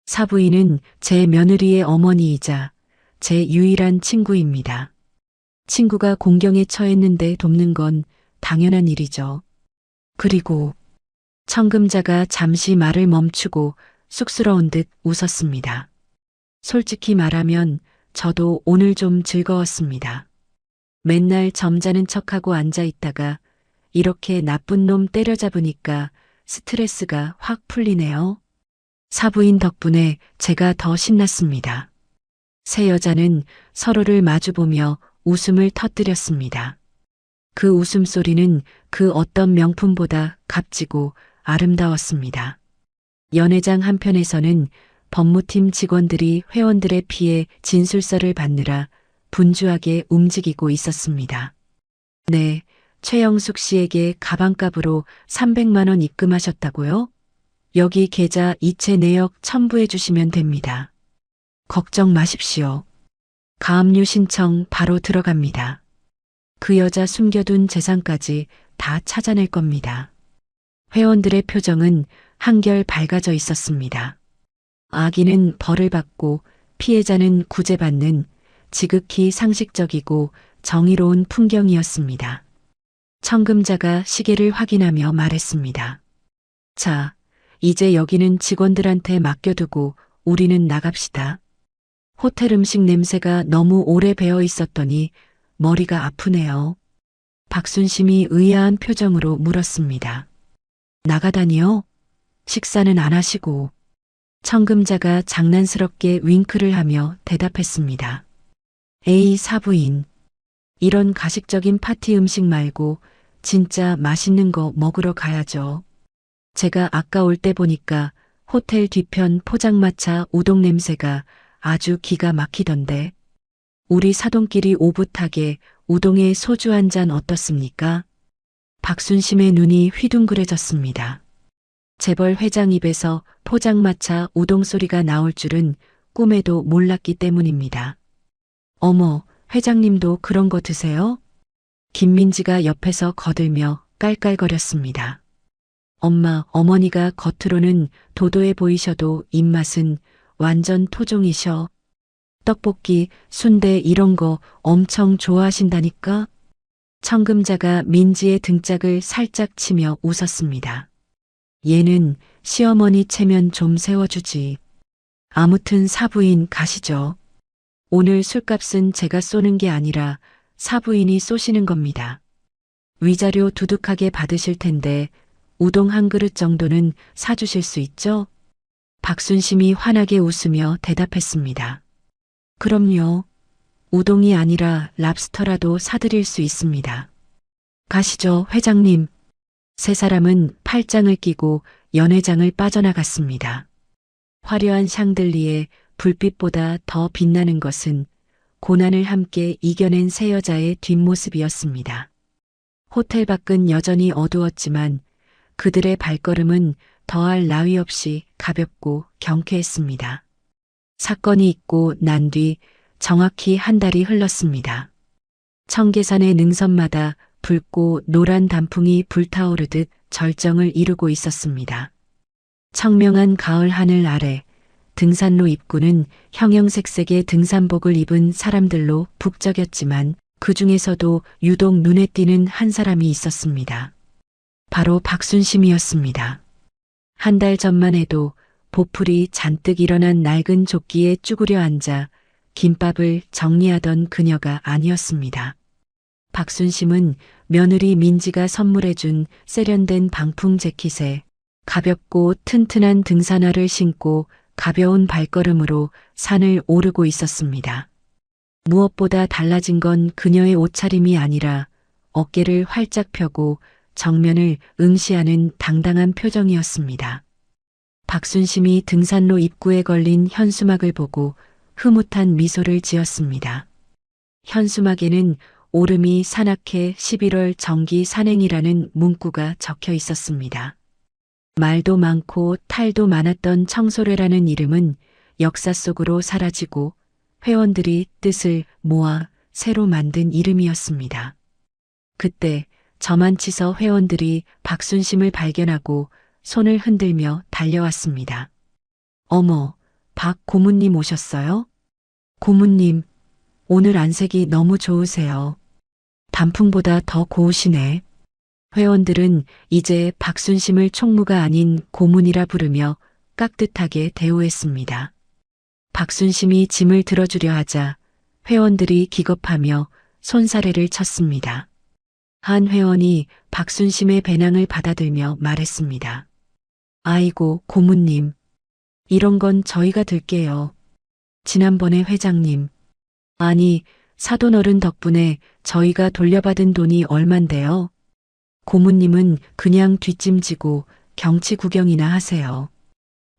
사부인은 제 며느리의 어머니이자 제 유일한 친구입니다. 친구가 공경에 처했는데 돕는 건 당연한 일이죠. 그리고 청금자가 잠시 말을 멈추고 쑥스러운 듯 웃었습니다. 솔직히 말하면 저도 오늘 좀 즐거웠습니다. 맨날 점잖은 척하고 앉아 있다가 이렇게 나쁜 놈 때려잡으니까 스트레스가 확 풀리네요. 사부인 덕분에 제가 더 신났습니다. 세 여자는 서로를 마주보며 웃음을 터뜨렸습니다. 그 웃음소리는 그 어떤 명품보다 값지고 아름다웠습니다. 연회장 한편에서는 법무팀 직원들이 회원들의 피해 진술서를 받느라 분주하게 움직이고 있었습니다. 네, 최영숙 씨에게 가방값으로 300만 원 입금하셨다고요? 여기 계좌 이체 내역 첨부해 주시면 됩니다. 걱정 마십시오. 가압류 신청 바로 들어갑니다. 그 여자 숨겨둔 재산까지 다 찾아낼 겁니다. 회원들의 표정은 한결 밝아져 있었습니다. 악인은 벌을 받고 피해자는 구제받는 지극히 상식적이고 정의로운 풍경이었습니다. 청금자가 시계를 확인하며 말했습니다. 자, 이제 여기는 직원들한테 맡겨두고 우리는 나갑시다. 호텔 음식 냄새가 너무 오래 배어 있었더니 머리가 아프네요. 박순심이 의아한 표정으로 물었습니다. 나가다니요? 식사는 안 하시고. 청금자가 장난스럽게 윙크를 하며 대답했습니다. 에이, 사부인. 이런 가식적인 파티 음식 말고 진짜 맛있는 거 먹으러 가야죠. 제가 아까 올 때 보니까 호텔 뒤편 포장마차 우동 냄새가 아주 기가 막히던데. 우리 사돈끼리 오붓하게 우동에 소주 한 잔 어떻습니까? 박순심의 눈이 휘둥그레졌습니다. 재벌 회장 입에서 포장마차 우동 소리가 나올 줄은 꿈에도 몰랐기 때문입니다. 어머, 회장님도 그런 거 드세요? 김민지가 옆에서 거들며 깔깔거렸습니다. 엄마, 어머니가 겉으로는 도도해 보이셔도 입맛은 완전 토종이셔. 떡볶이, 순대 이런 거 엄청 좋아하신다니까? 청금자가 민지의 등짝을 살짝 치며 웃었습니다. 얘는 시어머니 체면 좀 세워주지. 아무튼 사부인 가시죠. 오늘 술값은 제가 쏘는 게 아니라 사부인이 쏘시는 겁니다. 위자료 두둑하게 받으실 텐데 우동 한 그릇 정도는 사주실 수 있죠? 박순심이 환하게 웃으며 대답했습니다. 그럼요. 우동이 아니라 랍스터라도 사드릴 수 있습니다. 가시죠, 회장님. 세 사람은 팔짱을 끼고 연회장을 빠져나갔습니다. 화려한 샹들리에 불빛보다 더 빛나는 것은 고난을 함께 이겨낸 세 여자의 뒷모습이었습니다. 호텔 밖은 여전히 어두웠지만 그들의 발걸음은 더할 나위 없이 가볍고 경쾌했습니다. 사건이 있고 난 뒤 정확히 한 달이 흘렀습니다. 청계산의 능선마다 붉고 노란 단풍이 불타오르듯 절정을 이루고 있었습니다. 청명한 가을 하늘 아래 등산로 입구는 형형색색의 등산복을 입은 사람들로 북적였지만 그 중에서도 유독 눈에 띄는 한 사람이 있었습니다. 바로 박순심이었습니다. 한 달 전만 해도 보풀이 잔뜩 일어난 낡은 조끼에 쭈그려 앉아 김밥을 정리하던 그녀가 아니었습니다. 박순심은 며느리 민지가 선물해준 세련된 방풍 재킷에 가볍고 튼튼한 등산화를 신고 가벼운 발걸음으로 산을 오르고 있었습니다. 무엇보다 달라진 건 그녀의 옷차림이 아니라 어깨를 활짝 펴고 정면을 응시하는 당당한 표정이었습니다. 박순심이 등산로 입구에 걸린 현수막을 보고 흐뭇한 미소를 지었습니다. 현수막에는 오름이 산악회 11월 정기 산행이라는 문구가 적혀 있었습니다. 말도 많고 탈도 많았던 청소래라는 이름은 역사 속으로 사라지고 회원들이 뜻을 모아 새로 만든 이름이었습니다. 그때 저만치서 회원들이 박순심을 발견하고 손을 흔들며 달려왔습니다. 어머, 박 고문님 오셨어요? 고문님, 오늘 안색이 너무 좋으세요. 단풍보다 더 고우시네. 회원들은 이제 박순심을 총무가 아닌 고문이라 부르며 깍듯하게 대우했습니다. 박순심이 짐을 들어주려 하자 회원들이 기겁하며 손사래를 쳤습니다. 한 회원이 박순심의 배낭을 받아들며 말했습니다. 아이고, 고문님. 이런 건 저희가 들게요. 지난번에 회장님. 아니, 사돈어른 덕분에 저희가 돌려받은 돈이 얼만데요. 고문님은 그냥 뒷짐지고 경치 구경이나 하세요.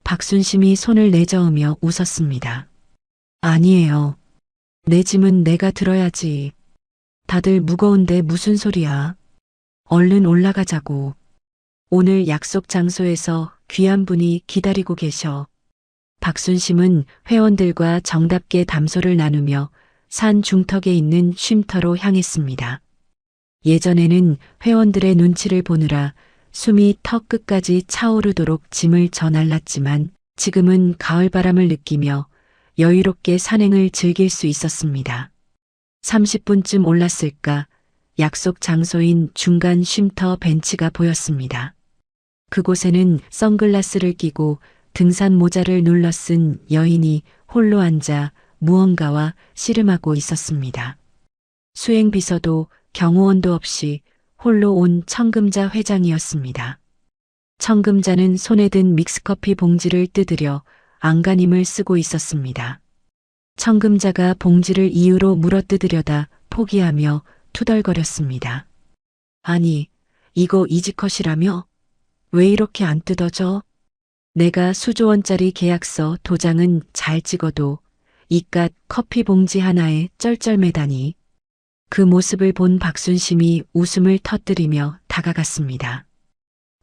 박순심이 손을 내저으며 웃었습니다. 아니에요. 내 짐은 내가 들어야지. 다들 무거운데 무슨 소리야. 얼른 올라가자고. 오늘 약속 장소에서 귀한 분이 기다리고 계셔. 박순심은 회원들과 정답게 담소를 나누며 산 중턱에 있는 쉼터로 향했습니다. 예전에는 회원들의 눈치를 보느라 숨이 턱 끝까지 차오르도록 짐을 저날랐지만 지금은 가을바람을 느끼며 여유롭게 산행을 즐길 수 있었습니다. 30분쯤 올랐을까 약속 장소인 중간 쉼터 벤치가 보였습니다. 그곳에는 선글라스를 끼고 등산 모자를 눌러 쓴 여인이 홀로 앉아 무언가와 씨름하고 있었습니다. 수행비서도 경호원도 없이 홀로 온 청금자 회장이었습니다. 청금자는 손에 든 믹스커피 봉지를 뜯으려 안간힘을 쓰고 있었습니다. 청금자가 봉지를 이유로 물어뜯으려다 포기하며 투덜거렸습니다. 아니, 이거 이지컷이라며? 왜 이렇게 안 뜯어져? 내가 수조원짜리 계약서 도장은 잘 찍어도 이깟 커피 봉지 하나에 쩔쩔매다니. 그 모습을 본 박순심이 웃음을 터뜨리며 다가갔습니다.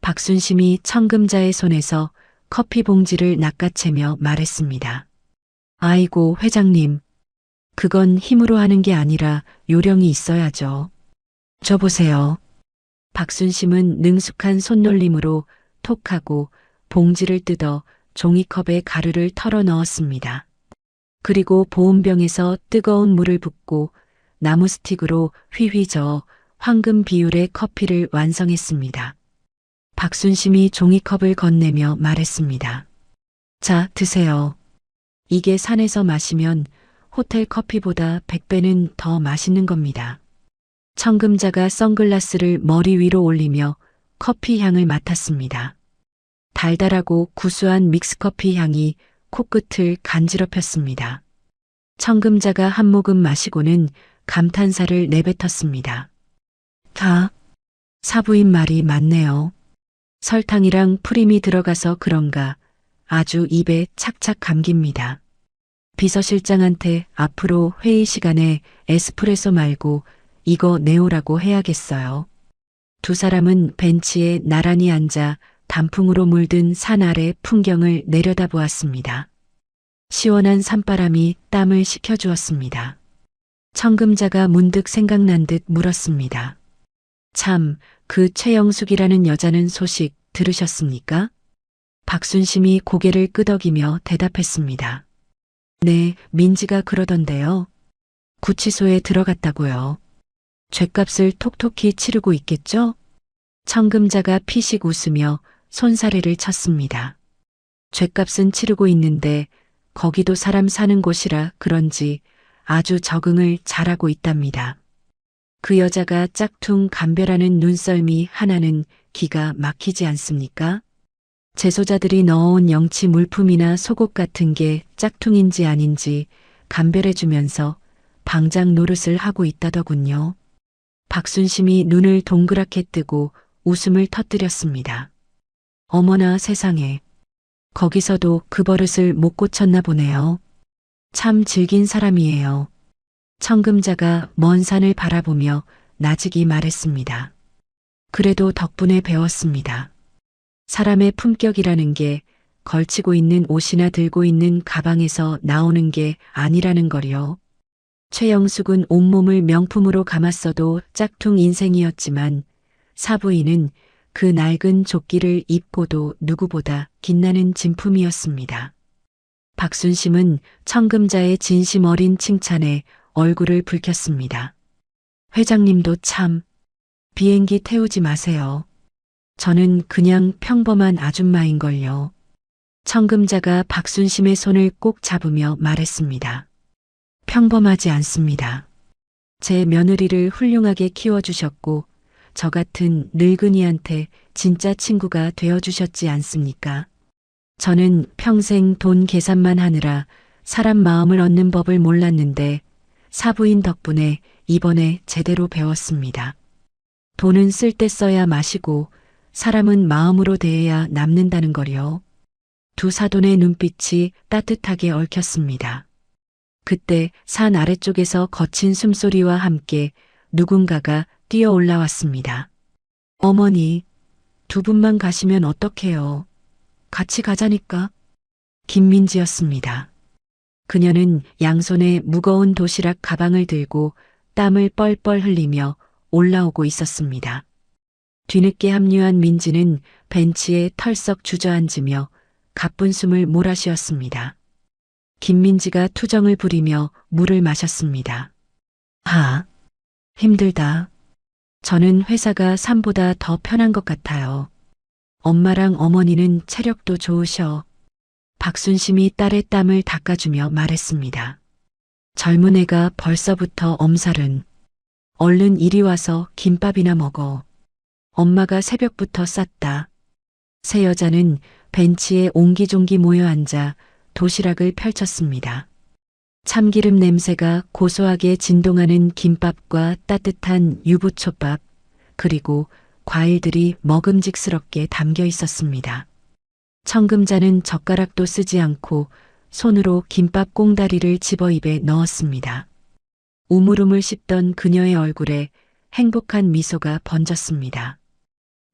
박순심이 청금자의 손에서 커피 봉지를 낚아채며 말했습니다. 아이고, 회장님. 그건 힘으로 하는 게 아니라 요령이 있어야죠. 저 보세요. 박순심은 능숙한 손놀림으로 톡하고 봉지를 뜯어 종이컵에 가루를 털어 넣었습니다. 그리고 보온병에서 뜨거운 물을 붓고 나무 스틱으로 휘휘 저어 황금 비율의 커피를 완성했습니다. 박순심이 종이컵을 건네며 말했습니다. 자, 드세요. 이게 산에서 마시면 호텔 커피보다 100배는 더 맛있는 겁니다. 청금자가 선글라스를 머리 위로 올리며 커피 향을 맡았습니다. 달달하고 구수한 믹스커피 향이 코끝을 간지럽혔습니다. 청금자가 한 모금 마시고는 감탄사를 내뱉었습니다. 사부인 말이 맞네요. 설탕이랑 프림이 들어가서 그런가 아주 입에 착착 감깁니다. 비서실장한테 앞으로 회의 시간에 에스프레소 말고 이거 내오라고 해야겠어요. 두 사람은 벤치에 나란히 앉아 단풍으로 물든 산 아래 풍경을 내려다보았습니다. 시원한 산바람이 땀을 식혀주었습니다. 청금자가 문득 생각난 듯 물었습니다. 참, 그 최영숙이라는 여자는 소식 들으셨습니까? 박순심이 고개를 끄덕이며 대답했습니다. 네, 민지가 그러던데요. 구치소에 들어갔다고요. 죗값을 톡톡히 치르고 있겠죠? 청금자가 피식 웃으며 손사래를 쳤습니다. 죗값은 치르고 있는데 거기도 사람 사는 곳이라 그런지 아주 적응을 잘하고 있답니다. 그 여자가 짝퉁 감별하는 눈썰미 하나는 기가 막히지 않습니까? 재소자들이 넣어온 영치 물품이나 속옷 같은 게 짝퉁인지 아닌지 감별해주면서 방장 노릇을 하고 있다더군요. 박순심이 눈을 동그랗게 뜨고 웃음을 터뜨렸습니다. 어머나 세상에. 거기서도 그 버릇을 못 고쳤나 보네요. 참 질긴 사람이에요. 청금자가 먼 산을 바라보며 나직이 말했습니다. 그래도 덕분에 배웠습니다. 사람의 품격이라는 게 걸치고 있는 옷이나 들고 있는 가방에서 나오는 게 아니라는 거요. 최영숙은 온몸을 명품으로 감았어도 짝퉁 인생이었지만 사부인은 그 낡은 조끼를 입고도 누구보다 빛나는 진품이었습니다. 박순심은 청금자의 진심 어린 칭찬에 얼굴을 붉혔습니다. 회장님도 참, 비행기 태우지 마세요. 저는 그냥 평범한 아줌마인걸요. 청금자가 박순심의 손을 꼭 잡으며 말했습니다. 평범하지 않습니다. 제 며느리를 훌륭하게 키워주셨고 저 같은 늙은이한테 진짜 친구가 되어주셨지 않습니까? 저는 평생 돈 계산만 하느라 사람 마음을 얻는 법을 몰랐는데 사부인 덕분에 이번에 제대로 배웠습니다. 돈은 쓸 때 써야 마시고 사람은 마음으로 대해야 남는다는 거요. 두 사돈의 눈빛이 따뜻하게 얽혔습니다. 그때 산 아래쪽에서 거친 숨소리와 함께 누군가가 뛰어 올라왔습니다. 어머니, 두 분만 가시면 어떡해요? 같이 가자니까. 김민지였습니다. 그녀는 양손에 무거운 도시락 가방을 들고 땀을 뻘뻘 흘리며 올라오고 있었습니다. 뒤늦게 합류한 민지는 벤치에 털썩 주저앉으며 가쁜 숨을 몰아쉬었습니다. 김민지가 투정을 부리며 물을 마셨습니다. 힘들다. 저는 회사가 산보다 더 편한 것 같아요. 엄마랑 어머니는 체력도 좋으셔. 박순심이 딸의 땀을 닦아주며 말했습니다. 젊은 애가 벌써부터 엄살은. 얼른 이리 와서 김밥이나 먹어. 엄마가 새벽부터 쌌다. 세 여자는 벤치에 옹기종기 모여 앉아 도시락을 펼쳤습니다. 참기름 냄새가 고소하게 진동하는 김밥과 따뜻한 유부초밥, 그리고 과일들이 먹음직스럽게 담겨 있었습니다. 청금자는 젓가락도 쓰지 않고 손으로 김밥 꽁다리를 집어 입에 넣었습니다. 우물우물 씹던 그녀의 얼굴에 행복한 미소가 번졌습니다.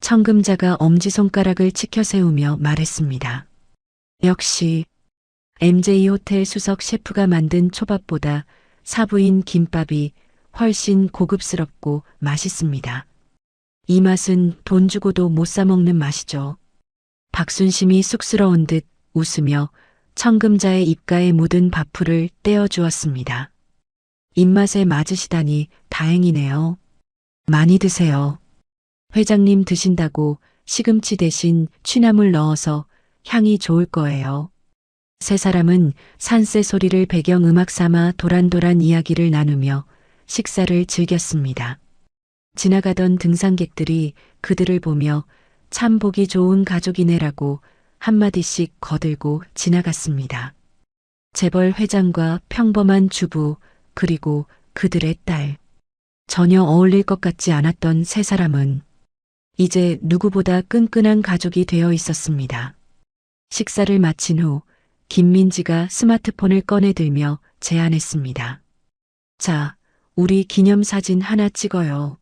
청금자가 엄지손가락을 치켜 세우며 말했습니다. 역시 MJ 호텔 수석 셰프가 만든 초밥보다 사부인 김밥이 훨씬 고급스럽고 맛있습니다. 이 맛은 돈 주고도 못 사 먹는 맛이죠. 박순심이 쑥스러운 듯 웃으며 청금자의 입가에 묻은 밥풀을 떼어 주었습니다. 입맛에 맞으시다니 다행이네요. 많이 드세요. 회장님 드신다고 시금치 대신 취나물 넣어서 향이 좋을 거예요. 세 사람은 산새 소리를 배경음악 삼아 도란도란 이야기를 나누며 식사를 즐겼습니다. 지나가던 등산객들이 그들을 보며 참 보기 좋은 가족이네라고 한마디씩 거들고 지나갔습니다. 재벌 회장과 평범한 주부 그리고 그들의 딸. 전혀 어울릴 것 같지 않았던 세 사람은 이제 누구보다 끈끈한 가족이 되어 있었습니다. 식사를 마친 후 김민지가 스마트폰을 꺼내들며 제안했습니다. 자, 우리 기념사진 하나 찍어요.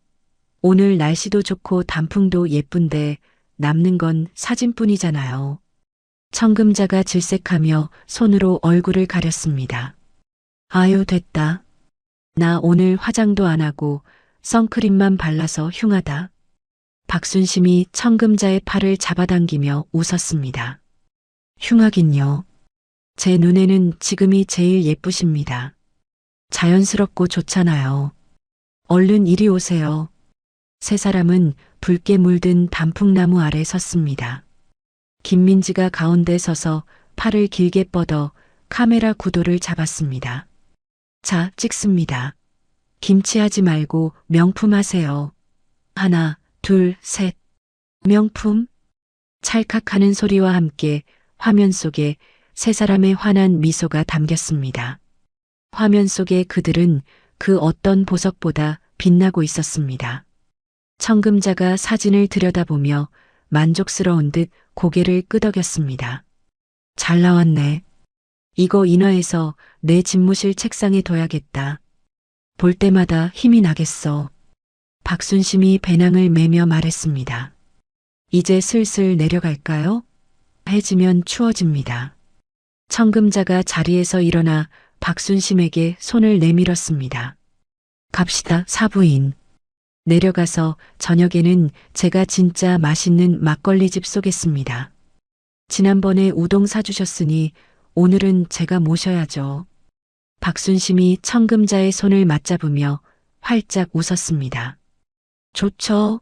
오늘 날씨도 좋고 단풍도 예쁜데 남는 건 사진뿐이잖아요. 청금자가 질색하며 손으로 얼굴을 가렸습니다. 아유, 됐다. 나 오늘 화장도 안 하고 선크림만 발라서 흉하다. 박순심이 청금자의 팔을 잡아당기며 웃었습니다. 흉하긴요. 제 눈에는 지금이 제일 예쁘십니다. 자연스럽고 좋잖아요. 얼른 이리 오세요. 세 사람은 붉게 물든 단풍나무 아래 섰습니다. 김민지가 가운데 서서 팔을 길게 뻗어 카메라 구도를 잡았습니다. 자, 찍습니다. 김치하지 말고 명품 하세요. 하나, 둘, 셋. 명품? 찰칵하는 소리와 함께 화면 속에 세 사람의 환한 미소가 담겼습니다. 화면 속의 그들은 그 어떤 보석보다 빛나고 있었습니다. 청금자가 사진을 들여다보며 만족스러운 듯 고개를 끄덕였습니다. 잘 나왔네. 이거 인화해서 내 집무실 책상에 둬야겠다. 볼 때마다 힘이 나겠어. 박순심이 배낭을 메며 말했습니다. 이제 슬슬 내려갈까요? 해지면 추워집니다. 청금자가 자리에서 일어나 박순심에게 손을 내밀었습니다. 갑시다, 사부인. 내려가서 저녁에는 제가 진짜 맛있는 막걸리집 쏘겠습니다. 지난번에 우동 사주셨으니 오늘은 제가 모셔야죠. 박순심이 청금자의 손을 맞잡으며 활짝 웃었습니다. 좋죠.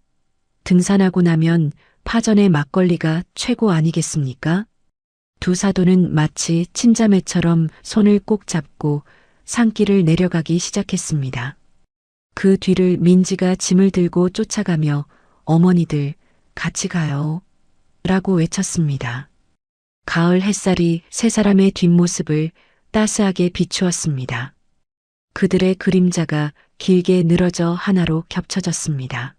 등산하고 나면 파전의 막걸리가 최고 아니겠습니까? 두 사도는 마치 친자매처럼 손을 꼭 잡고 산길을 내려가기 시작했습니다. 그 뒤를 민지가 짐을 들고 쫓아가며 어머니들 같이 가요. 라고 외쳤습니다. 가을 햇살이 세 사람의 뒷모습을 따스하게 비추었습니다. 그들의 그림자가 길게 늘어져 하나로 겹쳐졌습니다.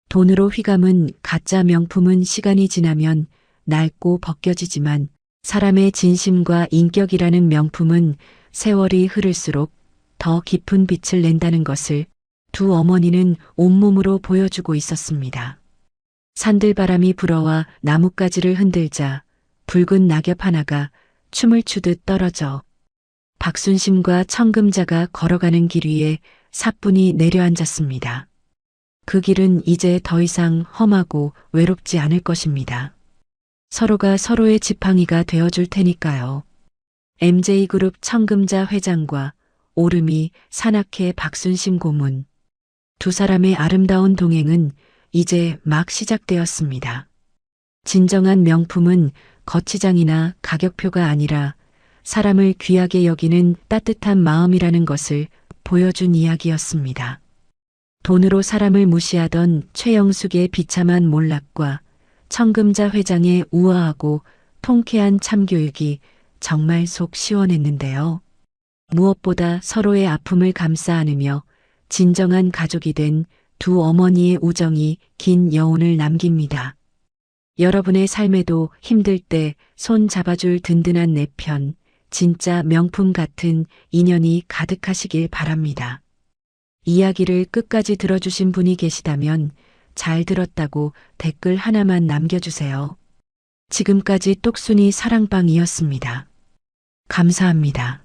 돈으로 휘감은 가짜 명품은 시간이 지나면 낡고 벗겨지지만 사람의 진심과 인격이라는 명품은 세월이 흐를수록 더 깊은 빛을 낸다는 것을 두 어머니는 온몸으로 보여주고 있었습니다. 산들바람이 불어와 나뭇가지를 흔들자 붉은 낙엽 하나가 춤을 추듯 떨어져 박순심과 청금자가 걸어가는 길 위에 사뿐히 내려앉았습니다. 그 길은 이제 더 이상 험하고 외롭지 않을 것입니다. 서로가 서로의 지팡이가 되어줄 테니까요. MJ그룹 청금자 회장과 오름이 산악회 박순심 고문. 두 사람의 아름다운 동행은 이제 막 시작되었습니다. 진정한 명품은 거치장이나 가격표가 아니라 사람을 귀하게 여기는 따뜻한 마음이라는 것을 보여준 이야기였습니다. 돈으로 사람을 무시하던 최영숙의 비참한 몰락과 청금자 회장의 우아하고 통쾌한 참교육이 정말 속 시원했는데요. 무엇보다 서로의 아픔을 감싸 안으며 진정한 가족이 된 두 어머니의 우정이 긴 여운을 남깁니다. 여러분의 삶에도 힘들 때 손 잡아줄 든든한 내 편, 진짜 명품 같은 인연이 가득하시길 바랍니다. 이야기를 끝까지 들어주신 분이 계시다면 잘 들었다고 댓글 하나만 남겨주세요. 지금까지 똑순이 사랑방이었습니다. 감사합니다.